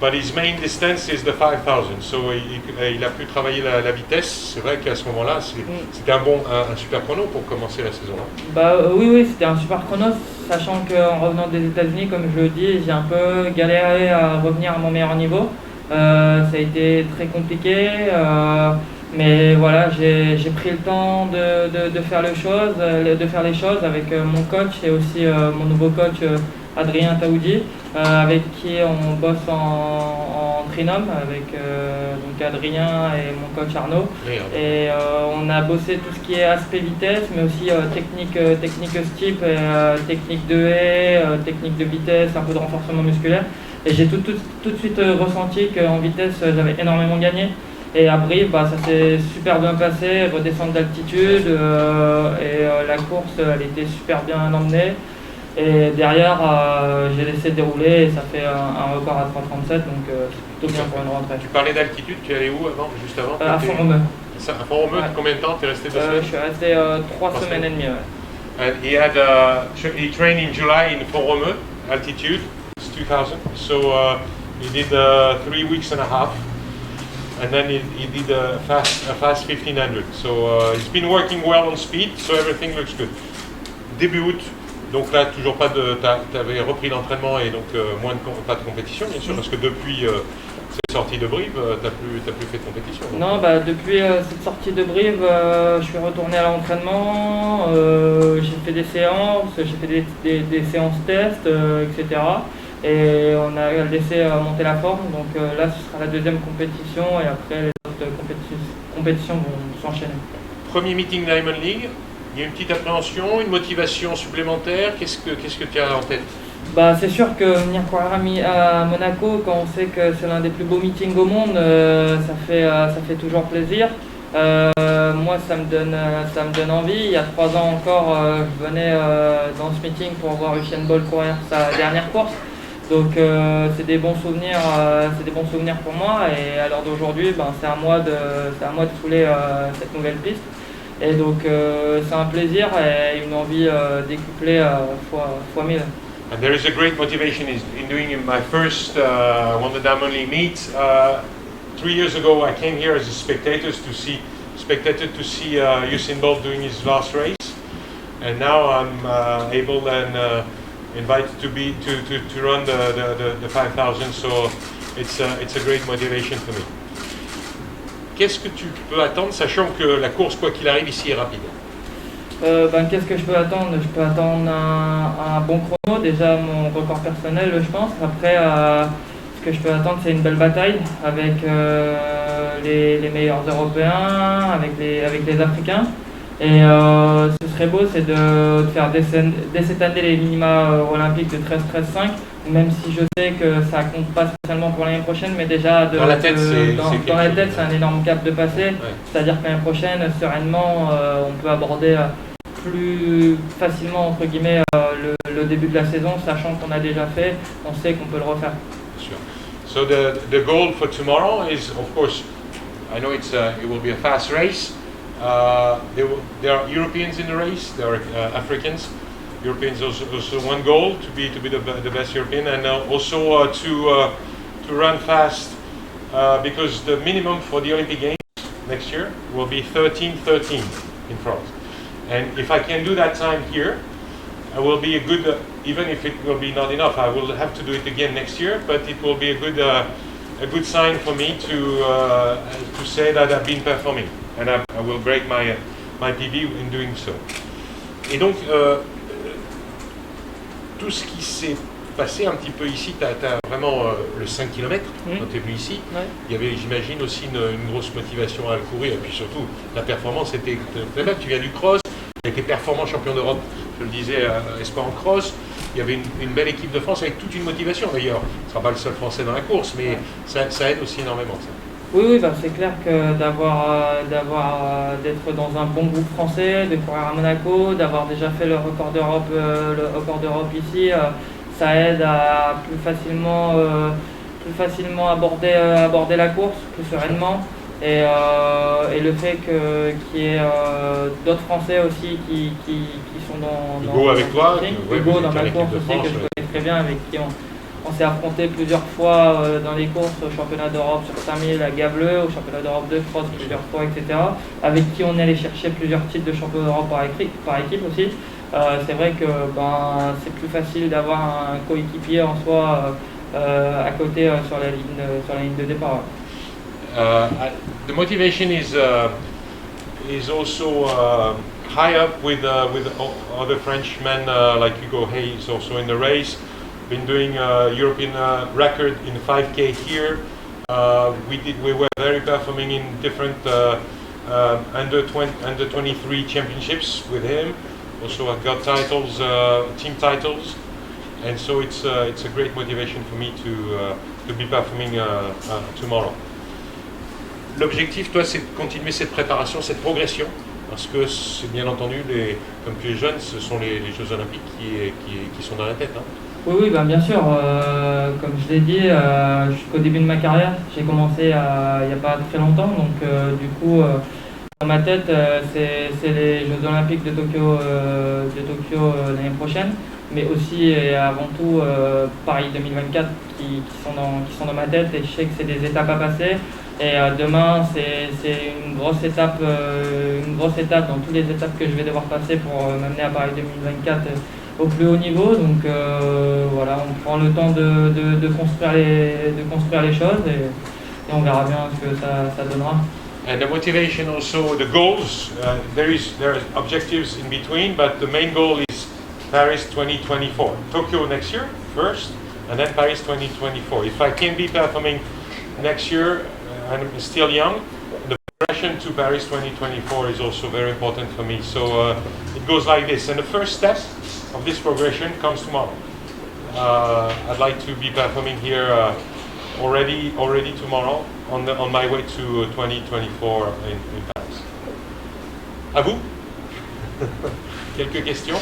but his main distance is the 5000. So il a pu travailler la vitesse. C'est vrai qu'à ce moment-là, c'était un super chrono pour commencer la saison.
Oui, c'était un super chrono, sachant qu'en revenant des États-Unis, comme je le dis, j'ai un peu galéré à revenir à mon meilleur niveau. Ça a été très compliqué. Mais voilà, j'ai pris le temps de faire les choses avec mon coach et aussi mon nouveau coach Adrien Taoudi, avec qui on bosse en trinôme, avec donc Adrien et mon coach Arnaud. Et on a bossé tout ce qui est aspect vitesse, mais aussi technique steep, technique de haie, technique de vitesse, un peu de renforcement musculaire. Et j'ai tout de suite ressenti qu'en vitesse, j'avais énormément gagné. Et à Brive, ça s'est super bien passé, redescendre d'altitude, la course, elle était super bien emmenée. Et derrière, j'ai laissé dérouler et ça fait un record à 3,37, donc c'est plutôt bien pour une rentrée.
Tu parlais d'altitude, tu es allé où avant, juste avant?
À Font-Romeu.
À Font-Romeu, combien de temps? Tu es resté 2 semaines?
Je suis resté 3 semaines et demie. Ouais.
And he trained in July in Font-Romeu, altitude, it's 2000. So he did 3 weeks and a half. And then he did a fast 1500. So he's been working well on speed, so everything looks good. Début août, donc là toujours pas de, t'avais repris l'entraînement et donc pas de compétition bien sûr, parce que depuis cette sortie de Brive, t'as plus fait de compétition. Donc.
Non, depuis cette sortie de Brive, je suis retourné à l'entraînement, j'ai fait des séances, j'ai fait des séances tests, etc. Et on a laissé monter la forme, donc là ce sera la deuxième compétition et après les autres compétitions vont s'enchaîner.
Premier meeting Diamond League, il y a une petite appréhension, une motivation supplémentaire, qu'est-ce que tu as en tête?
C'est sûr que venir courir à Monaco, quand on sait que c'est l'un des plus beaux meetings au monde, ça fait toujours plaisir. Moi ça me donne envie. Il y a 3 ans encore, je venais dans ce meeting pour voir Usain Bolt courir sa dernière course. Donc c'est des bons souvenirs pour moi et à l'heure d'aujourd'hui c'est à moi de fouler cette nouvelle piste et donc c'est un plaisir et une envie décuplée fois 1000.
And there is a great motivation in doing my first Wanda Diamond League meet. 3 years ago I came here as a spectator to see Usain Bolt doing his last race, and now I'm able and invited to run the 5000, so it's a great motivation for me. Qu'est-ce que tu peux attendre, sachant que la course, quoi qu'il arrive, ici est rapide?
Qu'est-ce que je peux attendre? Je peux attendre un bon chrono, déjà mon record personnel, je pense. Après, ce que je peux attendre, c'est une belle bataille avec les meilleurs Européens, avec les Africains. Et ce serait beau, c'est de faire dès cette année les minima olympiques de 13-13-5, même si je sais que ça compte pas spécialement pour l'année prochaine, mais déjà dans la tête, c'est un énorme cap de passer. Ouais. C'est-à-dire que l'année prochaine, sereinement, on peut aborder plus facilement entre guillemets le début de la saison, sachant qu'on a déjà fait, on sait qu'on peut le refaire.
Sure. So the goal for tomorrow is, of course, I know it will be a fast race. There are Europeans in the race. There are Africans. Europeans also one goal to be the best European, and also to run fast because the minimum for the Olympic Games next year will be 13:13 in France. And if I can do that time here, I will be a good. Even if it will be not enough, I will have to do it again next year. But it will be a good sign for me to say that I've been performing. And I will break my PB in doing so. Et donc, tout ce qui s'est passé un petit peu ici, tu as vraiment le 5 km quand tu es venu ici. Ouais. Il y avait, j'imagine, aussi une grosse motivation à le courir. Et puis surtout, la performance était très belle. Tu viens du cross, tu as été performant champion d'Europe, je le disais, à Espoir en cross. Il y avait une belle équipe de France avec toute une motivation d'ailleurs. Ce ne sera pas le seul Français dans la course, mais ça aide aussi énormément. Ça.
Oui, c'est clair que d'être dans un bon groupe français, de courir à Monaco, d'avoir déjà fait le record d'Europe ici, ça aide à plus facilement aborder la course plus sereinement. Et le fait qu'il y ait d'autres Français aussi qui sont dans
Hugo avec toi,
Hugo dans ma course aussi, que je connais très bien, avec qui on s'est affronté plusieurs fois dans les courses au championnat d'Europe sur 5000 à Gableux, au championnat d'Europe de cross plusieurs fois, etc. Avec qui on est allé chercher plusieurs titres de champion d'Europe par équipe aussi. C'est vrai que c'est plus facile d'avoir un coéquipier en soi à côté sur la ligne de départ.
The motivation is also high up with other Frenchmen like Hugo Hayes also in the race. Been doing European record in 5K here. We were very performing in different under 23 championships with him. Also I got titles, team titles. and so it's a great motivation for me to be performing tomorrow. L'objectif, toi, c'est de continuer cette préparation, cette progression, parce que c'est bien entendu, comme tu es jeune, ce sont les Jeux Olympiques qui sont dans la tête. Hein.
Oui, oui, ben bien sûr. Comme je l'ai dit, jusqu'au début de ma carrière, j'ai commencé il n'y a pas très longtemps. Donc, du coup, dans ma tête, c'est les Jeux Olympiques de Tokyo l'année prochaine, mais aussi et avant tout Paris 2024 qui sont dans ma tête. Et je sais que c'est des étapes à passer. Et demain, c'est une grosse étape dans toutes les étapes que je vais devoir passer pour m'amener à Paris 2024. Au plus haut niveau, donc voilà, on prend le temps de construire les choses et on verra bien ce que ça donnera.
And the motivation also, the goals, there are objectives in between, but the main goal is Paris 2024. Tokyo next year first, and then Paris 2024. If I can be performing next year, I'm still young, the progression to Paris 2024 is also very important for me. So it goes like this, and the first step of this progression comes tomorrow. I'd like to be performing here already tomorrow on my way to 2024 in Paris. À vous? Quelques questions?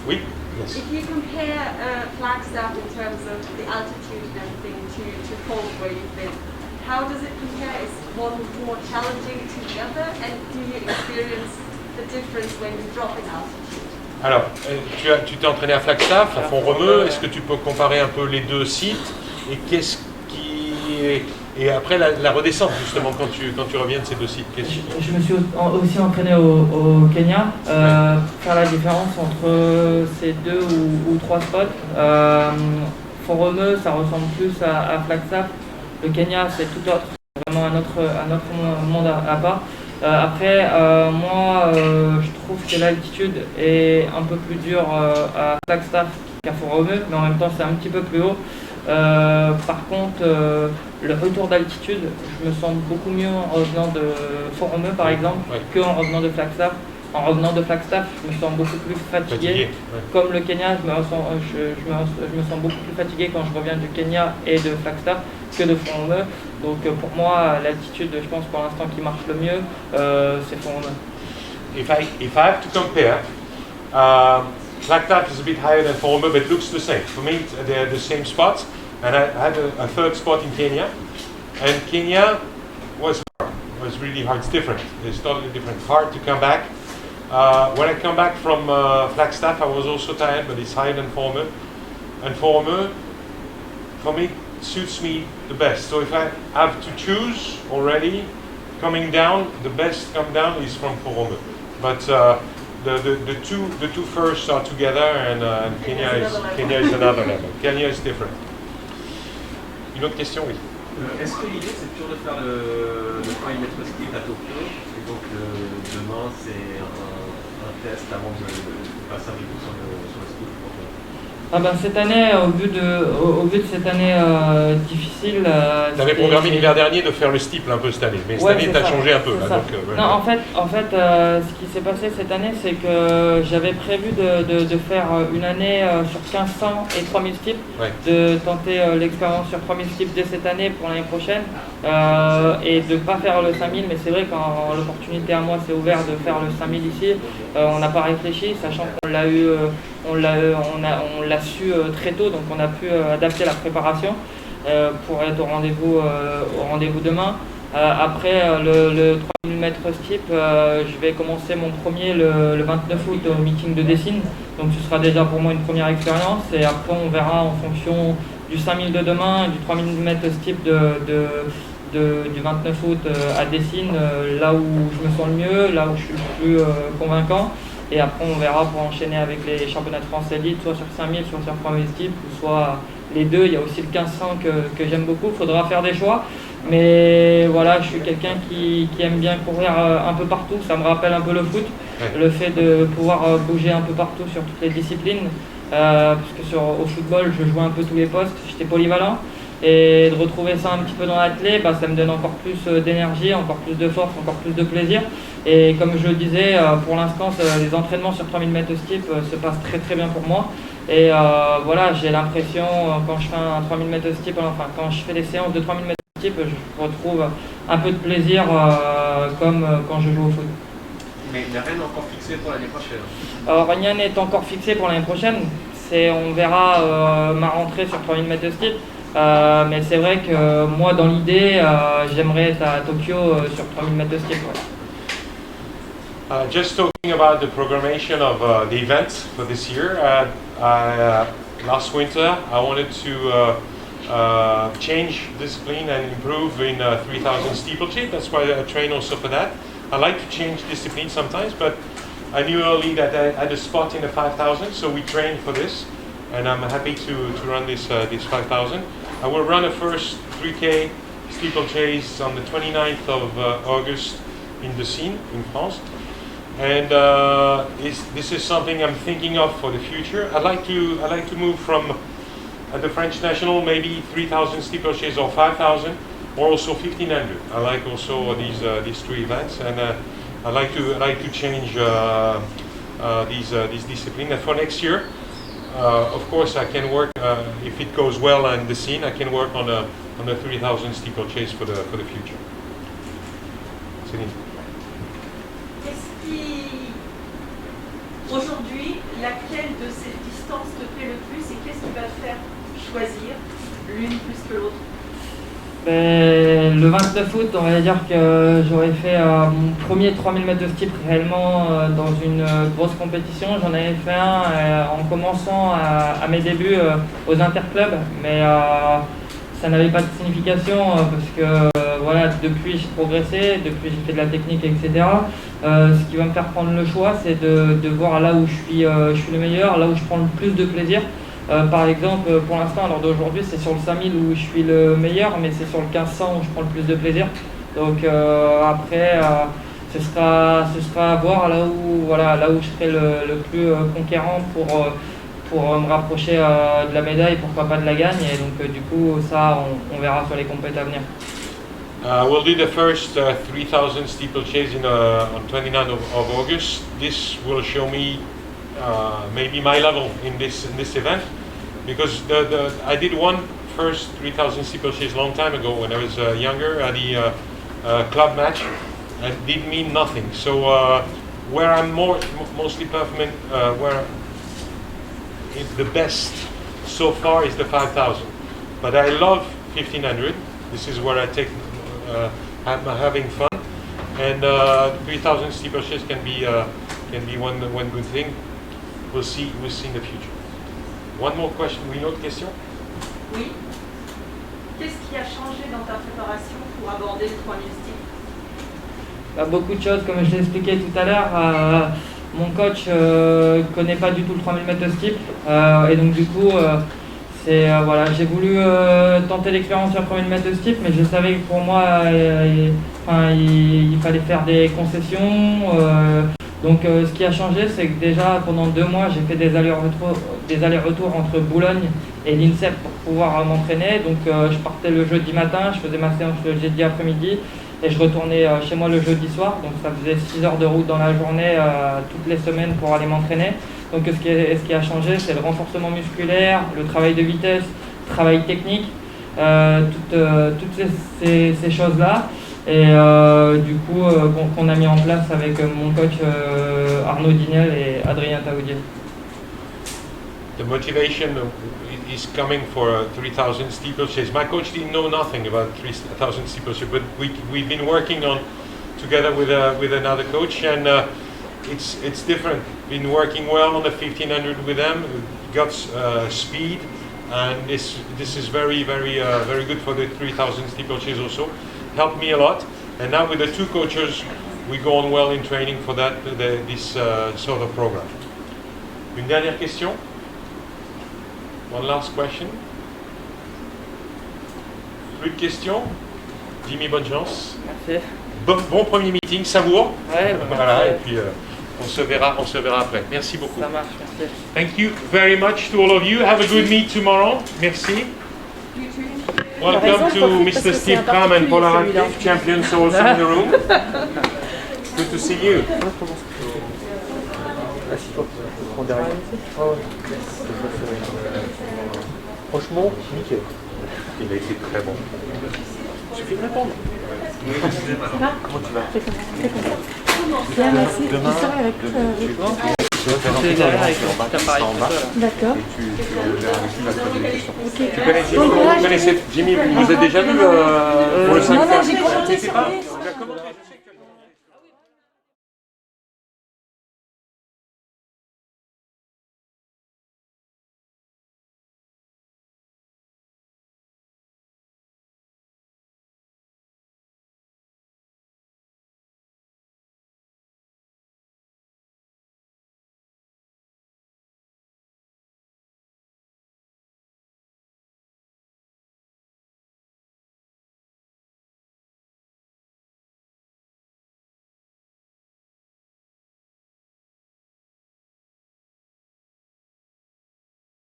Oui? Yes.
If you compare Flagstaff in terms of the altitude and everything to cold where you've been, how does it compare? Is one more challenging to the other? And do you experience the difference when you drop in altitude?
Alors, tu t'es entraîné à Flagstaff, à Font-Romeu. Est-ce que tu peux comparer un peu les deux sites et qu'est-ce qui et après la redescente justement quand tu reviens de ces deux sites?
Je me suis aussi entraîné au Kenya. Faire la différence entre ces deux ou trois spots. Font-Romeu, ça ressemble plus à Flagstaff. Le Kenya, c'est tout autre, vraiment un autre monde à part. Après, moi, je trouve que l'altitude est un peu plus dure à Flagstaff qu'à Font-Romeu, mais en même temps, c'est un petit peu plus haut. Par contre, le retour d'altitude, je me sens beaucoup mieux en revenant de Font-Romeu, par exemple, qu'en revenant de Flagstaff. En revenant de Flagstaff, je me sens beaucoup plus fatigué. Comme le Kenya, je me sens beaucoup plus fatigué quand je reviens du Kenya et de Flagstaff que de Font-Romeu. Donc pour moi, l'altitude, je pense pour l'instant qui marche le mieux, c'est Font-Romeu.
If I have to compare, Flagstaff is a bit higher than Font-Romeu, but it looks the same. For me, they're the same spots. And I had a third spot in Kenya, and Kenya was really hard. It's different. It's totally different. Hard to come back. When I come back from Flagstaff, I was also tired, but it's higher than Font-Romeu. And Font-Romeu, for me, suits me the best. So if I have to choose already, coming down, the best come down is from Font-Romeu. But the two first are together, and Kenya is another level. Kenya is different. Une autre question, oui.
Est-ce que l'idée c'est toujours de faire le 100 mètres ski à Tokyo et donc demain c'est un test avant de passer un peu sur le ski?
Ah ben cette année, au vu de cette année difficile...
tu avais programmé l'hiver dernier de faire le steeple un peu cette année, mais cette année tu as changé un peu. Là, donc,
non, en fait ce qui s'est passé cette année, c'est que j'avais prévu de faire une année sur 1500 et 3000 steeples, de tenter l'expérience sur 3000 steeples dès cette année pour l'année prochaine, et de ne pas faire le 5000, mais c'est vrai quand l'opportunité à moi s'est ouverte de faire le 5000 ici, on n'a pas réfléchi, sachant qu'on l'a eu... On l'a su très tôt, donc on a pu adapter la préparation pour être au rendez-vous demain. Après le 3000 mètres steep, je vais commencer mon premier le 29 août au meeting de Dessine, donc ce sera déjà pour moi une première expérience et après on verra en fonction du 5000 de demain et du 3000 mètres steep du 29 août à Dessine, là où je me sens le mieux, là où je suis le plus convaincant. Et après, on verra pour enchaîner avec les championnats de France élite, soit sur 5000, soit sur 3000 steep, ou soit les deux. Il y a aussi le 1500 que j'aime beaucoup. Il faudra faire des choix. Mais voilà, je suis quelqu'un qui aime bien courir un peu partout. Ça me rappelle un peu le foot. Le fait de pouvoir bouger un peu partout sur toutes les disciplines. Parce que au football, je jouais un peu tous les postes. J'étais polyvalent. Et de retrouver ça un petit peu dans l'athlète, ça me donne encore plus d'énergie, encore plus de force, encore plus de plaisir. Et comme je le disais, pour l'instant, les entraînements sur 3000 mètres steep se passent très très bien pour moi. Et voilà, j'ai l'impression, quand je fais un 3000 mètres steeple, enfin quand je fais des séances de 3000 mètres steeple, je retrouve un peu de plaisir comme quand je joue au foot.
Mais rien n'est encore fixé pour l'année prochaine.
Alors, rien n'est encore fixé pour l'année prochaine. On verra ma rentrée sur 3000 mètres steeple. Mais c'est vrai que moi, dans l'idée, j'aimerais être à Tokyo sur 3000 mètres steeple. Ouais.
Just talking about the programmation of the events for this year. Last winter, I wanted to change discipline and improve in 3000 steeplechase. That's why I train also for that. I like to change discipline sometimes, but I knew early that I had a spot in the 5000, so we trained for this, and I'm happy to run this 5000. I will run a first 3K steeplechase on the 29th of August in the Seine in France. And this is something I'm thinking of for the future. I'd like to move from at the French National maybe 3000 steeplechase or 5000, or also 1500. I like also these three events, and I like to change these disciplines. And for next year, of course, I can work if it goes well in the scene. I can work on the 3000 steeplechase for the future. Céline.
Aujourd'hui, laquelle de ces distances te plaît le plus et qu'est-ce qui va te faire choisir l'une plus que l'autre?
Le 29 août, on va dire que j'aurais fait mon premier 3000 mètres de steeple réellement dans une grosse compétition. J'en avais fait un en commençant à mes débuts aux interclubs, mais ça n'avait pas de signification parce que voilà, depuis j'ai progressé, depuis j'ai fait de la technique, etc. Ce qui va me faire prendre le choix, c'est de voir là où je suis le meilleur, là où je prends le plus de plaisir. Par exemple, pour l'instant, lors d'aujourd'hui, c'est sur le 5000 où je suis le meilleur, mais c'est sur le 1500 où je prends le plus de plaisir. Donc après, ce sera à voir là où je serai le plus conquérant pour me rapprocher de la médaille, pourquoi pas de la gagne. Et donc du coup, ça, on verra sur les compétitions à venir.
We'll do the first 3000 steeplechase on 29th of August. This will show me maybe my level in this event, because I did one first 3000 steeplechase long time ago when I was younger at the club match, and it did mean nothing. So where I'm mostly performant, where the best so far is the 5000, but I love 1500. This is where I take I'm having fun, and 3000 steeplechase can be one good thing. We'll see in the future. One more question. Une autre question?
Oui. Qu'est-ce qui a changé dans ta préparation pour aborder le 3000 steeple?
Beaucoup de choses, comme je l'ai expliqué tout à l'heure. Mon coach connaît pas du tout le 3000 mètres de steeple, et donc du coup voilà, j'ai voulu tenter l'expérience sur 3000 mètres de steeple, mais je savais que pour moi il fallait faire des concessions. Donc ce qui a changé, c'est que déjà pendant 2 mois, j'ai fait des allers-retours entre Boulogne et l'INSEP pour pouvoir m'entraîner. Donc je partais le jeudi matin, je faisais ma séance le jeudi après-midi et je retournais chez moi le jeudi soir. Donc ça faisait 6 heures de route dans la journée toutes les semaines pour aller m'entraîner. Donc ce qui a changé, c'est le renforcement musculaire, le travail de vitesse, le travail technique, toutes ces choses-là. Et du coup, qu'on a mis en place avec mon coach Arnaud Dinel et Adrien Taoudier.
The motivation is coming for 3000 steeplechase. My coach didn't know nothing about 3000 steeplechase, but we've been working on together with another coach, and it's different. Been working well on the 1500 with them, got speed, and this is very good for the 3000 steeplechase also. Helped me a lot, and now with the 2 coaches, we go on well in training for this sort of program. Une dernière question? One last question? Plus de questions? Jimmy, bonne chance.
Merci.
Bon premier meeting, savoure.
Ouais,
voilà, et puis on se verra après. Merci beaucoup.
Ça marche, merci.
Thank you very much to all of you. Have a good meet tomorrow. Merci. Welcome to Mr. Steve Kram and Polaroid champions also in the room. Good to see you.
Assis-toi, je prends derrière. Franchement, nickel.
Il a été très bon.
Il suffit de répondre.
Ça va?
Comment tu vas?
Fais comme ça. Bien, merci.
Demain,
Tu seras avec
tu vas faire un truc en bas.
D'accord.
Et tu verras avec lui, il va te poser des questions.
Ok.
Tu connais Jimmy, vous connaissez Jimmy, vous vous êtes déjà vu pour le 5
Non, j'ai commenté sur lui.